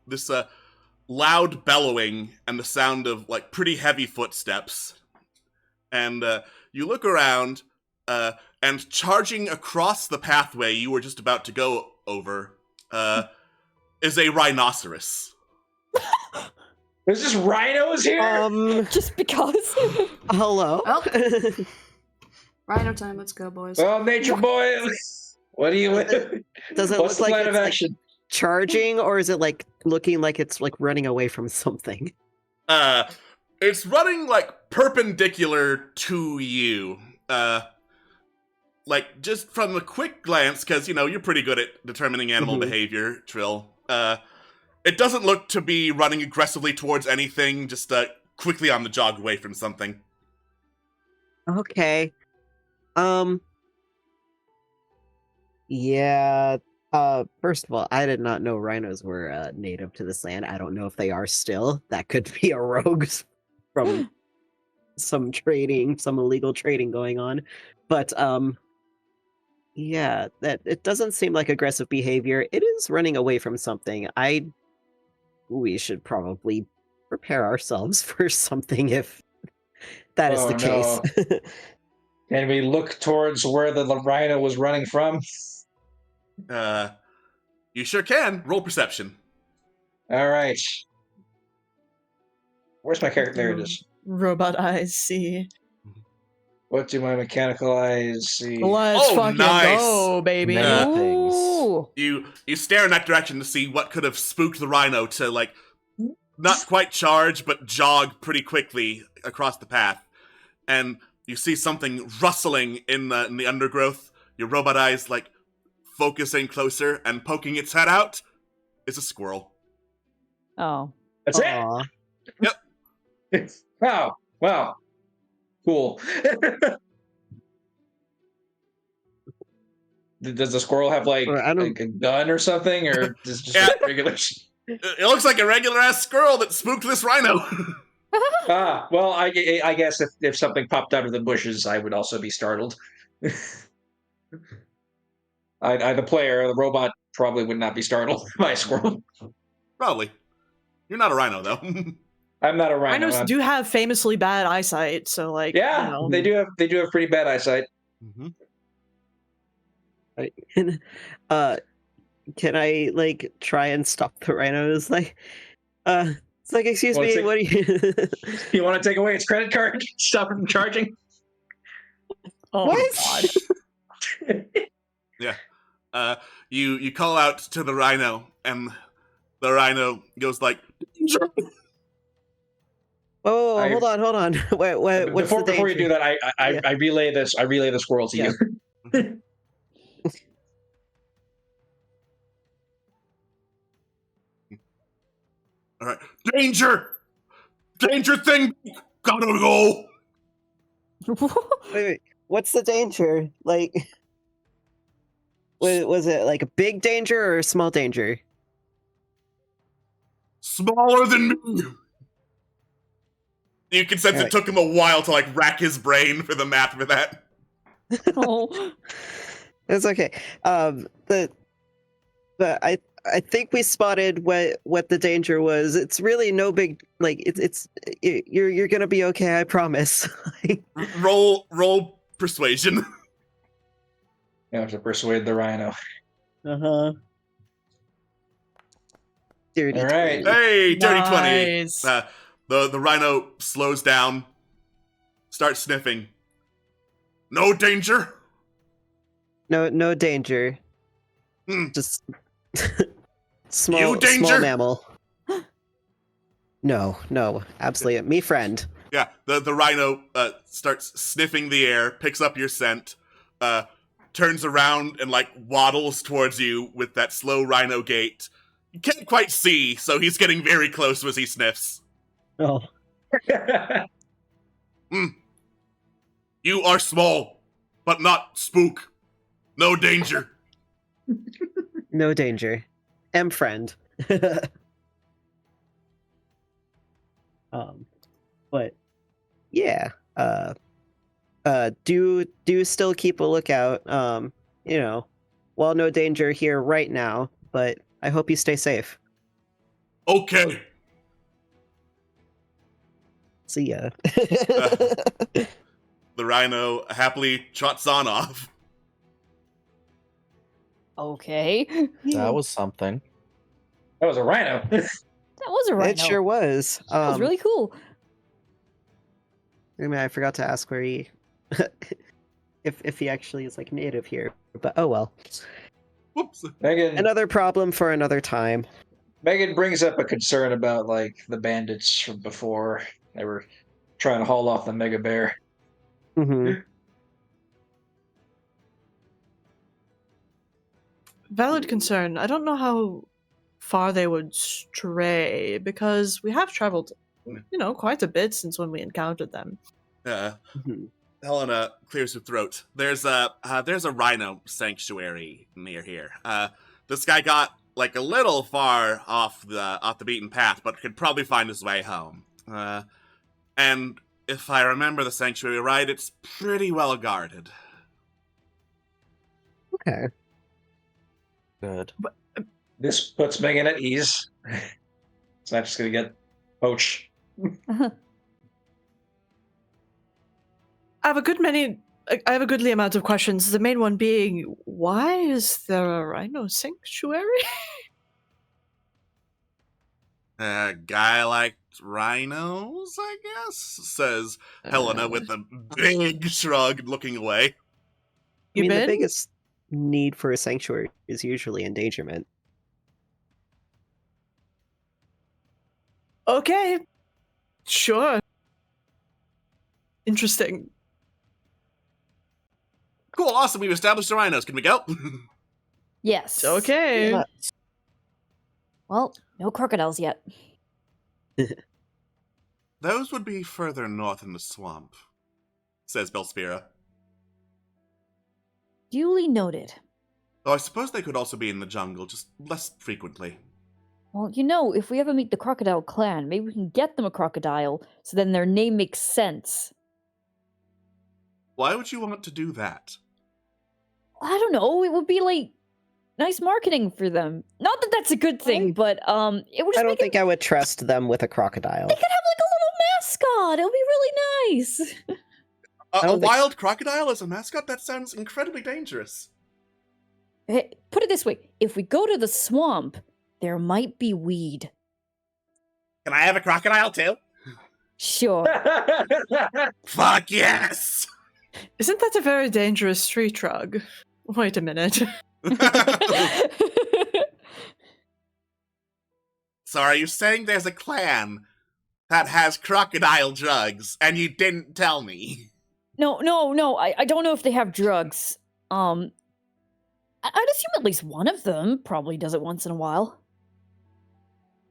This loud bellowing and the sound of like pretty heavy footsteps. And you look around and charging across the pathway you were just about to go over is a rhinoceros. There's just rhinos here? Just because. Hello. Oh. Rhino time. Let's go, boys. Well, nature boy, what do you... Does it What's the look like plan it's of like action? charging, or is it like looking like it's like running away from something? It's running like perpendicular to you. Like just from a quick glance, because you know you're pretty good at determining animal behavior, Trill. It doesn't look to be running aggressively towards anything, just quickly on the jog away from something. Okay. Yeah. First of all, I did not know rhinos were native to this land. I don't know if they are still. That could be a rogue from some illegal trading going on. But yeah, that it doesn't seem like aggressive behavior. It is running away from something. We should probably prepare ourselves for something if that is the case. Can we look towards where the rhino was running from? You sure can. Roll perception. All right. Where's my character? There it is. Robot eyes see. What do my mechanical eyes see? Let's fucking nice. go, baby. Many things. Ooh. You stare in that direction to see what could have spooked the rhino to like not quite charge but jog pretty quickly across the path, and you see something rustling in the undergrowth. Your robot eyes like focusing closer and poking its head out. It's a squirrel. Oh. That's Aw. it? Wow. Wow. Cool. Does the squirrel have like a gun or something, or just regular? It looks like a regular ass squirrel that spooked this rhino. Well, I guess if something popped out of the bushes, I would also be startled. The player, the robot, probably would not be startled by a squirrel. Probably. You're not a rhino though. I'm not a rhino. Rhinos do have famously bad eyesight, so like Yeah, you know. they do have pretty bad eyesight. Can I like try and stop the rhinos? Like, it's like, excuse me, what do you? You want to take away its credit card? Stop it from charging? Oh What? God. Yeah. You call out to the rhino, and the rhino goes like, Oh, hold on. What's the before you do danger? that, I relay this. I relay the squirrel to you. all right, danger thing, gotta go. Wait, what's the danger? Like, was it like a big danger or a small danger? Smaller than me. You can sense it took him a while to like rack his brain for the math for that. Oh. It's okay. I think we spotted what the danger was. It's really no big, like you're gonna be okay, I promise. Roll persuasion. You have to persuade the rhino. Dirty All right. 20. Hey, dirty Nice. 20. The rhino slows down, starts sniffing. No danger? No danger. Just small You danger? small mammal. No, absolutely. Me friend. Yeah, the rhino starts sniffing the air, picks up your scent, turns around and like waddles towards you with that slow rhino gait. You can't quite see, so he's getting very close as he sniffs. Oh. You are small, but not spook. No danger. No danger. M friend. But yeah, do still keep a lookout. While no danger here right now, but I hope you stay safe. Okay. See ya. The rhino happily trots on off. Okay. That was something. That was a rhino. That was a rhino. It sure was. That was really cool. I mean, I forgot to ask where he, if he actually is like native here. But oh well. Whoops. Megan, Another problem for another time. Megan brings up a concern about like the bandits from before. They were trying to haul off the mega bear. Mm-hmm. Valid concern. I don't know how far they would stray because we have traveled, quite a bit since when we encountered them. Mm-hmm. Helena clears her throat. There's a rhino sanctuary near here. This guy got like a little far off the beaten path, but could probably find his way home. And if I remember the sanctuary right, it's pretty well guarded. Okay. Good. This puts Megan at ease. It's not just gonna get poached. I have a goodly amount of questions. The main one being, why is there a rhino sanctuary? A guy liked rhinos, I guess, says Helena with a big shrug, looking away. I mean, the been? biggest need for a sanctuary is usually endangerment. Okay. Sure. Interesting. Cool, awesome, we've established the rhinos. Can we go? Yes. Okay. Yeah. Well, no crocodiles yet. Those would be further north in the swamp, says Belspira. Duly noted. Though I suppose they could also be in the jungle, just less frequently. Well, if we ever meet the crocodile clan, maybe we can get them a crocodile, so then their name makes sense. Why would you want to do that? I don't know, it would be, like, nice marketing for them. Not that that's a good thing, but, it would just I don't think I would trust them with a crocodile. They could have, like, a little mascot! It'll be really nice! A wild crocodile as a mascot? That sounds incredibly dangerous. Hey, put it this way, if we go to the swamp, there might be weed. Can I have a crocodile too? Sure. Fuck yes! Isn't that a very dangerous street drug? Wait a minute. So are you saying there's a clan that has crocodile drugs and you didn't tell me? No, I don't know if they have drugs. I'd assume at least one of them probably does it once in a while.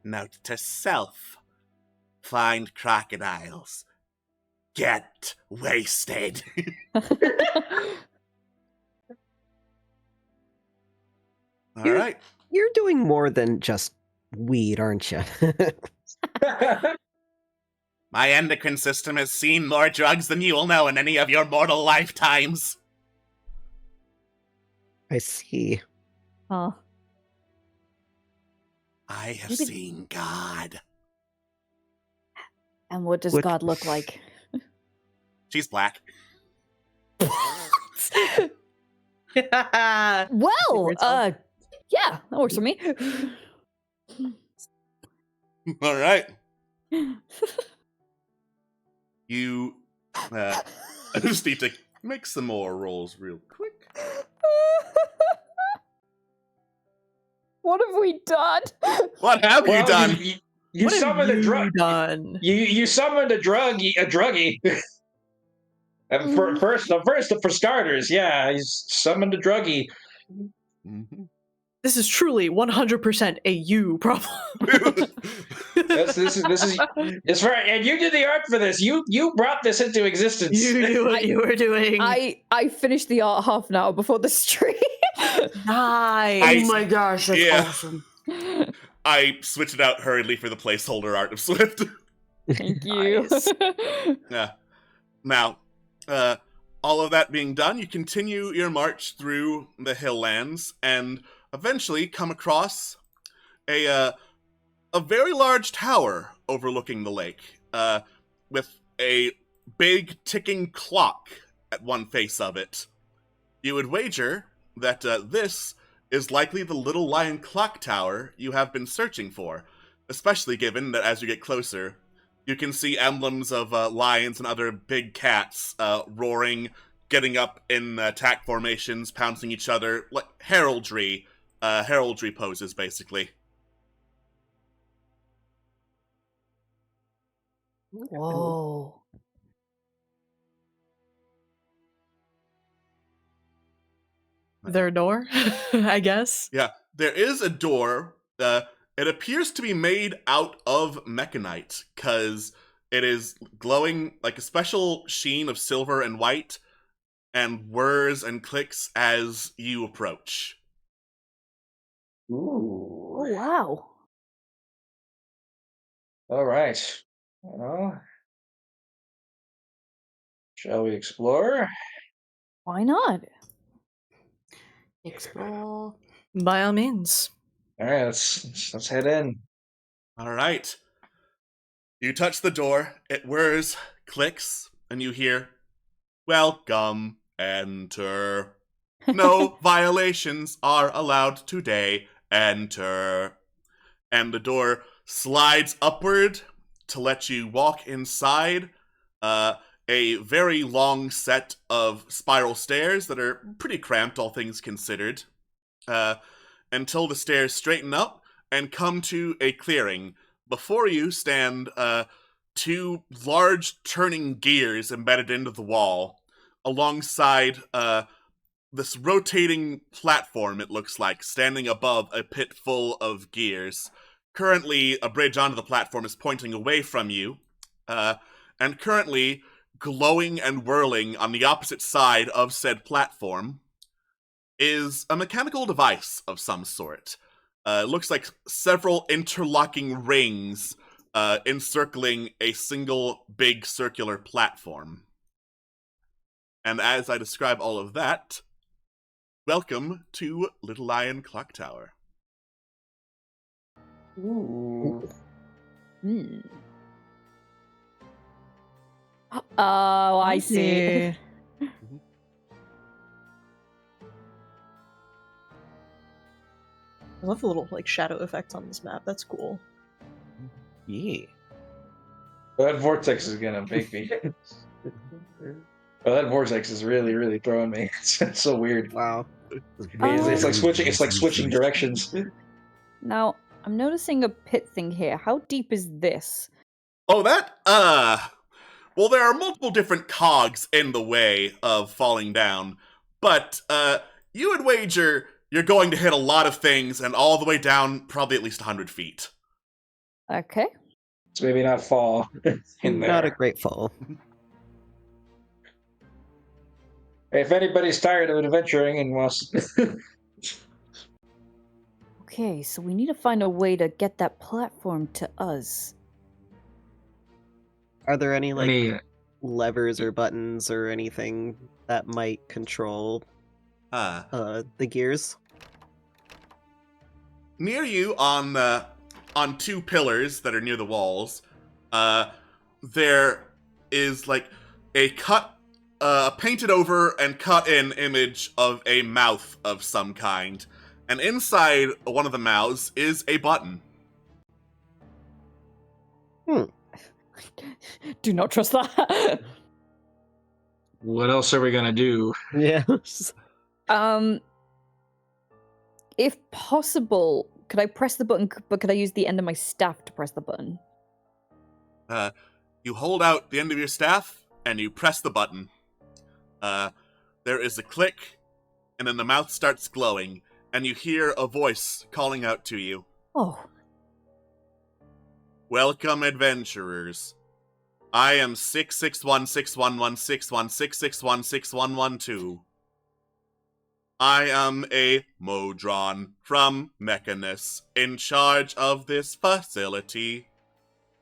Note to self. Find crocodiles. Get wasted. Alright. You're doing more than just weed, aren't you? My endocrine system has seen more drugs than you will know in any of your mortal lifetimes. I see. Huh. I have Maybe- seen God. And what does What- God look like? She's black. Well, yeah, that works for me. Alright. You, I just need to make some more rolls real quick. What have we done? What have you done? You What have summoned a you drug. done? You summoned a druggie. And for starters, yeah, he's summoned a druggie. Mm-hmm. This is truly 100% a you problem. This is it's right, and you did the art for this. You brought this into existence. You knew what you were doing. I finished the art half an hour before the stream. Nice. Oh my gosh, that's awesome. I switched it out hurriedly for the placeholder art of Swift. Thank you. Nice. Yeah. Now, all of that being done, you continue your march through the Hilllands and eventually come across a very large tower overlooking the lake, with a big ticking clock at one face of it. You would wager that this is likely the Little Lion Clock Tower you have been searching for, especially given that as you get closer, you can see emblems of lions and other big cats roaring, getting up in attack formations, pouncing each other, like heraldry poses, basically. Whoa. Their door, I guess. Yeah, there is a door. It appears to be made out of mechanite, because it is glowing like a special sheen of silver and white, and whirs and clicks as you approach. Ooh. Oh, wow. All right. Well, shall we explore? Why not? Explore. By all means. All right, let's head in. All right. You touch the door, it whirs, clicks, and you hear, "Welcome, enter. No violations are allowed today. Enter." And the door slides upward to let you walk inside a very long set of spiral stairs that are pretty cramped, all things considered, until the stairs straighten up and come to a clearing. Before you stand two large turning gears embedded into the wall, alongside this rotating platform, it looks like, standing above a pit full of gears. Currently, a bridge onto the platform is pointing away from you, and currently, glowing and whirling on the opposite side of said platform, is a mechanical device of some sort. It looks like several interlocking rings encircling a single big circular platform. And as I describe all of that, welcome to Little Lion Clock Tower. Ooh. Hmm. Oh, I see. I love the little like shadow effect on this map. That's cool. Yeah. That vortex is gonna make me. That vortex is really, really throwing me. It's so weird. Wow. It's like switching. It's like switching directions. Now, I'm noticing a pit thing here. How deep is this? Oh, that, well, there are multiple different cogs in the way of falling down, but, you would wager you're going to hit a lot of things and all the way down probably at least 100 feet. Okay. So maybe not fall in there. Not a great fall. If anybody's tired of adventuring and wants, Okay, so we need to find a way to get that platform to us. Are there any like Any- levers or buttons or anything that might control the gears? Near you on two pillars that are near the walls, there is like a painted over and cut in image of a mouth of some kind. And inside one of the mouths is a button. Do not trust that. what else are we gonna do? Yeah. If possible, could I press the button, but could I use the end of my staff to press the button? You hold out the end of your staff, and you press the button. There is a click, and then the mouth starts glowing, and you hear a voice calling out to you. Oh. Welcome, adventurers. I am 66161161616616112. I am a Modron from Mechanus, in charge of this facility.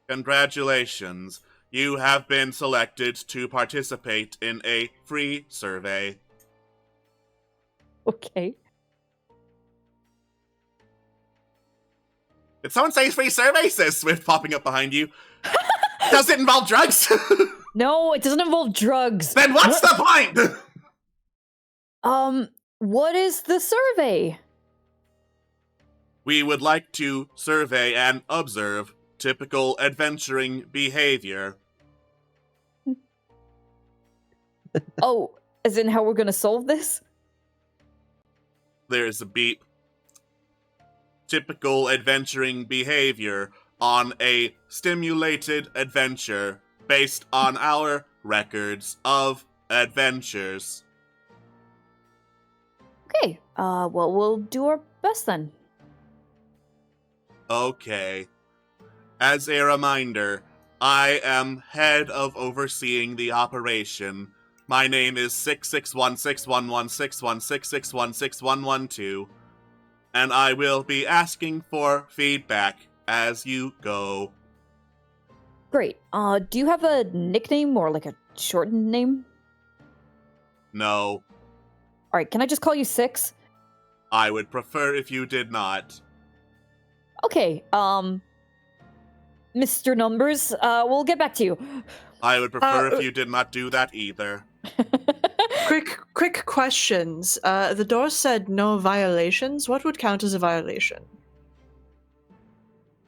Congratulations, you have been selected to participate in a free survey. Okay. Did someone say free survey? Says Swift, popping up behind you. Does it involve drugs? No, it doesn't involve drugs. Then what's the point? What is the survey? We would like to survey and observe typical adventuring behavior. Oh, as in how we're gonna solve this? There's a beep. Typical adventuring behavior on a stimulated adventure based on our records of adventures. Okay, well, we'll do our best then. Okay. As a reminder, I am head of overseeing the operation. My name is 661611616161612, and I will be asking for feedback as you go. Great. Do you have a nickname or like a shortened name? No, Alright, can I just call you Six? I would prefer if you did not. Okay, Mr. Numbers, we'll get back to you. I would prefer if you did not do that either. Quick questions. The door said no violations. What would count as a violation?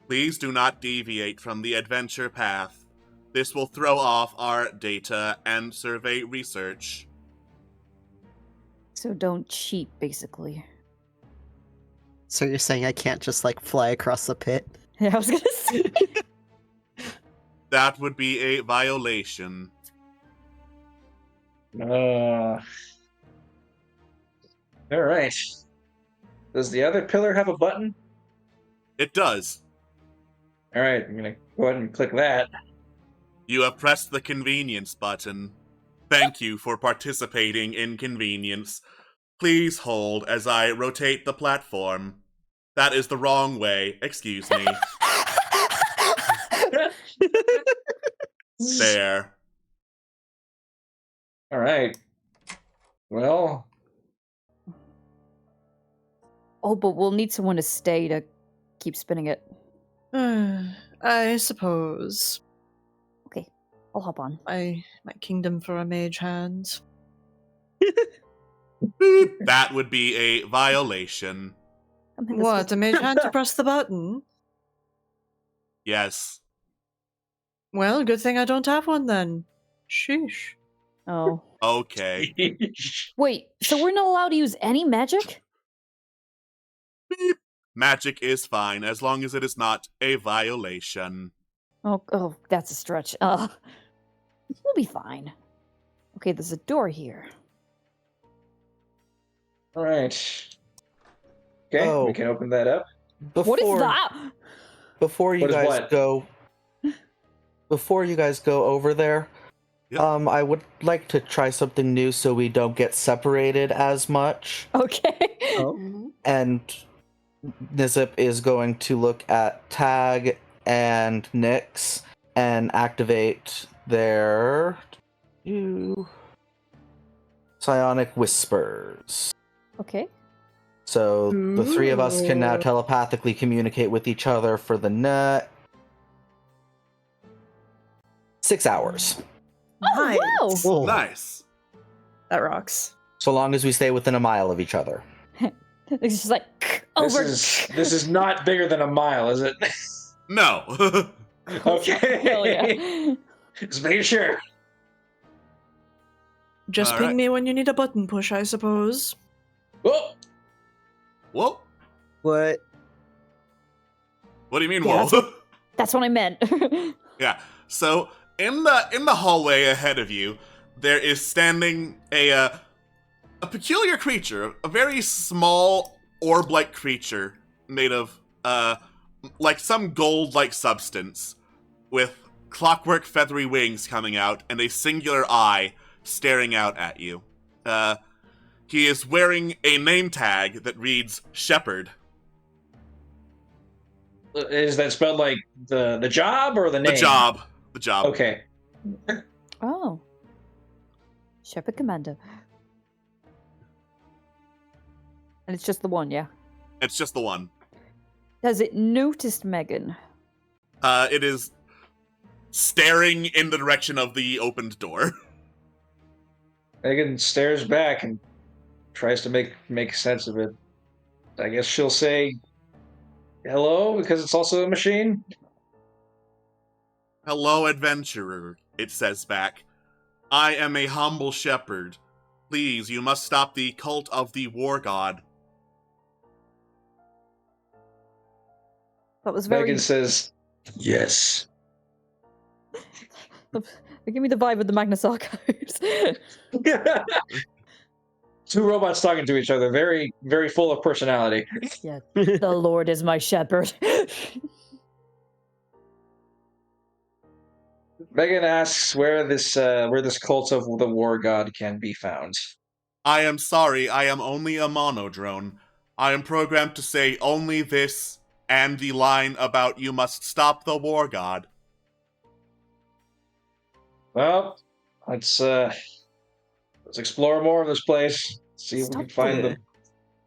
Please do not deviate from the adventure path. This will throw off our data and survey research. So don't cheat, basically. So you're saying I can't just like fly across the pit? Yeah, I was gonna say. That would be a violation. All right. Does the other pillar have a button? It does. All right, I'm gonna go ahead and click that. You have pressed the convenience button. Thank you for participating in convenience. Please hold as I rotate the platform. That is the wrong way. Excuse me. There. All right. Well, Oh, but we'll need someone to stay to keep spinning it. I suppose. Okay, I'll hop on. My kingdom for a mage hand. That would be a violation. Come in this What, way. a mage hand to press the button? Yes. Well, good thing I don't have one then. Sheesh. Oh. Okay. Wait, so we're not allowed to use any magic? Magic is fine as long as it is not a violation. Oh, that's a stretch. We'll be fine. Okay, there's a door here. all right. Okay, Oh. we can open that up. What is that? Before you What is guys what? go, before you guys go over there, Yep. I would like to try something new so we don't get separated as much. Okay. Oh. And Nizip is going to look at Tag and Nyx and activate their psionic whispers. Okay. So the three of us can now Ooh. telepathically communicate with each other for the next 6 hours. Oh, wow. Oh. Nice. That rocks. So long as we stay within a mile of each other. It's just like over. This is not bigger than a mile, is it? No. Okay. Hell yeah. Just making sure. Just All ping right. me when you need a button push, I suppose. Whoa! Whoa. What? What do you mean, Yeah, whoa? That's what I meant. Yeah. So in the hallway ahead of you, there is standing a peculiar creature, a very small orb-like creature made of like some gold-like substance, with clockwork feathery wings coming out and a singular eye staring out at you. He is wearing a name tag that reads Shepherd. Is that spelled like the job or the name? The job. The job. Okay. Oh. Shepherd Commander. And it's just the one, yeah? It's just the one. Has it noticed Megan? It is staring in the direction of the opened door. Megan stares back and tries to make sense of it. I guess she'll say hello because it's also a machine. Hello, adventurer, it says back. I am a humble shepherd. Please, you must stop the cult of the war god. That was very... Megan says, yes. Give me the vibe of the Magnus Archives. Two robots talking to each other, very, very full of personality. Yeah, the Lord is my shepherd. Megan asks where this cult of the war god can be found. I am sorry, I am only a monodrone. I am programmed to say only this and the line about you must stop the war god. Well, let's explore more of this place. See if we can find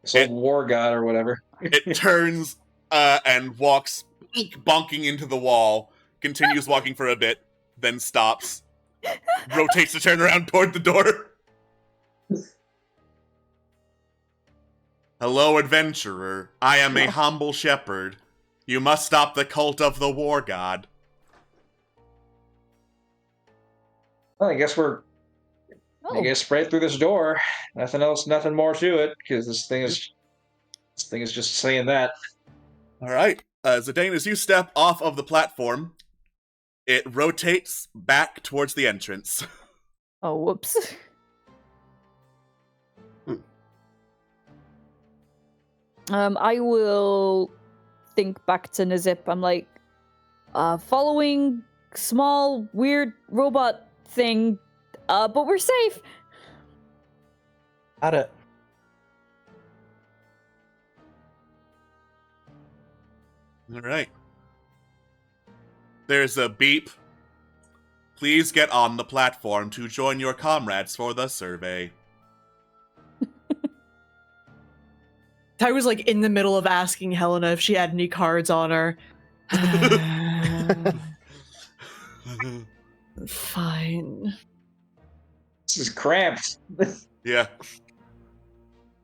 this old war god or whatever. It turns and walks bonking into the wall, continues walking for a bit, then stops, rotates to turn around toward the door. Hello, adventurer. I am a humble shepherd. You must stop the cult of the war god. Well, I guess we're right through this door. Nothing more to it, because this thing is just saying that. Alright. Zidane, as you step off of the platform, it rotates back towards the entrance. Oh, whoops. I will think back to Nazip. I'm like, following small, weird robot thing, but we're safe. Got it. Alright. There's a beep. Please get on the platform to join your comrades for the survey. I was like in the middle of asking Helena if she had any cards on her. Fine. This is cramped. Yeah.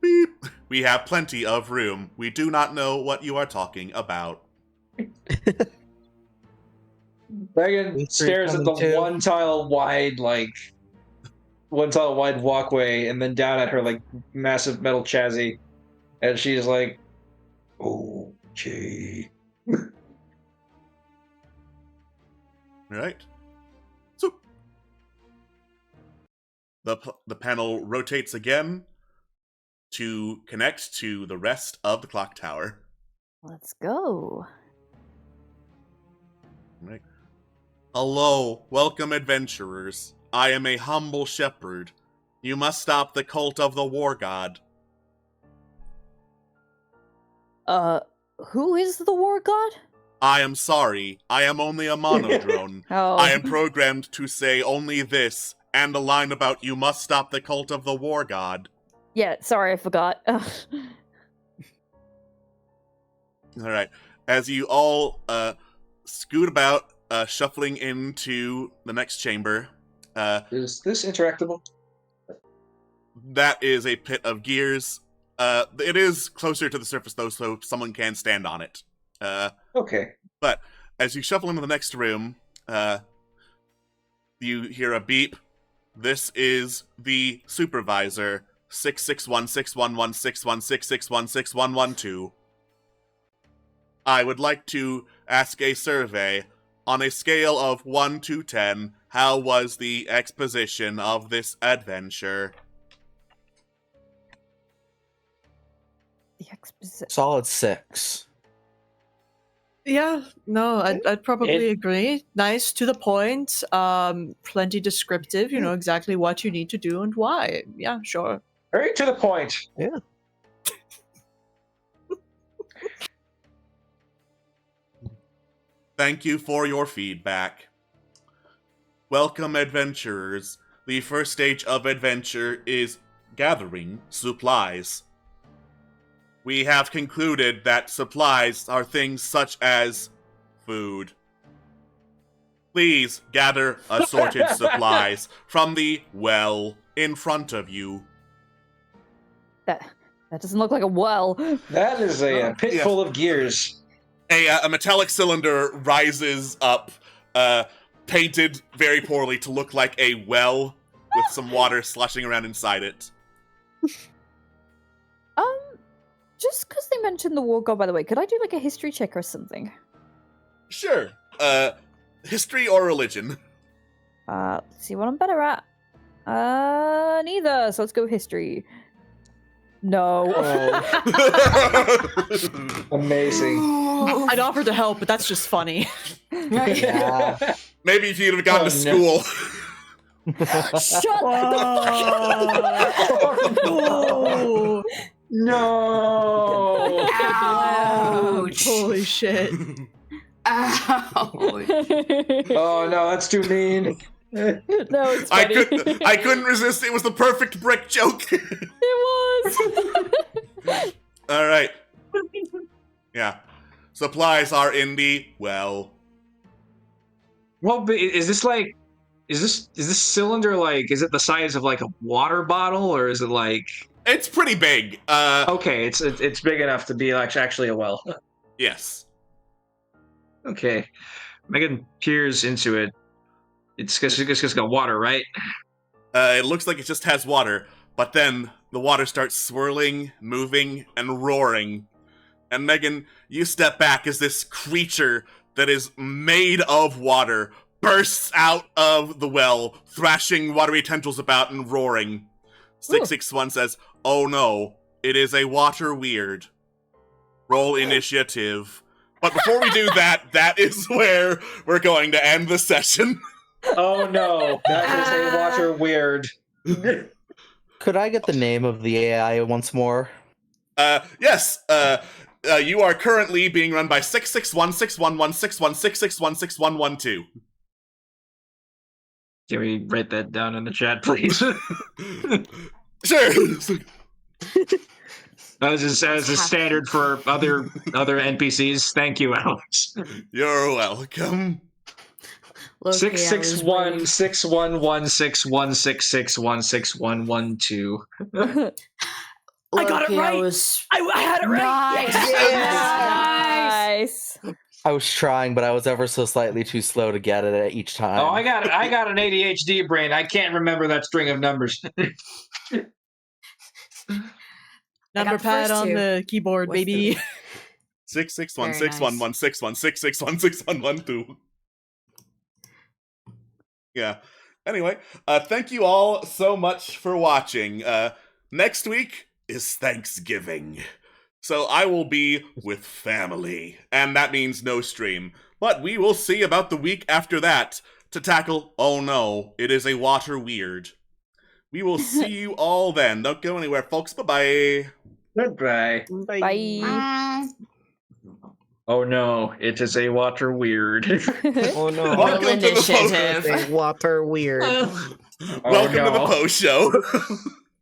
Beep. We have plenty of room. We do not know what you are talking about. Megan stares at the one tile wide walkway and then down at her like massive metal chassis, and she's like, okay. Right. So the panel rotates again to connect to the rest of the clock tower. Let's go. Right. Hello, welcome adventurers. I am a humble shepherd. You must stop the cult of the war god. Who is the war god? I am sorry, I am only a monodrone. Oh. I am programmed to say only this, and a line about you must stop the cult of the war god. Yeah, sorry, I forgot. Alright, as you all scoot about, shuffling into the next chamber. Is this interactable? That is a pit of gears. It is closer to the surface, though, so someone can stand on it. Okay. But as you shuffle into the next room, you hear a beep. This is the supervisor, 661-611-616-616-612. I would like to ask a survey. On a scale of 1 to 10, how was the exposition of this adventure? The exposition. Solid 6. Yeah, no, I'd probably agree. Nice, to the point, plenty descriptive, you know exactly what you need to do and why. Yeah, sure. Very to the point. Yeah. Thank you for your feedback. Welcome, adventurers. The first stage of adventure is gathering supplies. We have concluded that supplies are things such as food. Please gather assorted supplies from the well in front of you. That doesn't look like a well. That is a pit Yeah. full of gears. A metallic cylinder rises up, painted very poorly to look like a well with some water sloshing around inside it. Just because they mentioned the war god, by the way, could I do like a history check or something? Sure. History or religion? Let's see what I'm better at. Neither. So let's go history. No. Amazing. I'd offer to help, but that's just funny. Yeah. Maybe if you'd have gone to school. Shut the Oh, No. Ouch. holy shit. Ouch. Oh no, that's too mean. No, it's funny. I couldn't resist. It was the perfect brick joke. It was. All right. Yeah. Supplies are in the well. Well, but is this cylinder like? Is it the size of like a water bottle, or is it like? It's pretty big. Okay, it's big enough to be actually a well. Yes. Okay, Megan peers into it. It's just got water, right? It looks like it just has water, but then the water starts swirling, moving, and roaring. And Megan, you step back as this creature that is made of water bursts out of the well, thrashing watery tendrils about and roaring. 661 says, "Oh no, it is a water weird. Roll initiative." But before we do that, that is where we're going to end the session. Oh no, that is a water weird. Could I get the name of the AI once more? Yes, you are currently being run by 66161161616161112. Can we write that down in the chat, please? Sure. As a standard for other NPCs. Thank you, Alex. You're welcome. 661611616161612. I got it right. I had it right. Nice. Nice. I was trying, but I was ever so slightly too slow to get it each time. Oh, I got an ADHD brain. I can't remember that string of numbers. Number the pad first on two. the keyboard, What's baby. 661611616161112. Yeah. Anyway, thank you all so much for watching. Next week is Thanksgiving. So I will be with family, and that means no stream. But we will see about the week after that to tackle, oh no, it is a water weird. We will see you all then. Don't go anywhere, folks. Bye-bye. Goodbye. Bye. Oh no, it is a water weird. Oh no. Welcome to the Initiative. A water weird. Welcome to the post show.